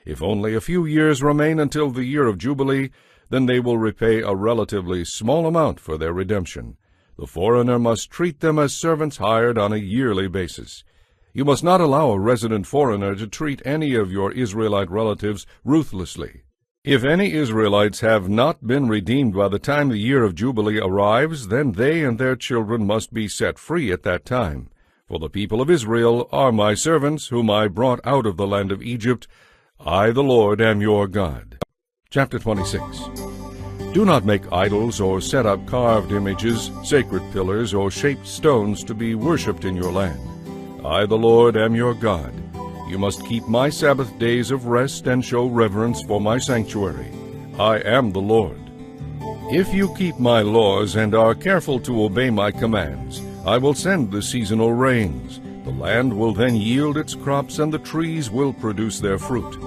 If only a few years remain until the year of Jubilee, then they will repay a relatively small amount for their redemption. The foreigner must treat them as servants hired on a yearly basis. You must not allow a resident foreigner to treat any of your Israelite relatives ruthlessly. If any Israelites have not been redeemed by the time the year of Jubilee arrives, then they and their children must be set free at that time. For the people of Israel are my servants, whom I brought out of the land of Egypt. I, the Lord, am your God. Chapter 26. Do not make idols or set up carved images, sacred pillars, or shaped stones to be worshipped in your land. I, the Lord, am your God. You must keep my Sabbath days of rest and show reverence for my sanctuary. I am the Lord. If you keep my laws and are careful to obey my commands, I will send the seasonal rains. The land will then yield its crops, and the trees will produce their fruit.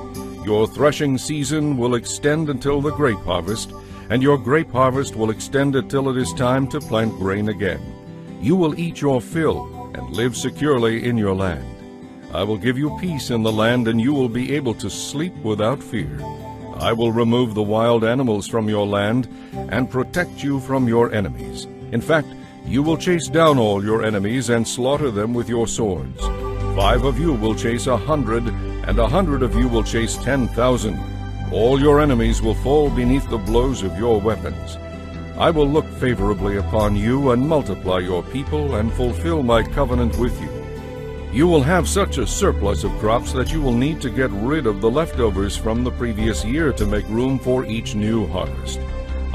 Your threshing season will extend until the grape harvest, and your grape harvest will extend until it is time to plant grain again. You will eat your fill and live securely in your land. I will give you peace in the land, and you will be able to sleep without fear. I will remove the wild animals from your land and protect you from your enemies. In fact, you will chase down all your enemies and slaughter them with your swords. 5 of you will chase 100, and 100 of you will chase 10,000. All your enemies will fall beneath the blows of your weapons. I will look favorably upon you and multiply your people and fulfill my covenant with you. You will have such a surplus of crops that you will need to get rid of the leftovers from the previous year to make room for each new harvest.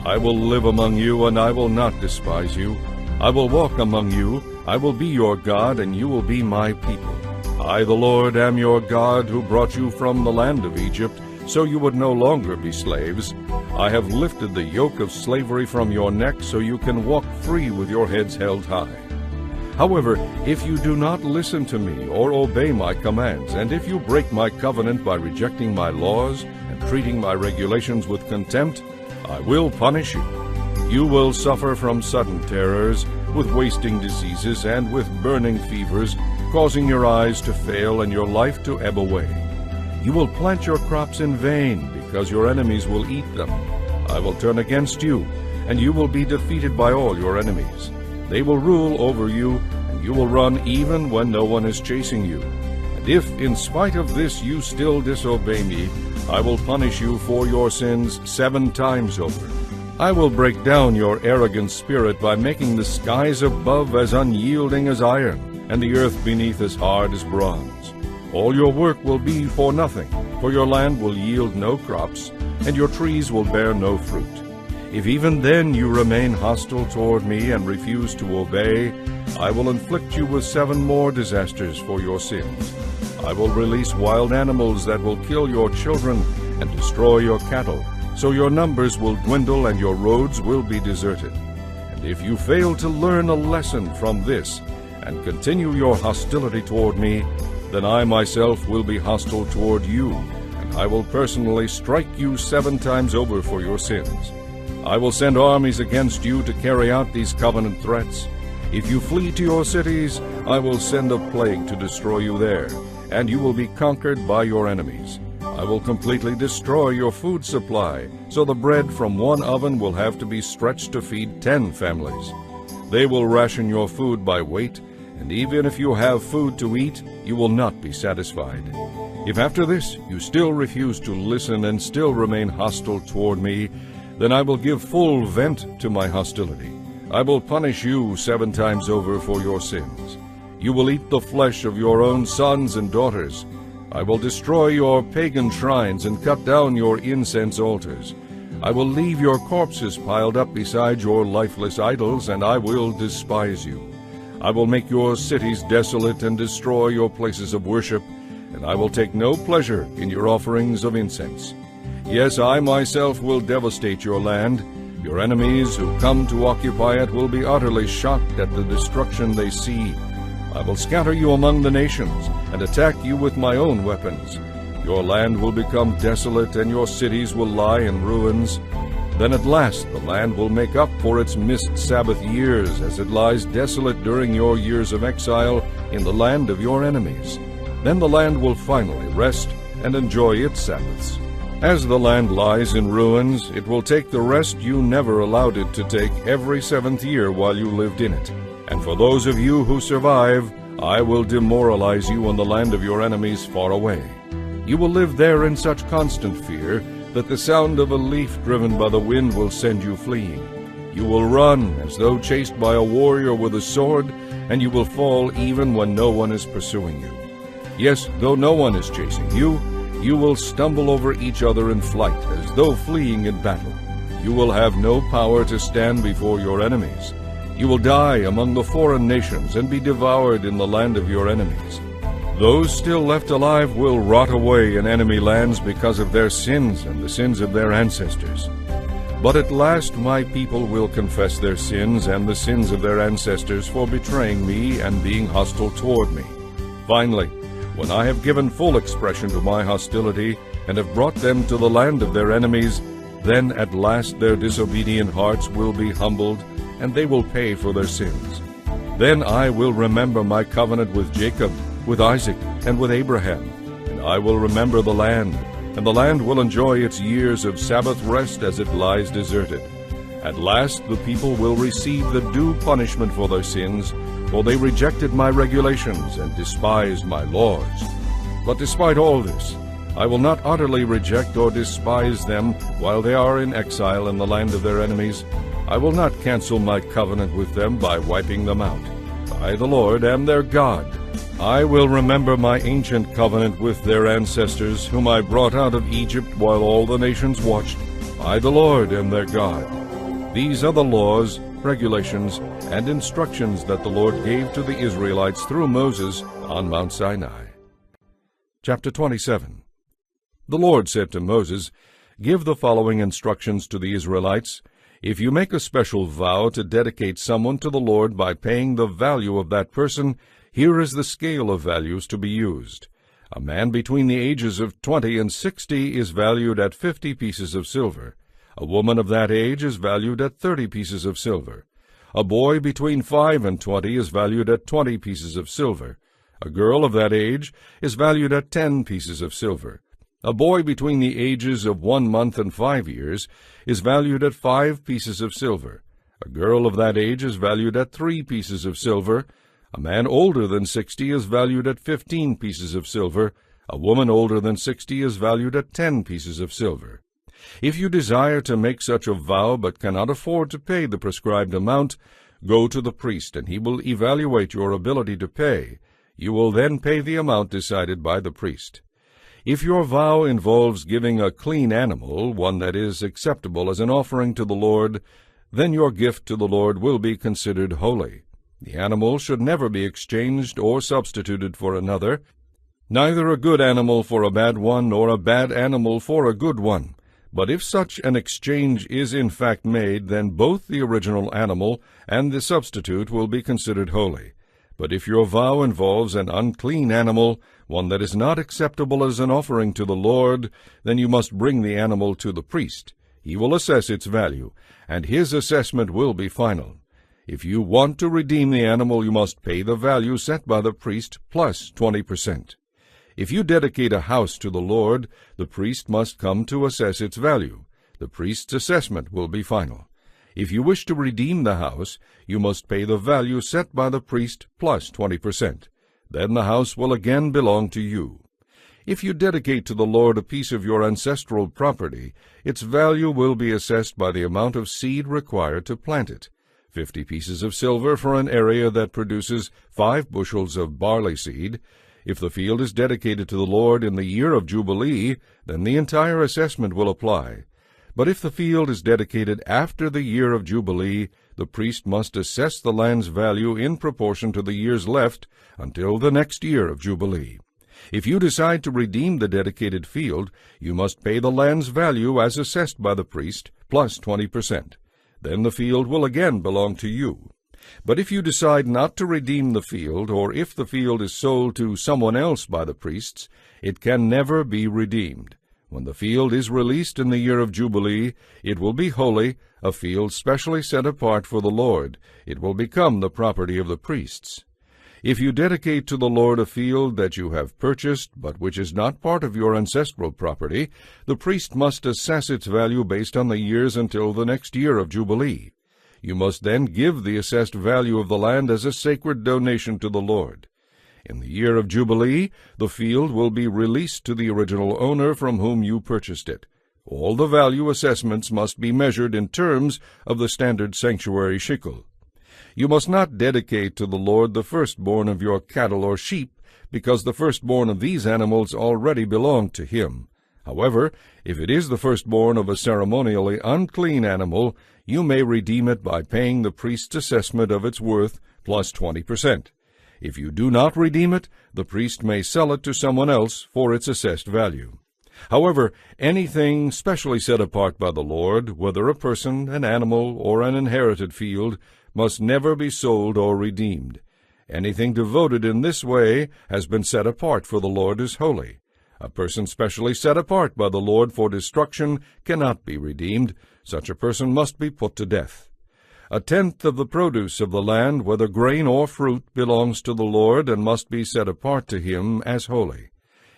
I will live among you, and I will not despise you. I will walk among you. I will be your God, and you will be my people. I, the Lord, am your God, who brought you from the land of Egypt, so you would no longer be slaves. I have lifted the yoke of slavery from your neck, so you can walk free with your heads held high. However, if you do not listen to me or obey my commands, and if you break my covenant by rejecting my laws and treating my regulations with contempt, I will punish you. You will suffer from sudden terrors, with wasting diseases, and with burning fevers, causing your eyes to fail and your life to ebb away. You will plant your crops in vain, because your enemies will eat them. I will turn against you, and you will be defeated by all your enemies. They will rule over you, and you will run even when no one is chasing you. And if, in spite of this, you still disobey me, I will punish you for your sins 7 times over. I will break down your arrogant spirit by making the skies above as unyielding as iron, and the earth beneath as hard as bronze. All your work will be for nothing, for your land will yield no crops, and your trees will bear no fruit. If even then you remain hostile toward me and refuse to obey, I will inflict you with 7 more disasters for your sins. I will release wild animals that will kill your children and destroy your cattle, so your numbers will dwindle and your roads will be deserted. And if you fail to learn a lesson from this and continue your hostility toward me, then I myself will be hostile toward you, and I will personally strike you 7 times over for your sins. I will send armies against you to carry out these covenant threats. If you flee to your cities, I will send a plague to destroy you there, and you will be conquered by your enemies. I will completely destroy your food supply, so the bread from one oven will have to be stretched to feed 10 families. They will ration your food by weight, and even if you have food to eat, you will not be satisfied. If after this you still refuse to listen and still remain hostile toward me, then I will give full vent to my hostility. I will punish you 7 times over for your sins. You will eat the flesh of your own sons and daughters. I will destroy your pagan shrines and cut down your incense altars. I will leave your corpses piled up beside your lifeless idols, and I will despise you. I will make your cities desolate and destroy your places of worship, and I will take no pleasure in your offerings of incense. Yes, I myself will devastate your land. Your enemies who come to occupy it will be utterly shocked at the destruction they see. I will scatter you among the nations and attack you with my own weapons. Your land will become desolate and your cities will lie in ruins. Then at last the land will make up for its missed Sabbath years as it lies desolate during your years of exile in the land of your enemies. Then the land will finally rest and enjoy its Sabbaths. As the land lies in ruins, it will take the rest you never allowed it to take every 7th year while you lived in it. And for those of you who survive, I will demoralize you in the land of your enemies far away. You will live there in such constant fear that the sound of a leaf driven by the wind will send you fleeing. You will run as though chased by a warrior with a sword, and you will fall even when no one is pursuing you. Yes, though no one is chasing you, you will stumble over each other in flight as though fleeing in battle. You will have no power to stand before your enemies. You will die among the foreign nations and be devoured in the land of your enemies. Those still left alive will rot away in enemy lands because of their sins and the sins of their ancestors. But at last my people will confess their sins and the sins of their ancestors for betraying me and being hostile toward me. Finally, when I have given full expression to my hostility and have brought them to the land of their enemies, then at last their disobedient hearts will be humbled, and they will pay for their sins. Then I will remember my covenant with Jacob, with Isaac, and with Abraham, and I will remember the land, and the land will enjoy its years of Sabbath rest as it lies deserted. At last the people will receive the due punishment for their sins, for they rejected my regulations and despised my laws. But despite all this, I will not utterly reject or despise them while they are in exile in the land of their enemies. I will not cancel my covenant with them by wiping them out. I, the Lord, am their God. I will remember my ancient covenant with their ancestors, whom I brought out of Egypt while all the nations watched. I, the Lord, am their God. These are the laws, regulations, and instructions that the Lord gave to the Israelites through Moses on Mount Sinai. Chapter 27. The Lord said to Moses, "Give the following instructions to the Israelites. If you make a special vow to dedicate someone to the Lord by paying the value of that person, here is the scale of values to be used. A man between the ages of 20 and 60 is valued at 50 pieces of silver. A woman of that age is valued at 30 pieces of silver. A boy between 5 and 20 is valued at 20 pieces of silver. A girl of that age is valued at 10 pieces of silver. A boy between the ages of 1 month and 5 years is valued at 5 pieces of silver. A girl of that age is valued at 3 pieces of silver. A man older than 60 is valued at 15 pieces of silver. A woman older than 60 is valued at 10 pieces of silver. If you desire to make such a vow but cannot afford to pay the prescribed amount, go to the priest, and he will evaluate your ability to pay. You will then pay the amount decided by the priest. If your vow involves giving a clean animal, one that is acceptable as an offering to the Lord, then your gift to the Lord will be considered holy. The animal should never be exchanged or substituted for another, neither a good animal for a bad one, nor a bad animal for a good one. But if such an exchange is in fact made, then both the original animal and the substitute will be considered holy. But if your vow involves an unclean animal, one that is not acceptable as an offering to the Lord, then you must bring the animal to the priest. He will assess its value, and his assessment will be final. If you want to redeem the animal, you must pay the value set by the priest plus 20%. If you dedicate a house to the Lord, the priest must come to assess its value. The priest's assessment will be final. If you wish to redeem the house, you must pay the value set by the priest plus 20%. Then the house will again belong to you. If you dedicate to the Lord a piece of your ancestral property, its value will be assessed by the amount of seed required to plant it. 50 pieces of silver for an area that produces 5 bushels of barley seed. If the field is dedicated to the Lord in the year of Jubilee, then the entire assessment will apply. But if the field is dedicated after the year of Jubilee, the priest must assess the land's value in proportion to the years left until the next year of Jubilee. If you decide to redeem the dedicated field, you must pay the land's value as assessed by the priest, plus 20%. Then the field will again belong to you. But if you decide not to redeem the field, or if the field is sold to someone else by the priests, it can never be redeemed. When the field is released in the year of Jubilee, it will be holy, a field specially set apart for the Lord. It will become the property of the priests. If you dedicate to the Lord a field that you have purchased, but which is not part of your ancestral property, the priest must assess its value based on the years until the next year of Jubilee. You must then give the assessed value of the land as a sacred donation to the Lord. In the year of Jubilee, the field will be released to the original owner from whom you purchased it. All the value assessments must be measured in terms of the standard sanctuary shekel. You must not dedicate to the Lord the firstborn of your cattle or sheep, because the firstborn of these animals already belong to him. However, if it is the firstborn of a ceremonially unclean animal, you may redeem it by paying the priest's assessment of its worth plus 20%. If you do not redeem it, the priest may sell it to someone else for its assessed value. However, anything specially set apart by the Lord, whether a person, an animal, or an inherited field, must never be sold or redeemed. Anything devoted in this way has been set apart for the Lord as holy. A person specially set apart by the Lord for destruction cannot be redeemed. Such a person must be put to death. 1/10 of the produce of the land, whether grain or fruit, belongs to the Lord and must be set apart to him as holy.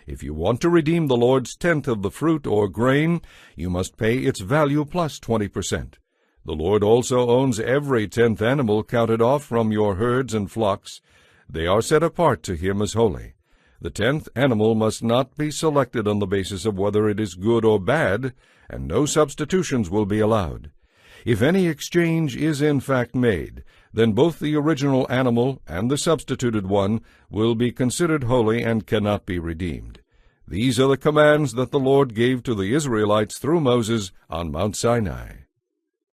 If you want to redeem the Lord's 1/10 of the fruit or grain, you must pay its value plus 20%. The Lord also owns every 10th animal counted off from your herds and flocks. They are set apart to him as holy. The 10th animal must not be selected on the basis of whether it is good or bad, and no substitutions will be allowed. If any exchange is in fact made, then both the original animal and the substituted one will be considered holy and cannot be redeemed. These are the commands that the Lord gave to the Israelites through Moses on Mount Sinai.